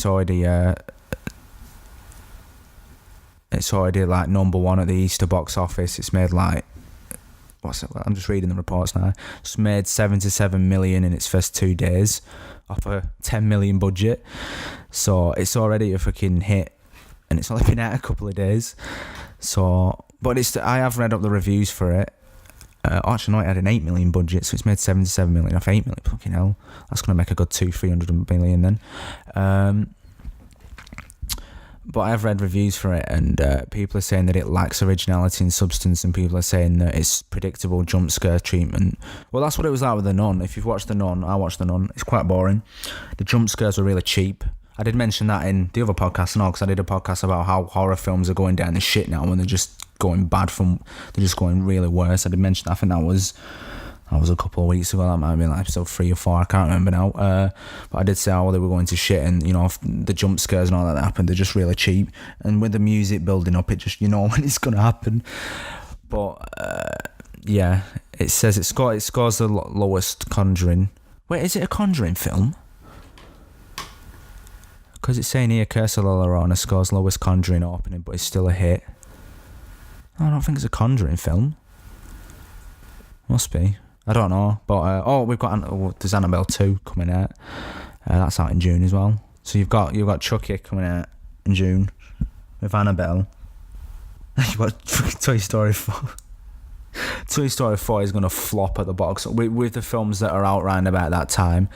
Speaker 1: like number one at the Easter box office. It's made like, what's it? I'm just reading the reports now. It's made 77 million in its first 2 days off a 10 million budget. So it's already a freaking hit, and it's only been out a couple of days. So, but I have read up the reviews for it. Actually, no, it had an 8 million budget, so it's made 77 million off 8 million. Fucking hell, that's gonna make a good 200-300 million then. But I've read reviews for it, and people are saying that it lacks originality and substance, and people are saying that it's predictable jump scare treatment. Well, that's what it was like with The Nun. If you've watched The Nun, I watched The Nun. It's quite boring. The jump scares were really cheap. I did mention that in the other podcast and all, because I did a podcast about how horror films are going down the shit now, and they're just going bad they're just going really worse. I did mention that. I think that was a couple of weeks ago. That might have been like episode 3 or 4. I can't remember now. But I did say how they were going to shit, and the jump scares and all that happened. They're just really cheap, and with the music building up, it just when it's going to happen. But yeah, it says it scores the lowest Conjuring. Wait, is it a Conjuring film? Because it's saying here Curse of La Llorona scores lowest Conjuring opening, but it's still a hit. I don't think it's a Conjuring film. Must be. I don't know, but we've got there's Annabelle 2 coming out. That's out in June as well. So you've got Chucky coming out in June with Annabelle. You've got Toy Story 4. Toy Story 4 is going to flop at the box with the films that are out round about that time.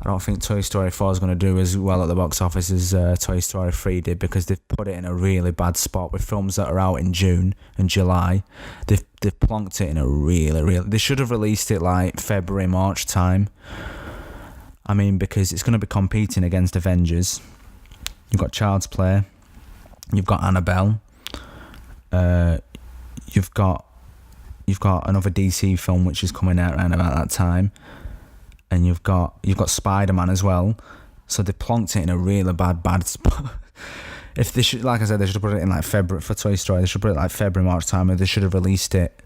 Speaker 1: I don't think Toy Story 4 is going to do as well at the box office as Toy Story 3 did, because they've put it in a really bad spot with films that are out in June and July. They've plonked it in a really... They should have released it like February, March time. I mean, because it's going to be competing against Avengers. You've got Child's Play. You've got Annabelle. You've got another DC film which is coming out around about that time. And you've got Spider-Man as well, so they plonked it in a really bad spot. If they should, like I said, they should have put it in like February for Toy Story. They should put it like February, March time, or they should have released it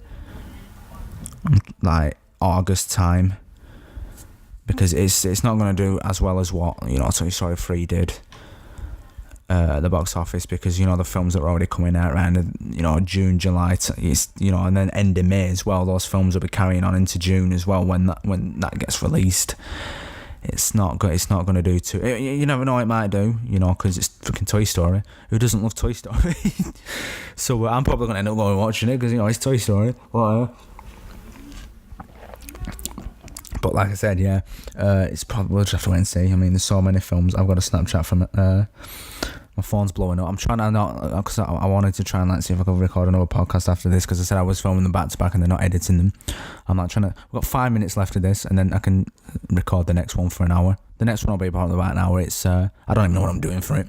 Speaker 1: like August time, because it's not going to do as well as what Toy Story 3 did at the box office, because the films that are already coming out around June, July, and then end of May as well. Those films will be carrying on into June as well when that gets released. It's not going to do too. You never know, it might do, because it's fucking Toy Story. Who doesn't love Toy Story? So I'm probably going to end up going and watching it because it's Toy Story. But like I said, yeah, it's probably, we'll just have to wait and see. I mean, there's so many films. I've got a Snapchat from My phone's blowing up. I'm trying to not, because I wanted to try and like see if I could record another podcast after this, because I said I was filming them back to back and they're not editing them. I'm like trying to, we've got 5 minutes left of this, and then I can record the next one for an hour. The next one will be about an hour. It's I don't even know what I'm doing for it.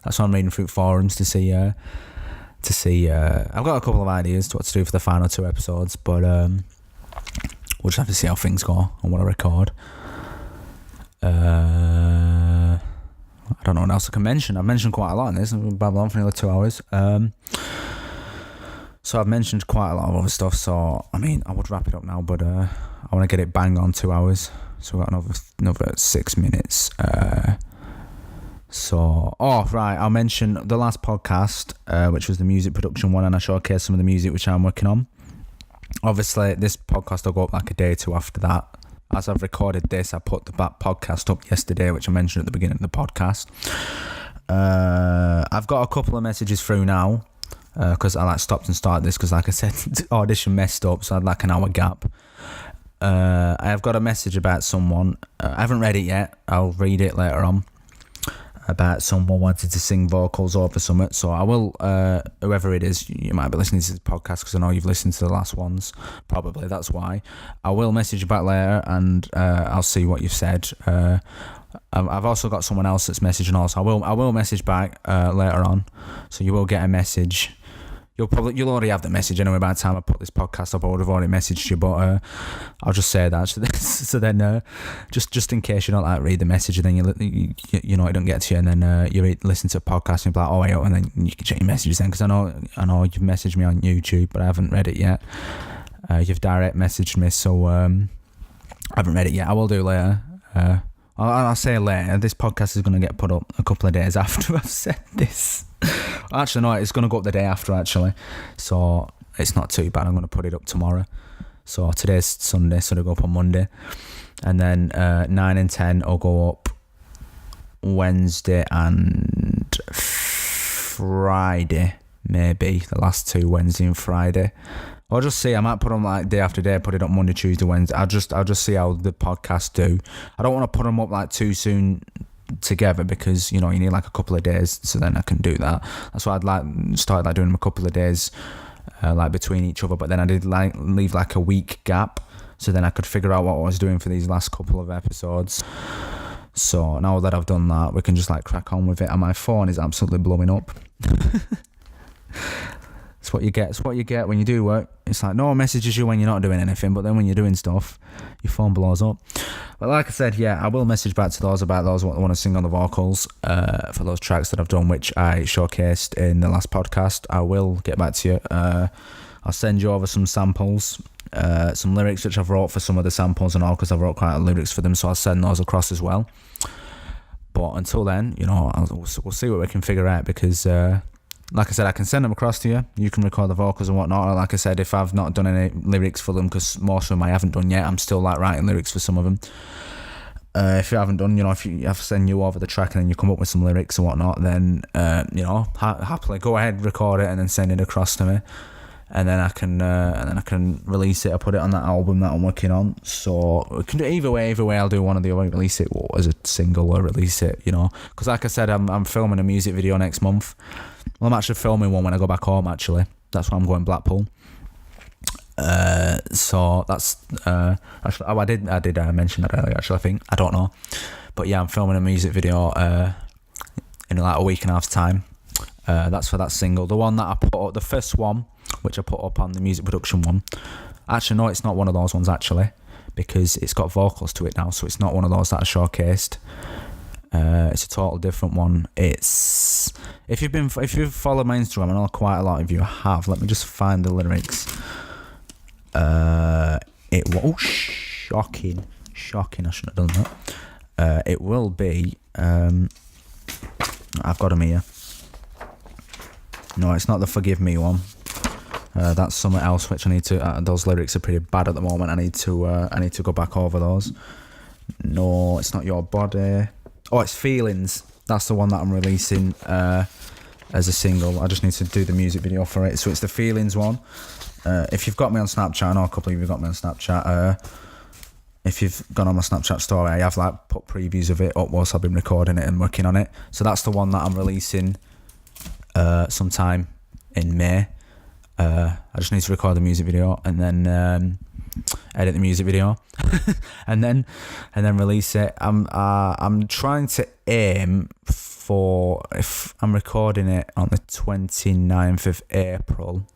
Speaker 1: That's why I'm reading through forums to see. I've got a couple of ideas to what to do for the final 2 episodes, but we'll just have to see how things go and what I record. I don't know what else I can mention. I've mentioned quite a lot in this. I've been babbling on for nearly 2 hours. So I've mentioned quite a lot of other stuff. So, I mean, I would wrap it up now, but I want to get it bang on 2 hours. So we've got another 6 minutes. I'll mention the last podcast, which was the music production one, and I showcased some of the music which I'm working on. Obviously, this podcast will go up like a day or two after that. As I've recorded this, I put the podcast up yesterday, which I mentioned at the beginning of the podcast. I've got a couple of messages through now, because I stopped and started this, because like I said, the audition messed up, so I had like an hour gap. I have got a message about someone. I haven't read it yet. I'll read it later on. About someone wanted to sing vocals over something, so I will, whoever it is, you might be listening to this podcast because I know you've listened to the last ones, probably, that's why. I will message you back later, and I'll see what you've said. I've also got someone else that's messaging also. I will message back later on, so you will get a message. You'll already have the message anyway by the time I put this podcast up. I would have already messaged you, but I'll just say that. So then, just in case you don't like read the message, and then you know it don't get to you, and then you listen to a podcast and you're like, oh wait, and then you can check your messages then, because I know you've messaged me on YouTube, but I haven't read it yet. You've direct messaged me, so I haven't read it yet. I will do later. I'll say later. This podcast is going to get put up a couple of days after I've said this. Actually, no, it's going to go up the day after, actually. So it's not too bad. I'm going to put it up tomorrow. So today's Sunday, so it'll go up on Monday. And then 9 and 10 will go up Wednesday and Friday, maybe. The last 2, Wednesday and Friday. I'll just see. I might put them like day after day, put it up Monday, Tuesday, Wednesday. I'll just see how the podcasts do. I don't want to put them up like too soon together, because you need like a couple of days, so then I can do that. That's why I'd started doing them a couple of days like between each other, but then I did leave like a week gap, so then I could figure out what I was doing for these last couple of episodes. So now that I've done that, we can just like crack on with it, and my phone is absolutely blowing up. It's what you get. It's what you get when you do work. It's like no one messages you when you're not doing anything, but then when you're doing stuff, your phone blows up. But like I said, yeah, I will message back to those about those what want to sing on the vocals for those tracks that I've done, which I showcased in the last podcast. I will get back to you. I'll send you over some samples, some lyrics which I've wrote for some of the samples and all, because I've wrote quite a lot of lyrics for them, so I'll send those across as well. But until then, we'll see what we can figure out, because like I said, I can send them across to you. You can record the vocals and whatnot. Like I said, if I've not done any lyrics for them, because most of them I haven't done yet, I'm still like writing lyrics for some of them. If you haven't done, if you have to send you over the track and then you come up with some lyrics and whatnot, then happily go ahead, record it, and then send it across to me, and then I can release it. I put it on that album that I'm working on. So we can do either way. I'll do one or the other. Release it as a single or release it, because like I said, I'm filming a music video next month. Well, I'm actually filming one when I go back home, actually. That's why I'm going Blackpool. So that's actually, I did mention that earlier, actually, I think. I don't know. But yeah, I'm filming a music video in like a week and a half's time. That's for that single. The one that I put up, the first one, which I put up on the music production one. Actually, no, it's not one of those ones, actually, because it's got vocals to it now, so it's not one of those that I showcased. It's a total different one. It's if you've followed my Instagram, I know quite a lot of you have. Let me just find the lyrics. It was shocking. I shouldn't have done that. It will be. I've got them here. No, it's not the Forgive Me one. That's something else which I need to. Those lyrics are pretty bad at the moment. I need to go back over those. No, it's not Your Body. Oh, it's Feelings. That's the one that I'm releasing as a single. I just need to do the music video for it. So it's the Feelings one. If you've got me on Snapchat, I know a couple of you have got me on Snapchat. if you've gone on my Snapchat story, I have like put previews of it up whilst I've been recording it and working on it. So that's the one that I'm releasing sometime in May. I just need to record the music video and then edit the music video and then release it. I'm trying to aim for, if I'm recording it on the 29th of April,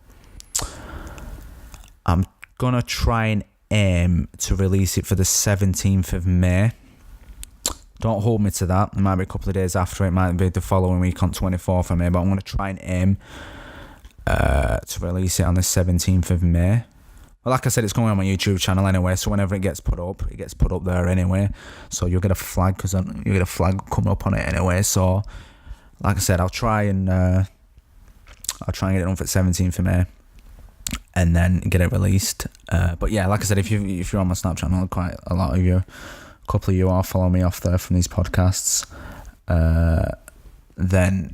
Speaker 1: I'm gonna try and aim to release it for the 17th of May. Don't hold me to that. It might be a couple of days after. It might be the following week on 24th of May, but I'm going to try and aim to release it on the 17th of May. Well, like I said, it's going on my YouTube channel anyway, so whenever it gets put up, it gets put up there anyway. So you'll get a flag, because you'll get a flag coming up on it anyway. So, like I said, I'll try and get it on for the 17th of May. And then get it released. But yeah, like I said, if you're on my Snap channel, quite a lot of you, a couple of you are following me off there from these podcasts. Then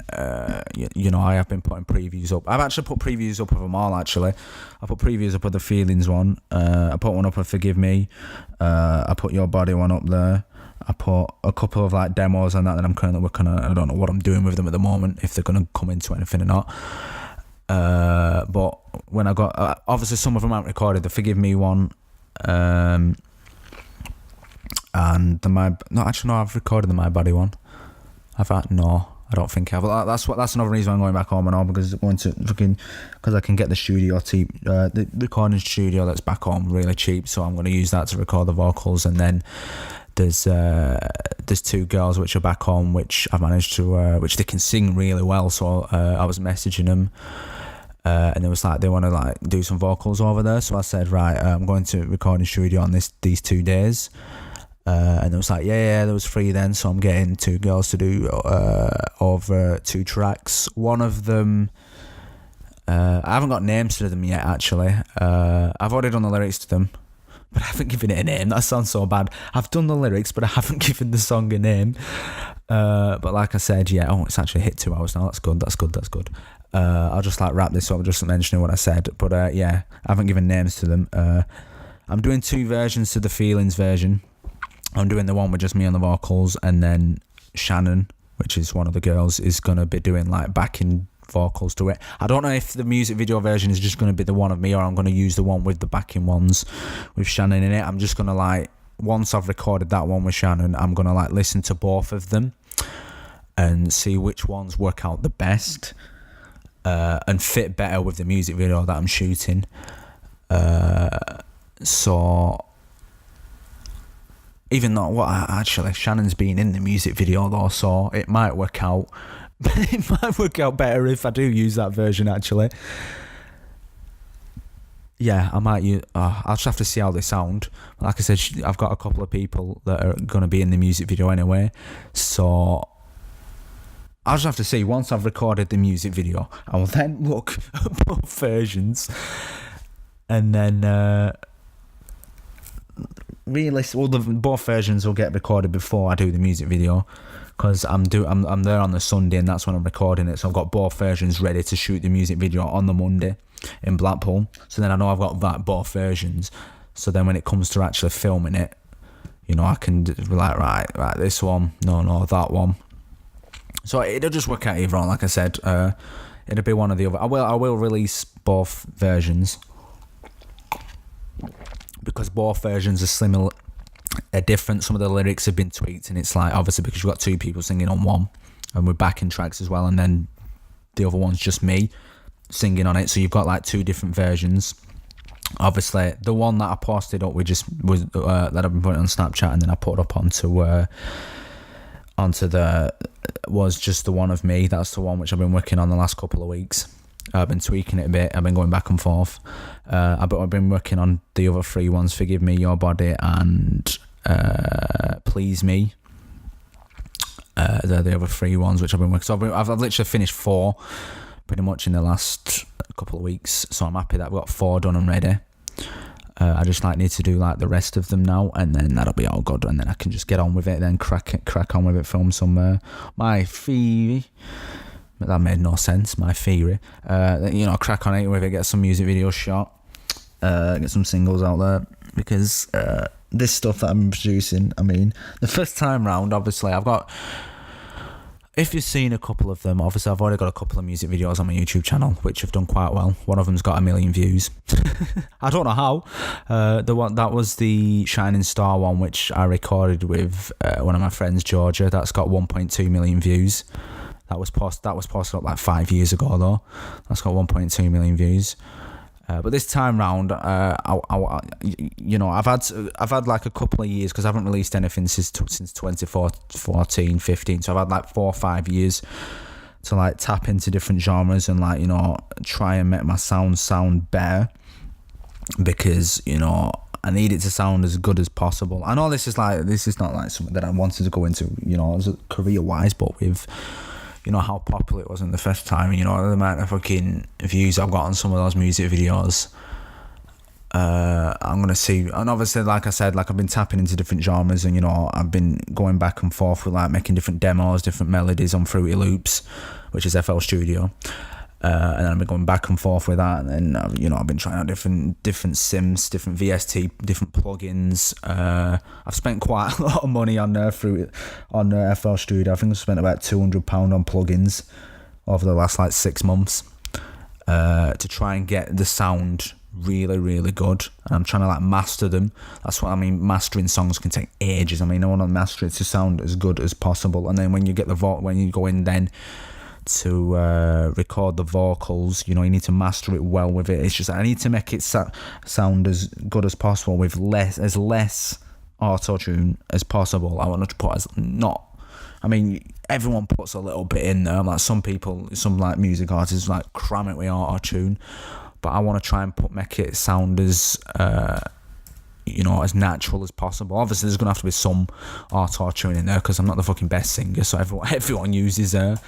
Speaker 1: you know, I have been putting previews up. I've actually put previews up of them all. Actually, I put previews up of the Feelings one. I put one up of Forgive Me. I put Your Body one up there. I put a couple of like demos on that I'm currently working on. I don't know what I'm doing with them at the moment, if they're gonna come into anything or not. But when I got obviously some of them aren't recorded, the Forgive Me one, and the I've recorded the My Body one. I don't think I've. That's another reason I'm going back home and all, because I want to because I can get the studio the recording studio that's back home really cheap, so I'm going to use that to record the vocals. And then there's two girls which are back home, which I've managed to which they can sing really well, so I was messaging them. And it was like they want to like do some vocals over there, so I said, right, I'm going to recording studio on these 2 days, and it was like, yeah, there was 3 then, so I'm getting 2 girls to do over 2 tracks. One of them, I haven't got names to them yet actually. I've already done the lyrics to them, but I haven't given it a name. That sounds so bad. I've done the lyrics, but I haven't given the song a name. But like I said, yeah, it's actually hit 2 hours now. That's good. I'll just like wrap this up, just mentioning what I said. But yeah, I haven't given names to them. I'm doing 2 versions to the Feelings version. I'm doing the one with just me on the vocals, and then Shannon, which is one of the girls, is going to be doing like backing vocals to it. I don't know if the music video version is just going to be the one of me, or I'm going to use the one with the backing ones with Shannon in it. I'm just going to like, once I've recorded that one with Shannon, I'm going to like listen to both of them and see which ones work out the best. And fit better with the music video that I'm shooting. So even though actually Shannon's been in the music video though, so it might work out. It might work out better if I do use that version actually. Yeah, I might use. I'll just have to see how they sound. Like I said, I've got a couple of people that are going to be in the music video anyway, so I'll just have to see. Once I've recorded the music video, I will then look at both versions, and then both versions will get recorded before I do the music video, because I'm there on the Sunday, and that's when I'm recording it. So I've got both versions ready to shoot the music video on the Monday in Blackpool. So then I know I've got both versions. So then when it comes to actually filming it, you know, I can be like, right, this one, no, that one. So it'll just work out either on. Like I said, it'll be one or the other. I will release both versions, because both versions are similar, are different. Some of the lyrics have been tweaked, and it's like, obviously because you've got 2 people singing on one, and we're backing tracks as well, and then the other one's just me singing on it. So you've got like 2 different versions. Obviously, the one that I posted up was that I've been putting on Snapchat, and then I put up onto was just the one of me. That's the one which I've been working on the last couple of weeks. I've been tweaking it a bit. I've been going back and forth. I've been working on the other 3 ones: Forgive Me, Your Body, and Please Me. They're the other 3 ones which I've been working. So I've literally finished 4 pretty much in the last couple of weeks. So I'm happy that I've got 4 done and ready. I just need to do like the rest of them now, and then that'll be all good, and then I can just get on with it, then crack on with it, film some my theory. That made no sense, my theory. Crack on it with it, get some music videos shot, get some singles out there, because
Speaker 2: this stuff that I'm producing, I mean, the first time round, obviously, I've got... If you've seen a couple of them, obviously I've already got a couple of music videos on my YouTube channel, which have done quite well. One of them's got 1 million views. I don't know how. That was the Shining Star one, which I recorded with one of my friends, Georgia. That's got 1.2 million views. That was posted up like 5 years ago though. That's got 1.2 million views. But this time round, you know, I've had like a couple of years because I haven't released anything since 2014, 15. So I've had like 4 or 5 years to like tap into different genres and like, you know, try and make my sound better, because, you know, I need it to sound as good as possible. I know this is not like something that I wanted to go into, you know, as a career wise, but with, you know, how popular it was in the first time, you know, the amount of fucking views I've got on some of those music videos. I'm gonna see, and obviously, like I said, like I've been tapping into different genres, and you know, I've been going back and forth with like making different demos, different melodies on Fruity Loops, which is FL Studio. And then I've been going back and forth with that, and then you know, I've been trying out different sims, different VST, different plugins. I've spent quite a lot of money on FL Studio. I think I've spent about £200 on plugins over the last like 6 months to try and get the sound really, really good. And I'm trying to like master them. That's what I mean. Mastering songs can take ages. I mean, I want to master it to sound as good as possible. And then when you get when you go in then to record the vocals, you know, you need to master it well with it. It's just I need to make it sound as good as possible with less auto-tune as possible. I want to put everyone puts a little bit in there. Like some like music artists like cram it with auto-tune, but I want to try and make it sound as you know, as natural as possible. Obviously there's gonna have to be some auto-tune in there because I'm not the fucking best singer, so everyone uses auto-tune,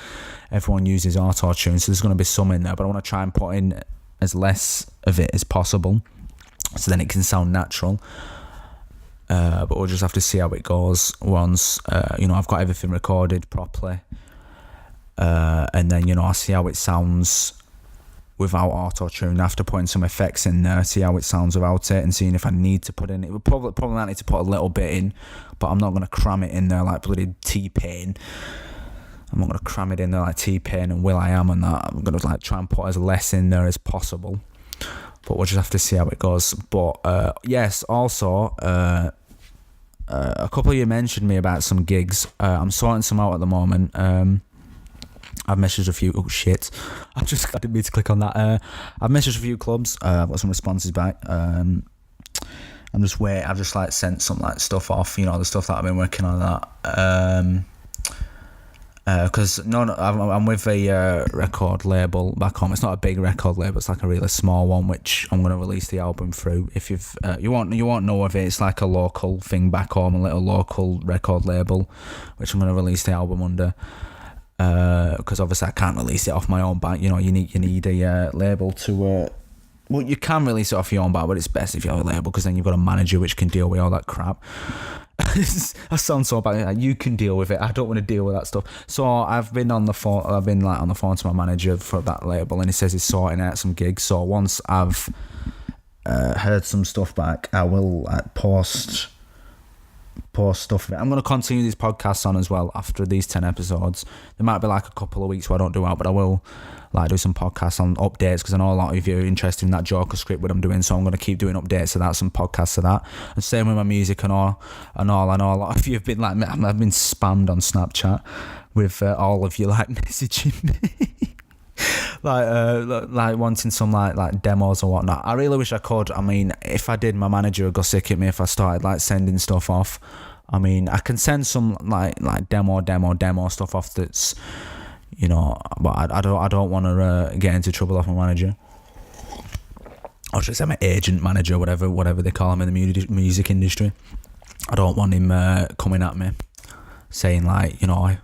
Speaker 2: so there's gonna be some in there, but I want to try and put in as less of it as possible so then it can sound natural. But we'll just have to see how it goes once you know, I've got everything recorded properly, and then, you know, I'll see how it sounds without auto-tune, after putting some effects in there, see how it sounds without it, and seeing if I need to put in it. Probably not need to put a little bit in, but I'm not going to cram it in there like bloody T-Pain. I'm not going to cram it in there like T-Pain and will.i.am and that. I'm going to like try and put as less in there as possible, but we'll just have to see how it goes. But yes, also a couple of you mentioned me about some gigs. I'm sorting some out at the moment. I've messaged a few. Oh shit! I didn't mean to click on that. I've messaged a few clubs. I've got some responses back. I'm just waiting. I've just like sent some like stuff off. You know, the stuff that I've been working on that. Because I'm with a record label back home. It's not a big record label. It's like a really small one, which I'm going to release the album through. If you won't know of it. It's like a local thing back home, a little local record label, which I'm going to release the album under. Because obviously I can't release it off my own back. You know, you need a label to. Well, you can release it off your own back, but it's best if you have a label, because then you've got a manager which can deal with all that crap. I sound so bad. Like, you can deal with it. I don't want to deal with that stuff. So I've been on the phone. I've been like on the phone to my manager for that label, and he says he's sorting out some gigs. So once I've heard some stuff back, I will post stuff of it. I'm going to continue these podcasts on as well after these 10 episodes. There might be like a couple of weeks where I don't do out, but I will like do some podcasts on updates, because I know a lot of you are interested in that Joker script what I'm doing, so I'm going to keep doing updates of that, some podcasts of that, and same with my music and all. I know a lot of you have been like, I've been spammed on Snapchat with all of you like messaging me like wanting some like demos or whatnot. I really wish I could. I mean, if I did, my manager would go sick at me if I started like sending stuff off. I mean, I can send some like demo stuff off that's, you know, but I don't want to get into trouble off my manager. Or should I say my agent, manager, whatever they call him in the music industry. I don't want him coming at me saying like, you know,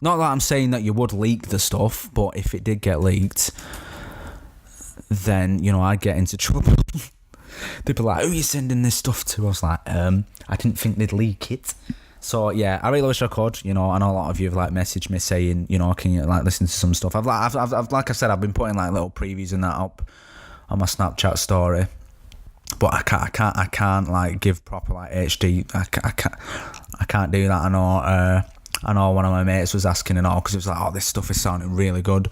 Speaker 2: not that I'm saying that you would leak the stuff, but if it did get leaked, then, you know, I'd get into trouble. They'd be like, who are you sending this stuff to? I was like, I didn't think they'd leak it. So yeah, I really wish I could. You know, I know a lot of you have like messaged me saying, you know, can you like listen to some stuff? I've like I said, I've been putting like little previews and that up on my Snapchat story. but I can't like give proper like HD. I can't do that. I know one of my mates was asking and all, because it was like, oh, this stuff is sounding really good.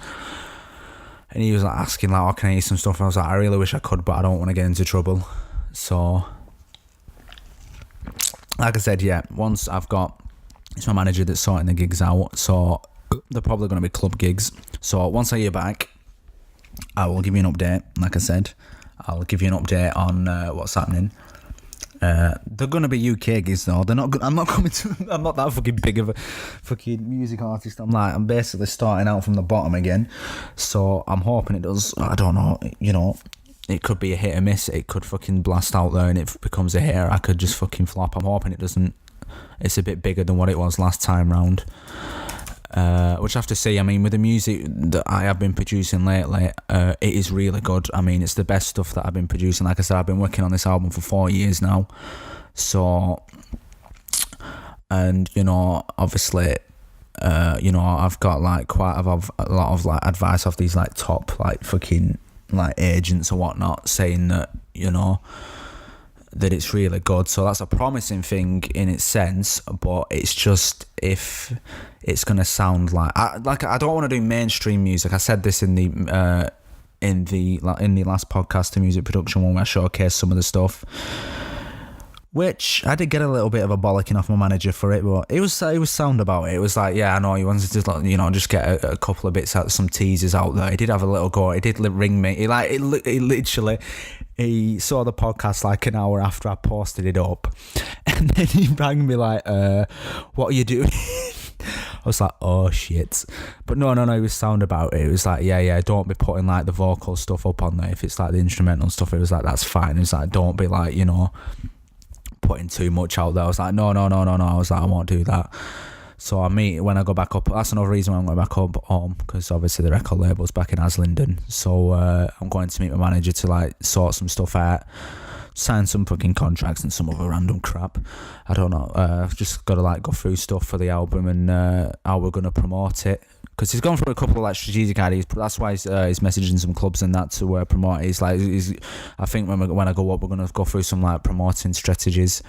Speaker 2: And he was like asking like, oh, can I eat some stuff? And I was like, I really wish I could, but I don't want to get into trouble. So, like I said, yeah, once I've got, it's my manager that's sorting the gigs out, so they're probably going to be club gigs. So once I hear back, I will give you an update. Like I said, I'll give you an update on what's happening. They're gonna be UK gigs though. They're not. I'm not coming to. I'm not that fucking big of a fucking music artist. I'm basically starting out from the bottom again. So I'm hoping it does. I don't know. You know, it could be a hit or miss. It could fucking blast out there and it becomes a hit. Or I could just fucking flop. I'm hoping it doesn't. It's a bit bigger than what it was last time round. Which I have to say, I mean, with the music that I have been producing lately, it is really good. I mean, it's the best stuff that I've been producing. Like I said, I've been working on this album for 4 years now. So, and, you know, obviously, you know, I've got like quite a lot of like advice off these like top like fucking like agents or whatnot, saying that, you know, that it's really good. So that's a promising thing in its sense, but it's just if it's gonna sound like I don't want to do mainstream music. I said this in the last podcast, the music production one, where I showcased some of the stuff, which I did get a little bit of a bollocking off my manager for it, but it was sound about it. It was like, yeah, I know he wanted to, you know, just get a couple of bits out, some teasers out there. He did have a little go. He did ring me. He literally. He saw the podcast like an hour after I posted it up, and then he rang me like, what are you doing? I was like, oh shit. But no, he was sound about it. It was like, yeah, don't be putting like the vocal stuff up on there. If it's like the instrumental stuff, it was like, that's fine. It was like, don't be like, you know, putting too much out there. I was like, no. I was like, I won't do that. So when I go back up, that's another reason why I'm going back up home, because obviously the record label's back in Haslingden. So I'm going to meet my manager to like sort some stuff out, sign some fucking contracts and some other random crap. I don't know. I've just got to like go through stuff for the album and how we're going to promote it. Because he's gone through a couple of like strategic ideas. That's why he's messaging some clubs and that to promote it. I think when I go up, we're going to go through some like promoting strategies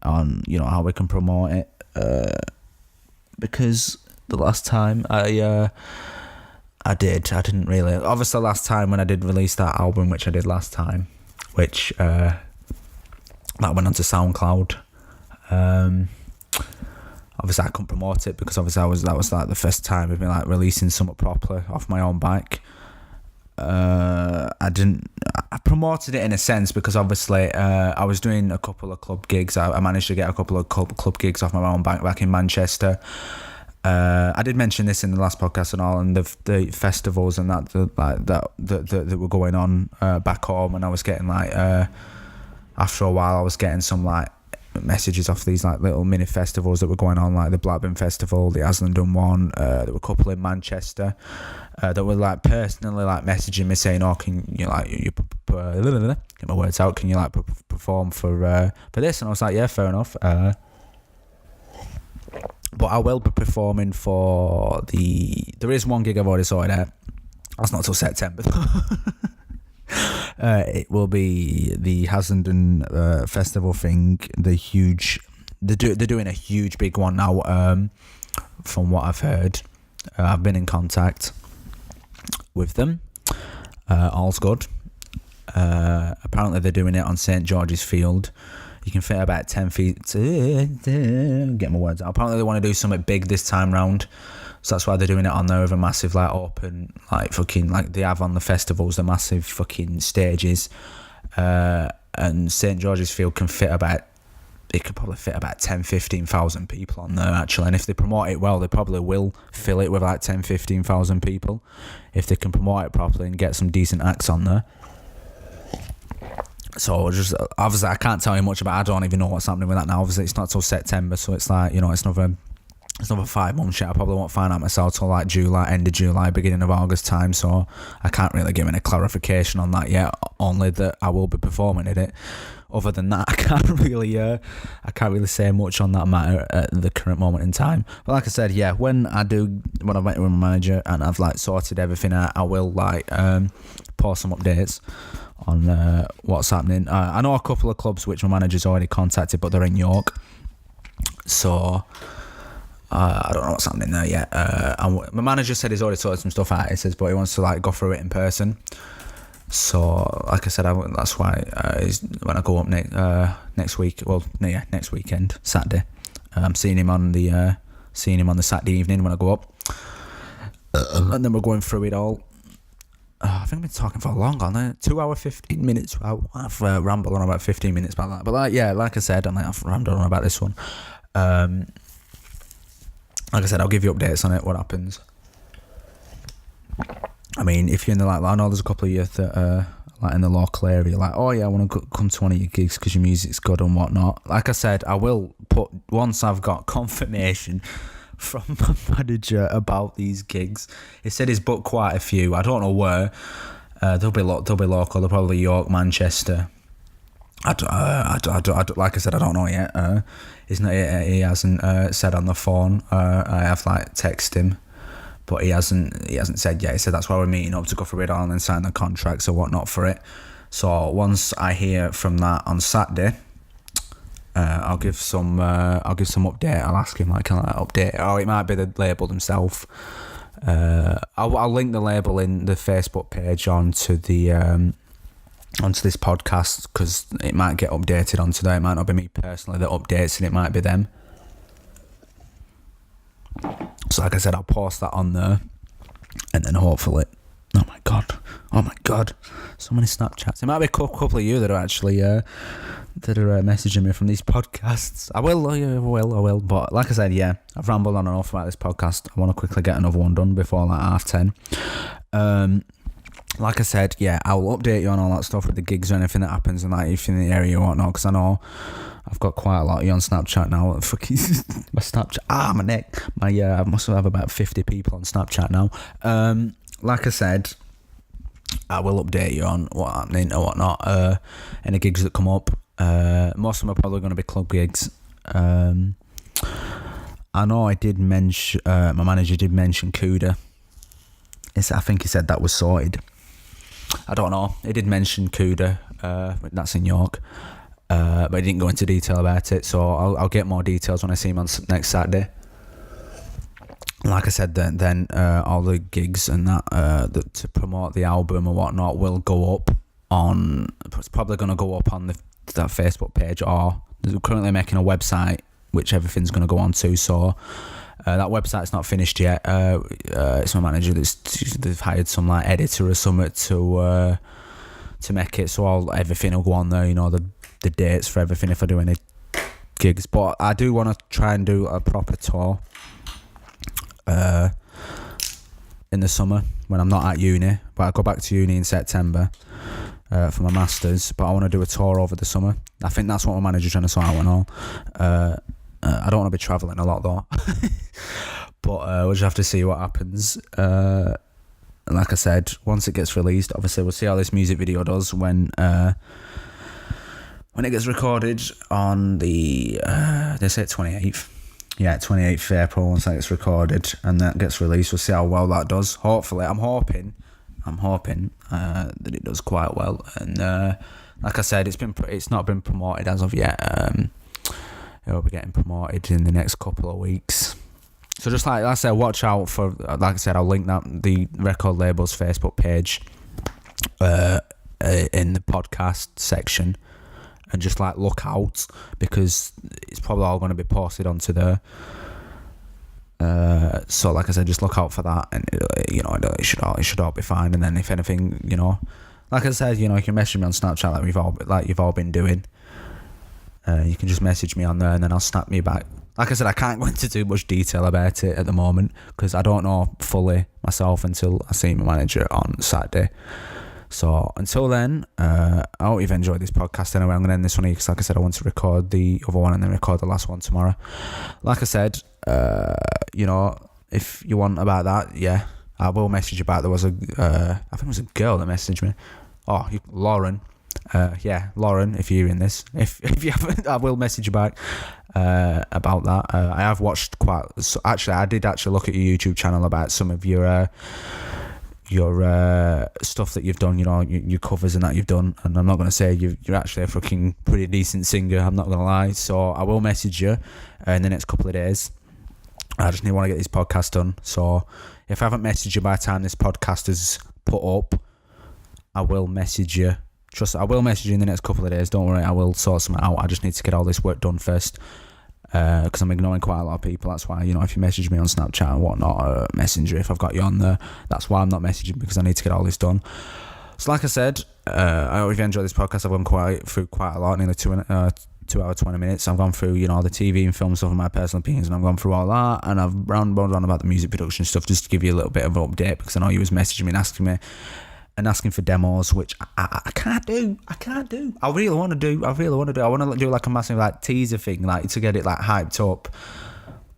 Speaker 2: on, you know, how we can promote it. Because the last time I didn't really. Obviously, last time when I did release that album, which I did last time, which that went onto SoundCloud. Obviously, I couldn't promote it because obviously that was like the first time of me like releasing something properly off my own back. I promoted it in a sense because obviously I was doing a couple of club gigs. I managed to get a couple of club gigs off my own back in Manchester. I did mention this in the last podcast and all, and the festivals and that were going on back home, and I was getting like after a while I was getting some like messages off these like little mini festivals that were going on, like the Blackburn Festival, the Haslingden one. There were a couple in Manchester that were like personally like messaging me saying, "Oh, can you like get my words out? Can you like perform for this?" And I was like, "Yeah, fair enough." But I will be performing for there is one gig I've already sorted out. That's not till September. It will be the Haslingden festival thing. They're doing a huge big one now. From what I've heard, I've been in contact with them. All's good. Apparently they're doing it on St George's Field. You can fit about 10 feet. Get my words out. Apparently they want to do something big this time round. So that's why they're doing it on there with a massive like open like fucking like they have on the festivals, the massive fucking stages. And St George's Field can fit about, it could probably fit about 10,000-15,000 people on there actually, and if they promote it well they probably will fill it with like 10,000-15,000 people if they can promote it properly and get some decent acts on there. So just obviously I can't tell you much about it. I don't even know what's happening with that now. Obviously it's not till September, so it's like, you know, it's another 5 months yet. I probably won't find out myself till like July, end of July, beginning of August time, so I can't really give any clarification on that yet, only that I will be performing in it. Other than that, I can't really say much on that matter at the current moment in time. But like I said, yeah, when I've met with my manager and I've like sorted everything out, I will like post some updates what's happening. I know a couple of clubs which my manager's already contacted, but they're in York, so I don't know what's happening there yet. My manager said he's already sorted some stuff out. He says, but he wants to like go through it in person. So, like I said, that's why when I go up next week, next weekend, Saturday, I'm seeing him on the Saturday evening when I go up, and then we're going through it all. I think I've been talking for a long time. 2 hour 15 minutes. I've rambled on about 15 minutes about that. But like I said, I've rambled on about this one. Like I said, I'll give you updates on it. What happens? I mean, if you're in the I know there's a couple of you that like in the local area, like, oh yeah, I want to come to one of your gigs because your music's good and whatnot. Like I said, I will put once I've got confirmation from my manager about these gigs. He said he's booked quite a few. I don't know where. They'll be local. They're probably York, Manchester. Like I said, I don't know yet. He hasn't said on the phone. I have texted him, but he hasn't said yet. He said that's why we're meeting up to go through it all and sign the contracts or whatnot for it. So once I hear from that on Saturday, I'll give some update. I'll ask him can I update? Or it might be the label themselves. I'll link the label in the Facebook page onto this podcast because it might get updated onto there. It might not be me personally that updates, and it might be them. So like I said, I'll post that on there, and then hopefully, oh my god, so many Snapchats. It might be a couple of you that are actually messaging me from these podcasts. I will. But like I said, yeah, I've rambled on and off about this podcast. I want to quickly get another one done before 10:30. Like I said, yeah, I will update you on all that stuff with the gigs or anything that happens and if you're in the area or whatnot, because I know I've got quite a lot of you on Snapchat now. Fucking my Snapchat, my neck. I must have about 50 people on Snapchat now. Like I said, I will update you on what's happening or whatnot. Any gigs that come up. Most of them are probably going to be club gigs. I know I did mention, my manager did mention Cuda. I think he said that was sorted. I don't know. He did mention Cuda, that's in York. But he didn't go into detail about it, so I'll get more details when I see him on next Saturday. Like I said, then all the gigs and that to promote the album or whatnot will go up on. It's probably going to go up on that Facebook page, or they're currently making a website which everything's going to go on to. So that website's not finished yet. It's my manager they've hired some editor or something to make it, so everything will go on there. The dates for everything if I do any gigs. But I do want to try and do a proper tour in the summer when I'm not at uni. But I go back to uni in September for my masters. But I want to do a tour over the summer. I think that's what my manager's trying to sort out and all. I don't want to be travelling a lot though. But we'll just have to see what happens. Like I said, once it gets released, obviously we'll see how this music video does when it gets recorded on the they say 28th. Yeah, 28th April. Once that gets recorded and that gets released, we'll see how well that does. Hopefully, I'm hoping that it does quite well. And like I said, it's not been promoted as of yet. It'll be getting promoted in the next couple of weeks. So just like I said, watch out for. Like I said, I'll link the record label's Facebook page in the podcast section, and just look out because it's probably all going to be posted onto there. So like I said, just look out for that, and it should all be fine. And then if anything, like I said, you can message me on Snapchat like you've all been doing. You can just message me on there, and then I'll snap me back. Like I said, I can't go into too much detail about it at the moment because I don't know fully myself until I see my manager on Saturday. So until then, I hope you've enjoyed this podcast anyway. I'm going to end this one here because, like I said, I want to record the other one and then record the last one tomorrow. Like I said, if you want about that, yeah, I will message you back. There was I think it was a girl that messaged me. Oh, Lauren. Yeah, Lauren, if you're hearing this, if you haven't, I will message you back about that. I have watched I did look at your YouTube channel about some of your your stuff that you've done, you know, your covers and that you've done. And I'm not going to say you're actually a fucking pretty decent singer, I'm not going to lie. So I will message you in the next couple of days. I just want to get this podcast done. So if I haven't messaged you by the time this podcast is put up, I will message you. I will message you in the next couple of days. Don't worry, I will sort something out. I just need to get all this work done first. Because I'm ignoring quite a lot of people. That's why, you know, if you message me on Snapchat and whatnot, Messenger, if I've got you on there, that's why I'm not messaging, because I need to get all this done. So like I said, I hope you enjoyed this podcast. I've gone through quite a lot, nearly 2 hour 20 minutes. I've gone through, you know, the TV and film stuff and my personal opinions, and I've gone through all that, and I've round about the music production stuff, just to give you a little bit of an update, because I know you was messaging me and asking for demos, which I can't do. I really want to do. I want to do like a massive like teaser thing, like to get it like hyped up.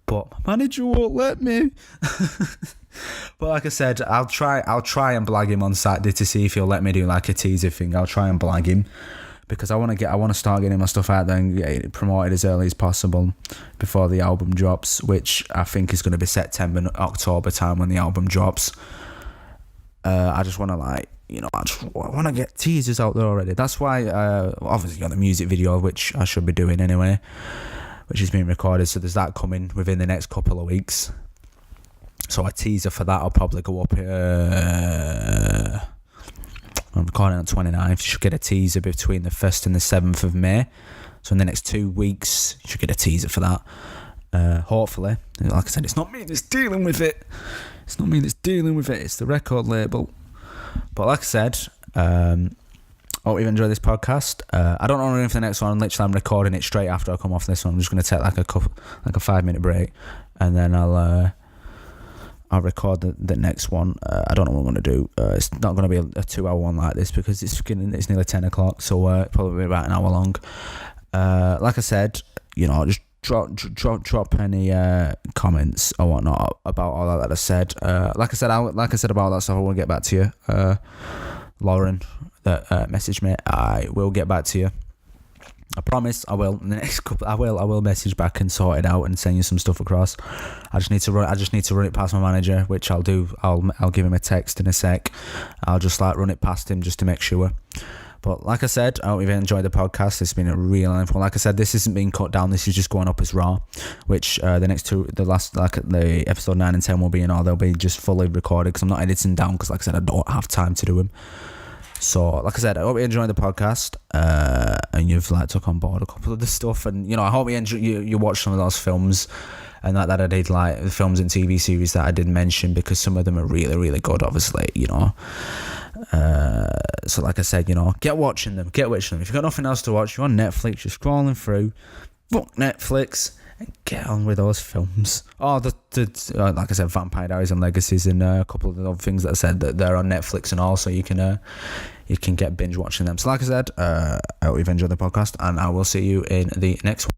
Speaker 2: But my manager won't let me. But like I said, I'll try and blag him on Saturday to see if he'll let me do like a teaser thing. I'll try and blag him, because I want to start getting my stuff out there and get it promoted as early as possible before the album drops, which I think is going to be September, October time when the album drops. I just want to I want to get teasers out there already. That's why obviously got the music video, which I should be doing anyway, which is being recorded, so there's that coming within the next couple of weeks. So a teaser for that will probably go up I'm recording on 29th. You should get a teaser between the 1st and the 7th of May, so in the next 2 weeks you should get a teaser for that. Hopefully, like I said, it's not me that's dealing with it. It's the record label. But like I said, I hope you've enjoyed this podcast. I don't know if the next one, literally I'm recording it straight after I come off this one. I'm just going to take like a 5-minute break, and then I'll record the next one. I don't know what I'm going to do. It's not going to be a 2-hour one like this, because it's nearly 10 o'clock, so probably be about an hour long. Like I said, you know, just drop any comments or whatnot about all that I said. Like I said about that stuff, I will get back to you. Lauren that messaged me, I will get back to you. I promise I will. In the next couple, I will message back and sort it out and send you some stuff across. I just need to run it past my manager, which I'll do. I'll give him a text in a sec. I'll just like run it past him just to make sure. But like I said, I hope you've enjoyed the podcast. It's been a real info. Like I said, this isn't being cut down. This is just going up as raw, which the episode 9 and 10 will be they'll be just fully recorded, because I'm not editing down, because like I said, I don't have time to do them. So like I said, I hope you enjoyed the podcast, and you've like took on board a couple of the stuff, and you know, I hope you watched some of those films and that I did, like the films and TV series that I did mention, because some of them are really, really good, obviously, you know. So like I said, you know, get watching them. If you've got nothing else to watch, you're on Netflix, you're scrolling through, fuck Netflix and get on with those films. Oh, like I said, Vampire Diaries and Legacies, and a couple of the other things that I said, that they're on Netflix, and also you can get binge watching them. So like I said, I hope you've enjoyed the podcast, and I will see you in the next one.